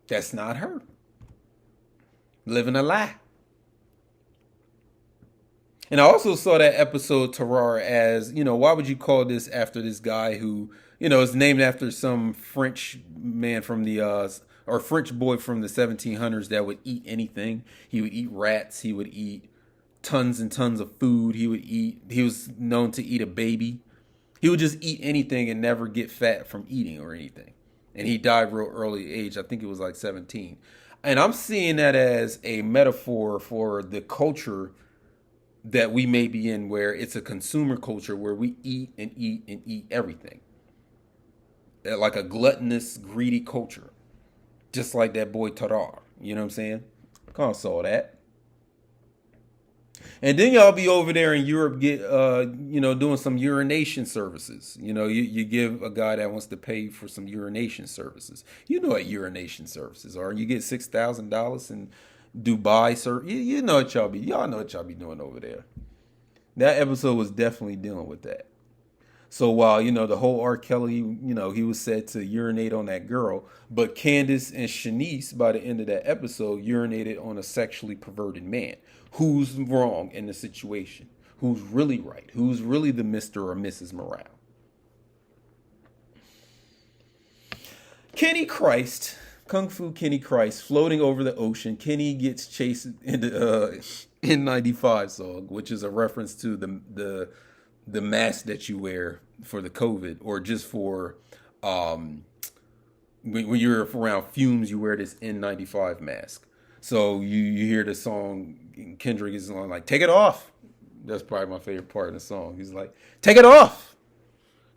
[SPEAKER 1] That's not her. Living a lie. And I also saw that episode Terrar as, why would you call this after this guy who, is named after some French man from the, or French boy from the 1700s that would eat anything. He would eat rats. He would eat tons and tons of food. He was known to eat a baby. He would just eat anything and never get fat from eating or anything. And he died real early age. I think it was like 17. And I'm seeing that as a metaphor for the culture that we may be in, where it's a consumer culture where we eat and eat and eat everything. Like a gluttonous, greedy culture. Just like that boy Terrar. You know what I'm saying? Kind of saw that. And then y'all be over there in Europe, doing some urination services. You give a guy that wants to pay for some urination services. You know what urination services are. You get $6,000 in Dubai, sir. You know what y'all know what y'all be doing over there. That episode was definitely dealing with that. So while, the whole R. Kelly, he was said to urinate on that girl, but Candace and Shanice, by the end of that episode, urinated on a sexually perverted man. Who's wrong in the situation? Who's really right? Who's really the Mr. or Mrs. Morale? Kenny Christ, Kung Fu Kenny Christ, floating over the ocean. Kenny gets chased in the N95 song, which is a reference to the mask that you wear for the COVID, or just for when you're around fumes, you wear this N95 mask. So you hear the song, Kendrick is on like, take it off. That's probably my favorite part of the song. He's like, take it off.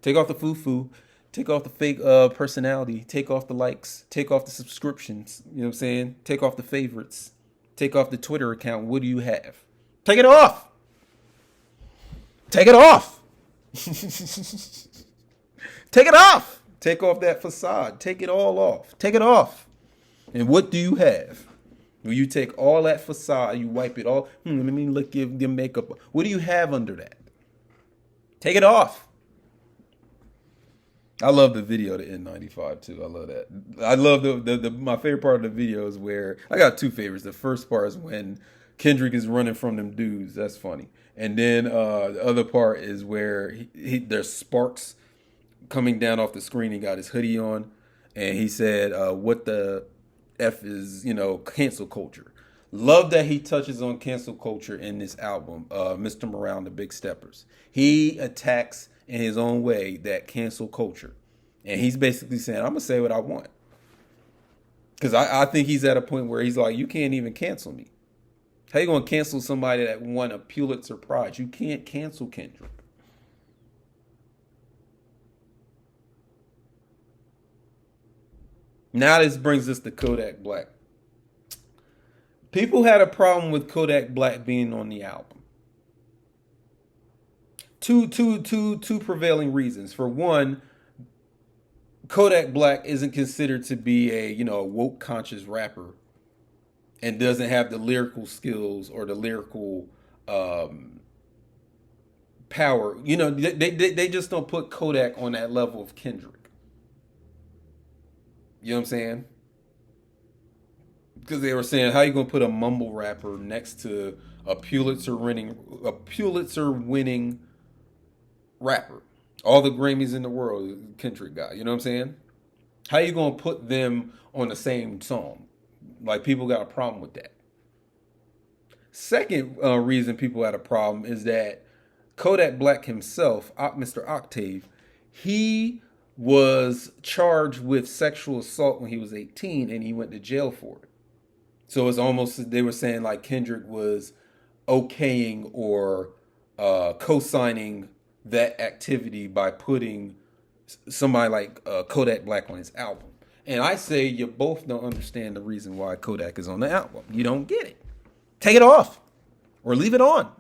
[SPEAKER 1] Take off the foo-foo. Take off the fake personality. Take off the likes. Take off the subscriptions. You know what I'm saying? Take off the favorites. Take off the Twitter account. What do you have? Take it off. Take it off. Take it off. Take off that facade. Take it all off. Take it off. And what do you have? When you take all that facade, you wipe it all. Let me look at your makeup. What do you have under that? Take it off. I love the video to N95 too. I love that. I love the my favorite part of the video is where I got two favorites. The first part is when Kendrick is running from them dudes. That's funny. And then the other part is where there's sparks coming down off the screen. He got his hoodie on, and he said, "What the f is cancel culture?" Love that he touches on cancel culture in this album, Mr. Morale and the Big Steppers. He attacks in his own way that cancel culture. And he's basically saying, I'm going to say what I want. Because I think he's at a point where he's like, you can't even cancel me. How you going to cancel somebody that won a Pulitzer Prize? You can't cancel Kendrick. Now this brings us to Kodak Black. People had a problem with Kodak Black being on the album. Two prevailing reasons. For one, Kodak Black isn't considered to be a woke conscious rapper, and doesn't have the lyrical skills or the lyrical power. They just don't put Kodak on that level of Kendrick. You know what I'm saying? Because they were saying, how you gonna put a mumble rapper next to a Pulitzer winning rapper? All the Grammys in the world, Kendrick got. You know what I'm saying? How you gonna put them on the same song? Like, people got a problem with that. Second reason people had a problem is that Kodak Black himself, Mr. Octave, he was charged with sexual assault when he was 18, and he went to jail for it. So it's almost, they were saying like Kendrick was okaying or co-signing that activity by putting somebody like Kodak Black on his album. And I say you both don't understand the reason why Kodak is on the album. You don't get it. Take it off or leave it on.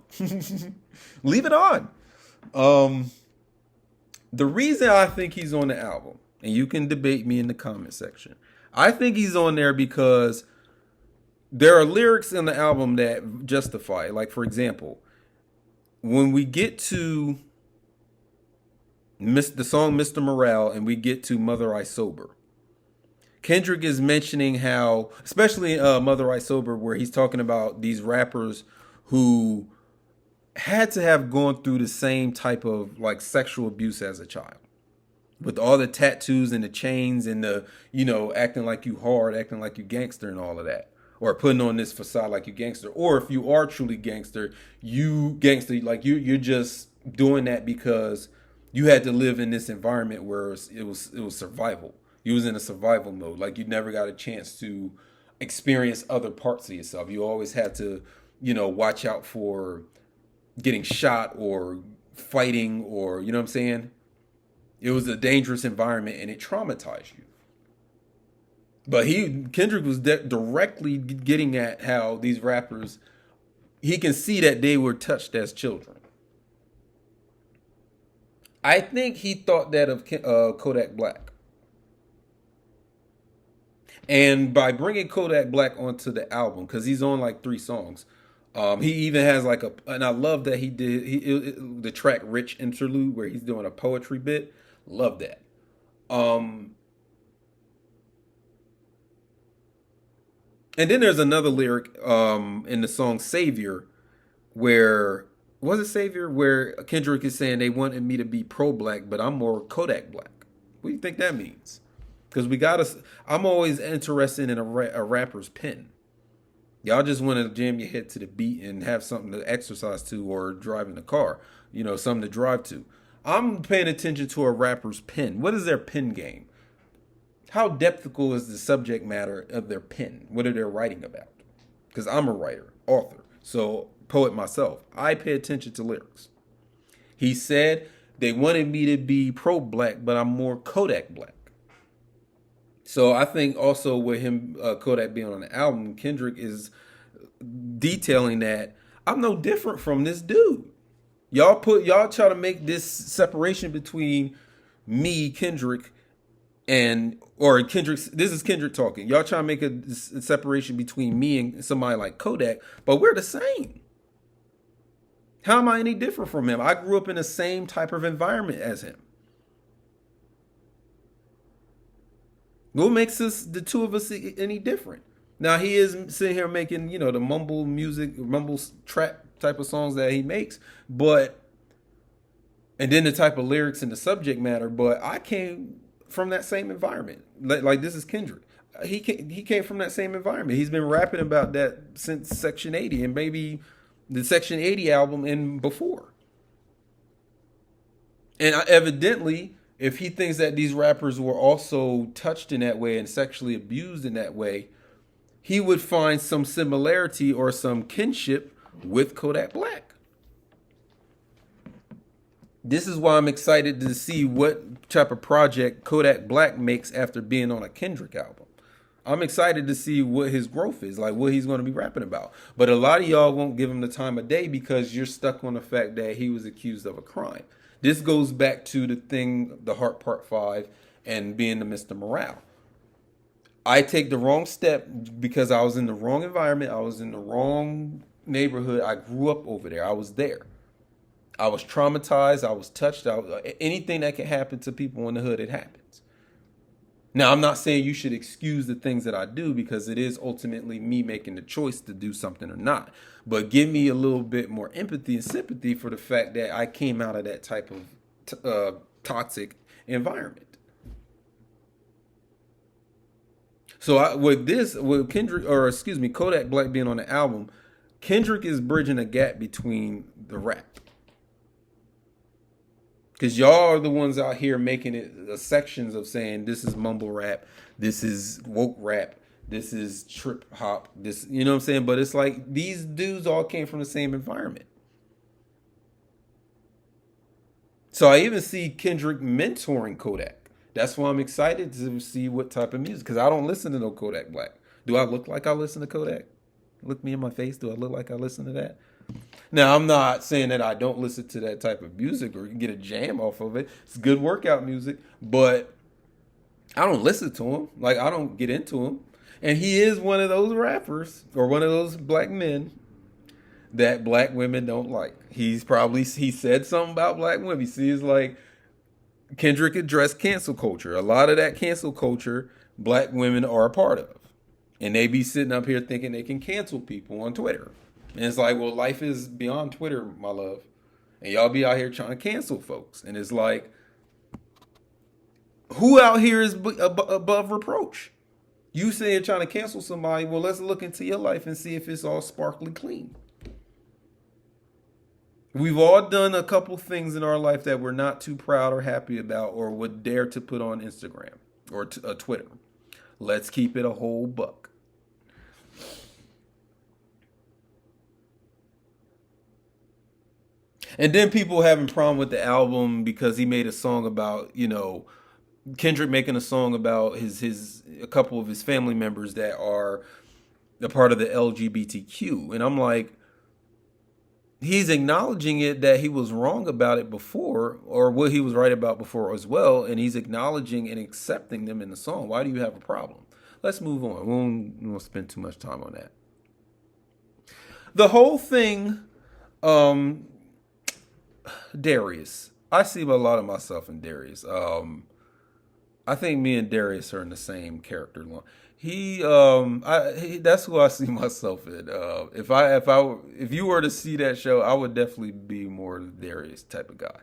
[SPEAKER 1] Leave it on. The reason I think he's on the album, and you can debate me in the comment section, I think he's on there because there are lyrics in the album that justify it. Like, for example, when we get to the song Mr. Morale and we get to Mother I Sober, Kendrick is mentioning how, especially Mother I Sober, where he's talking about these rappers who had to have gone through the same type of like sexual abuse as a child, with all the tattoos and the chains and the, acting like you hard, acting like you gangster and all of that. Or putting on this facade like you gangster. Or if you are truly gangster, you're just doing that because you had to live in this environment where it was survival. You was in a survival mode. Like, you never got a chance to experience other parts of yourself. You always had to, watch out for getting shot or fighting, or, you know what I'm saying? It was a dangerous environment and it traumatized you. But Kendrick was directly getting at how these rappers, he can see that they were touched as children. I think he thought that of Kodak Black. And by bringing Kodak Black onto the album, because he's on like 3 songs, he even has like and I love that he did the track Rich Interlude where he's doing a poetry bit. Love that. And then there's another lyric in the song Savior where, was it Savior? Where Kendrick is saying they wanted me to be pro-black, but I'm more Kodak Black. What do you think that means? Because I'm always interested in a rapper's pen. Y'all just want to jam your head to the beat and have something to exercise to or drive in the car. Something to drive to. I'm paying attention to a rapper's pen. What is their pen game? How depthical is the subject matter of their pen? What are they writing about? Because I'm a writer, author, so poet myself. I pay attention to lyrics. He said they wanted me to be pro-black, but I'm more Kodak Black. So I think also with him, Kodak being on the album, Kendrick is detailing that I'm no different from this dude. Y'all try to make this separation between me, Kendrick, this is Kendrick talking. Y'all trying to make a separation between me and somebody like Kodak, but we're the same. How am I any different from him? I grew up in the same type of environment as him. What makes us the two of us any different? Now he is sitting here making, the mumble music, mumble trap type of songs that he makes, but and then the type of lyrics and the subject matter. But I came from that same environment. Like this is Kendrick. He came from that same environment. He's been rapping about that since Section 80 and maybe the Section 80 album and before. And evidently, if he thinks that these rappers were also touched in that way and sexually abused in that way, he would find some similarity or some kinship with Kodak Black. This is why I'm excited to see what type of project Kodak Black makes after being on a Kendrick album. I'm excited to see what his growth is, like what he's going to be rapping about. But a lot of y'all won't give him the time of day because you're stuck on the fact that he was accused of a crime. This goes back to the Heart Part 5 and being the Mr. Morale. I take the wrong step because I was in the wrong environment. I was in the wrong neighborhood. I grew up over there. I was there. I was traumatized. I was touched. Anything that can happen to people in the hood, it happens. Now, I'm not saying you should excuse the things that I do because it is ultimately me making the choice to do something or not. But give me a little bit more empathy and sympathy for the fact that I came out of that type of toxic environment. So with Kendrick, or excuse me, Kodak Black being on the album, Kendrick is bridging a gap between the rap. Because y'all are the ones out here making it sections of saying this is mumble rap, this is woke rap, this is trip hop, this, you know what I'm saying? But it's like these dudes all came from the same environment. So I even see Kendrick mentoring Kodak. That's why I'm excited to see what type of music, because I don't listen to no Kodak Black. Do I look like I listen to Kodak? Look me in my face. Do I look like I listen to that? Now, I'm not saying that I don't listen to that type of music or get a jam off of it. It's good workout music, but I don't listen to him. Like, I don't get into him. And he is one of those rappers or one of those black men that black women don't like. He said something about black women. He sees like Kendrick addressed cancel culture. A lot of that cancel culture, black women are a part of. And they be sitting up here thinking they can cancel people on Twitter. And it's like, well, life is beyond Twitter, my love. And y'all be out here trying to cancel folks. And it's like, who out here is above reproach? You say you're trying to cancel somebody. Well, let's look into your life and see if it's all sparkly clean. We've all done a couple things in our life that we're not too proud or happy about or would dare to put on Instagram or Twitter. Let's keep it a whole buck. And then people having problem with the album because he made a song about, Kendrick making a song about a couple of his family members that are a part of the LGBTQ. And I'm like, he's acknowledging it that he was wrong about it before, or what he was right about before as well. And he's acknowledging and accepting them in the song. Why do you have a problem? Let's move on. We won't spend too much time on that. The whole thing, Darius. I see a lot of myself in Darius. I think me and Darius are in the same character. That's who I see myself in. If you were to see that show, I would definitely be more Darius type of guy.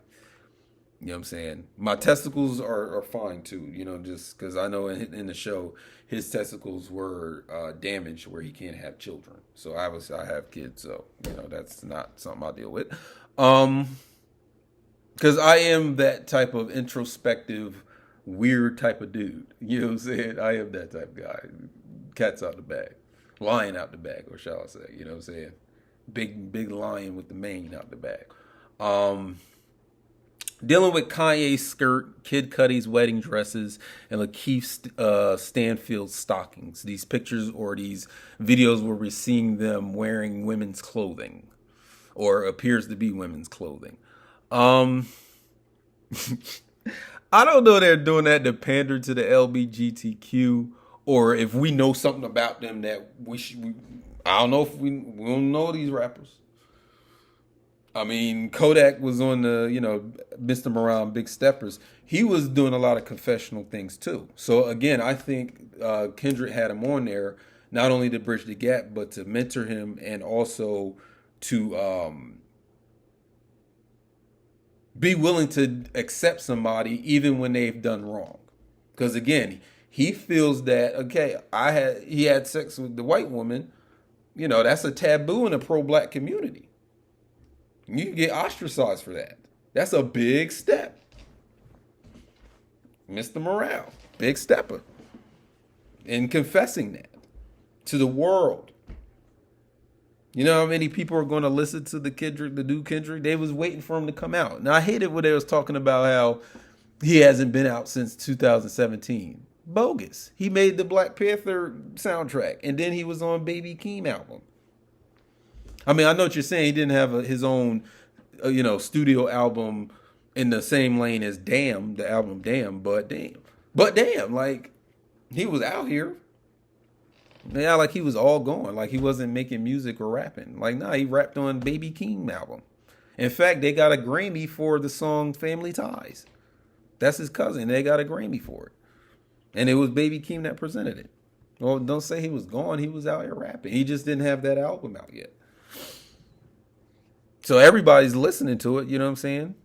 [SPEAKER 1] You know what I'm saying? My testicles are fine too, just because I know in the show his testicles were damaged where he can't have children. So I have kids, so that's not something I deal with. Because I am that type of introspective, weird type of dude. You know what I'm saying? I am that type of guy. Cat's out the bag. Lion out the bag, or shall I say. You know what I'm saying? Big lion with the mane out the bag. Dealing with Kanye's skirt, Kid Cudi's wedding dresses, and Lakeith Stanfield's stockings. These pictures or these videos where we're seeing them wearing women's clothing. Or appears to be women's clothing. I don't know if they're doing that to pander to the LGBTQ, or if we know something about them that I don't know if we don't know these rappers. I mean, Kodak was on the, Mr. Morale, Big Steppers. He was doing a lot of confessional things too. So again, I think Kendrick had him on there not only to bridge the gap, but to mentor him and also to be willing to accept somebody even when they've done wrong. Because again, he feels that okay, he had sex with the white woman. That's a taboo in the pro-black community. You can get ostracized for that. That's a big step. Mr. Morale, big stepper in confessing that to the world. You know how many people are going to listen to the new Kendrick? They was waiting for him to come out. Now I hated when they was talking about how he hasn't been out since 2017. Bogus. He made the Black Panther soundtrack, and then he was on Baby Keem album. I mean, I know what you're saying. He didn't have his own, studio album in the same lane as Damn, the album Damn, but damn, like he was out here. Yeah, like he was all going, like he wasn't making music or rapping. Like, nah, he rapped on Baby Keem album. In fact, they got a Grammy for the song Family Ties. That's his cousin. They got a Grammy for it. And it was Baby Keem that presented it. Well, don't say he was gone. He was out here rapping. He just didn't have that album out yet. So everybody's listening to it, you know what I'm saying?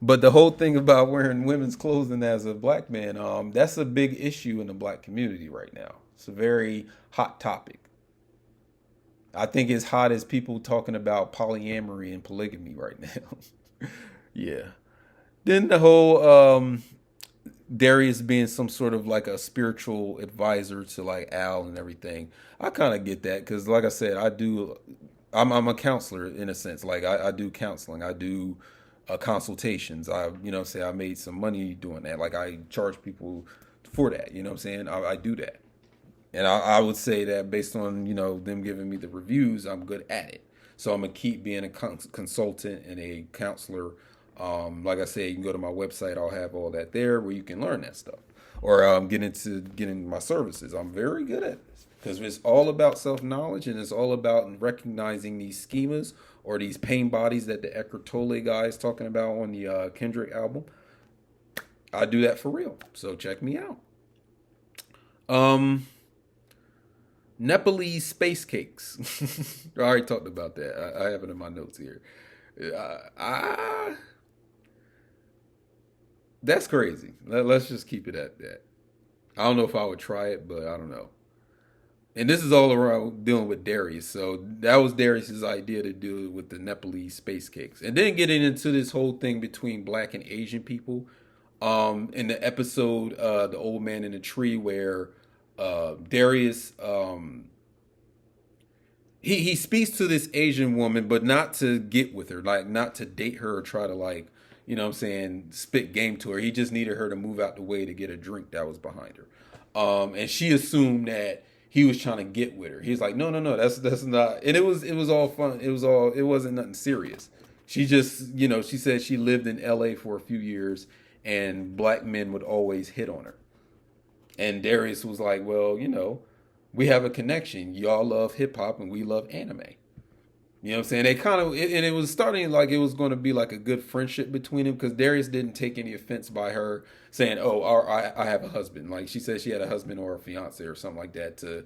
[SPEAKER 1] But the whole thing about wearing women's clothing as a black man, that's a big issue in the black community right now. It's a very hot topic. I think it's hot as people talking about polyamory and polygamy right now. Yeah. Then the whole Darius being some sort of like a spiritual advisor to like Al and everything. I kind of get that because, like I said, I'm a counselor in a sense. Like I do counseling. I do consultations. I made some money doing that. Like I charge people for that. You know what I'm saying? I do that. And I would say that based on, them giving me the reviews, I'm good at it. So I'm going to keep being a consultant and a counselor. Like I said, you can go to my website. I'll have all that there where you can learn that stuff. Or get into getting my services. I'm very good at this. Because it's all about self-knowledge and it's all about recognizing these schemas or these pain bodies that the Eckhart Tolle guy is talking about on the Kendrick album. I do that for real. So check me out. Nepalese space cakes. I already talked about that. I have it in my notes here. That's crazy. Let's just keep it at that. I don't know if I would try it, but I don't know. And this is all around dealing with Darius. So that was Darius's idea to do it with the Nepalese space cakes. And then getting into this whole thing between black and Asian people. In the episode, The Old Man in the Tree, where Darius, he speaks to this Asian woman, but not to get with her, like not to date her or try to like, spit game to her. He just needed her to move out the way to get a drink that was behind her. And she assumed that he was trying to get with her. He's like, no, that's not. And it was all fun. It wasn't nothing serious. She just, she said she lived in LA for a few years and black men would always hit on her. And Darius was like, well, we have a connection. Y'all love hip hop and we love anime. You know what I'm saying? They kind of, and it was starting like it was going to be like a good friendship between them because Darius didn't take any offense by her saying, oh, I have a husband. Like she said she had a husband or a fiance or something like that to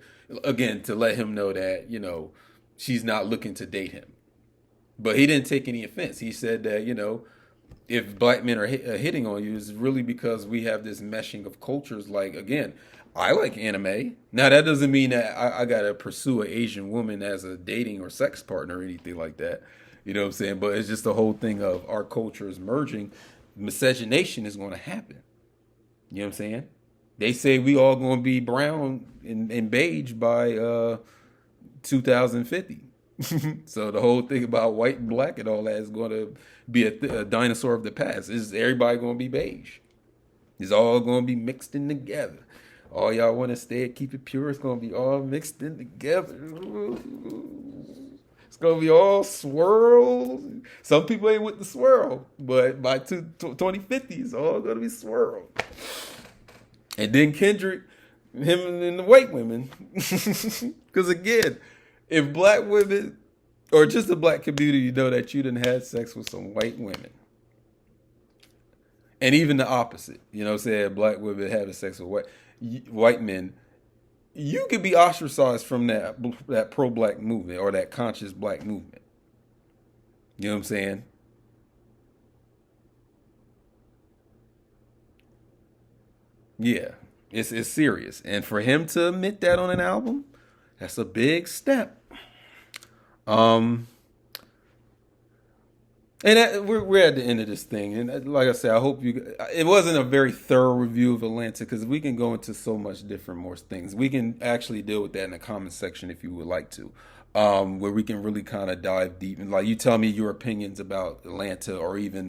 [SPEAKER 1] let him know that, she's not looking to date him. But he didn't take any offense. He said that, if black men are hitting on you, it's really because we have this meshing of cultures. Like, again, I like anime. Now, that doesn't mean that I got to pursue an Asian woman as a dating or sex partner or anything like that. You know what I'm saying? But it's just the whole thing of our cultures merging. Miscegenation is going to happen. You know what I'm saying? They say we all going to be brown and beige by 2050. So the whole thing about white and black and all that is going to be a dinosaur of the past. Is everybody going to be beige? It's all going to be mixed in together. All y'all want to stay and keep it pure. It's going to be all mixed in together. It's going to be all swirled. Some people ain't with the swirl, but by 2050, it's all going to be swirled. And then Kendrick, him and the white women. Because again, if black women or just the black community, you know that you done had sex with some white women. And even the opposite, you know what I'm saying? Black women having sex with white men. You could be ostracized from that pro black movement or that conscious black movement. You know what I'm saying? Yeah, it's serious. And for him to admit that on an album, that's a big step. Um, and we're at the end of this thing, and like I said, I hope you. It wasn't a very thorough review of Atlanta because we can go into so much different more things. We can actually deal with that in the comment section if you would like to, where we can really kind of dive deep and like you tell me your opinions about Atlanta or even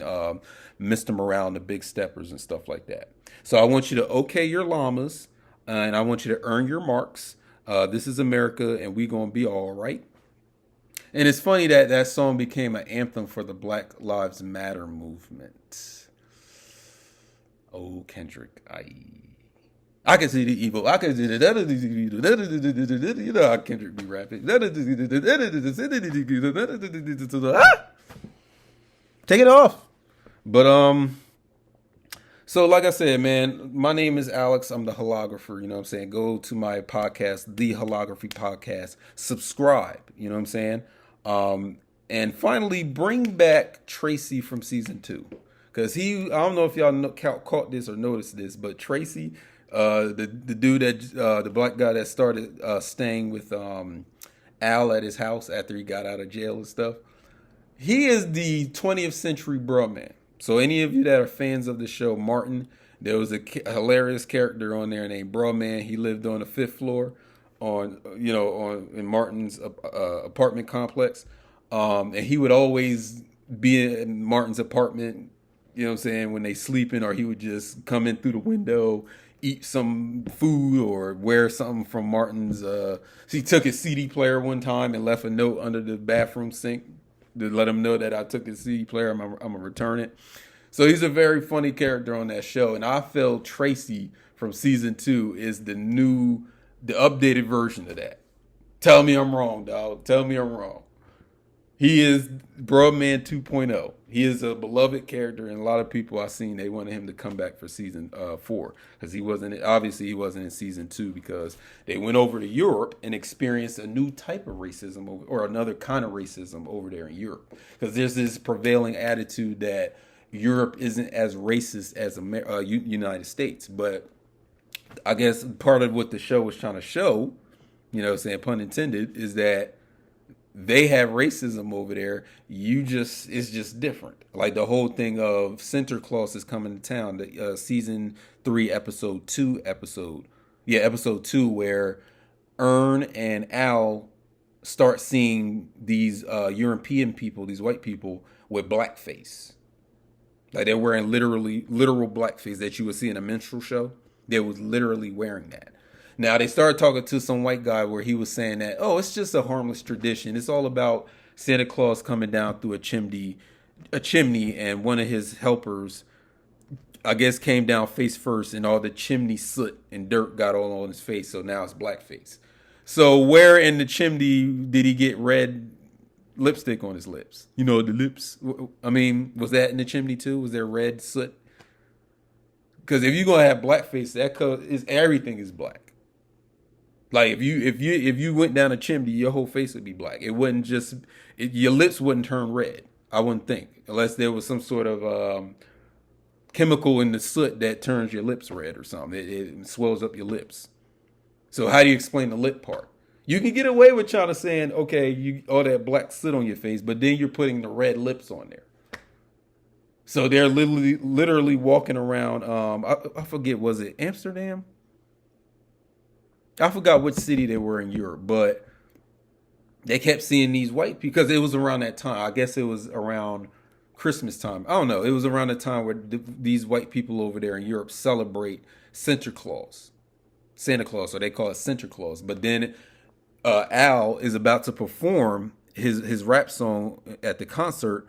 [SPEAKER 1] Mr. Morale and the Big Steppers and stuff like that. So I want you to okay your llamas, and I want you to earn your marks. This is America, and we gonna be all right. And it's funny that that song became an anthem for the Black Lives Matter movement. Oh, Kendrick, I can see the evil. I can see the you know how Kendrick be rapping. Take it off. But so like I said, man, my name is Alex. I'm the Wholographer. You know what I'm saying? Go to my podcast, the Wholography Podcast. Subscribe. You know what I'm saying? And finally, bring back Tracy from season 2. Because I don't know if y'all caught this or noticed this, but Tracy, the dude that, the black guy that started staying with Al at his house after he got out of jail and stuff, he is the 20th century bro man. So any of you that are fans of the show, Martin, there was a hilarious character on there named Bro Man. He lived on the 5th floor in Martin's apartment complex. And he would always be in Martin's apartment, you know what I'm saying, when they sleeping, or he would just come in through the window, eat some food or wear something from Martin's. He took his CD player one time and left a note under the bathroom sink to let him know that I took his CD player. I'm gonna return it. So he's a very funny character on that show, and I feel Tracy from season 2 is the updated version of that. Tell me I'm wrong, dog. Tell me I'm wrong. He is Bro Man 2.0. He is a beloved character, and a lot of people I've seen, they wanted him to come back for season 4 because he wasn't in season 2 because they went over to Europe and experienced a new type of racism or another kind of racism over there in Europe, because there's this prevailing attitude that Europe isn't as racist as United States. But I guess part of what the show was trying to show, you know what I'm saying, pun intended, is that they have racism over there. It's just different. Like the whole thing of Santa Claus is coming to town. The season 3, episode 2, episode 2, where Ern and Al start seeing these European people, these white people with blackface. Like they're wearing literal blackface that you would see in a minstrel show. They was literally wearing that. Now, they started talking to some white guy where he was saying that, oh, it's just a harmless tradition. It's all about Santa Claus coming down through a chimney, and one of his helpers, I guess, came down face first, and all the chimney soot and dirt got all on his face, so now it's blackface. So where in the chimney did he get red lipstick on his lips? You know, the lips. I mean, was that in the chimney too? Was there red soot? Because if you're gonna have blackface, everything is black. Like if you went down a chimney, your whole face would be black. It wouldn't your lips wouldn't turn red. I wouldn't think, unless there was some sort of chemical in the soot that turns your lips red or something. It swells up your lips. So how do you explain the lip part? You can get away with trying to saying, okay, all that black soot on your face, but then you're putting the red lips on there. So they're literally walking around. I forget, was it Amsterdam? I forgot which city they were in Europe, but they kept seeing these white people because it was around that time. I guess it was around Christmas time. I don't know. It was around the time where these white people over there in Europe celebrate Santa Claus, or they call it Santa Claus. But then Al is about to perform his rap song at the concert,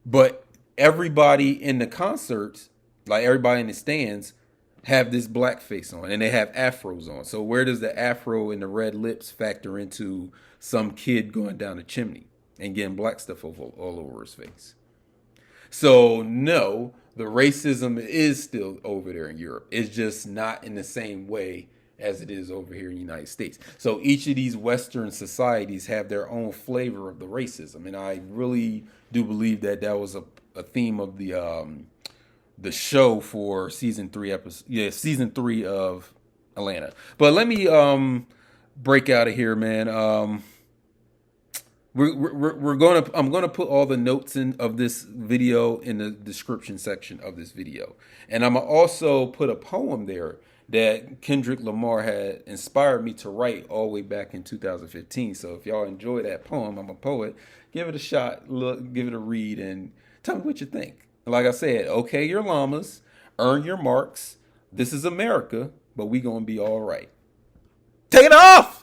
[SPEAKER 1] but everybody in the concert, like everybody in the stands, have this blackface on, and they have afros on. So where does the afro and the red lips factor into some kid going down a chimney? and getting black stuff all over his face. So no, the racism is still over there in Europe. It's just not in the same way as it is over here in the United States. So each of these Western societies have their own flavor of the racism, and I really do believe that that was a theme of the show for season 3 season 3 of Atlanta. But let me break out of here, man. I'm gonna put all the notes of this video in the description section of this video, and I'm gonna also put a poem there that Kendrick Lamar had inspired me to write all the way back in 2015. So if y'all enjoy that poem, I'm a poet. Give it a shot, look, give it a read, and tell me what you think. Like I said, okay, your llamas, earn your marks. This is America, but we gonna be all right. Take it off.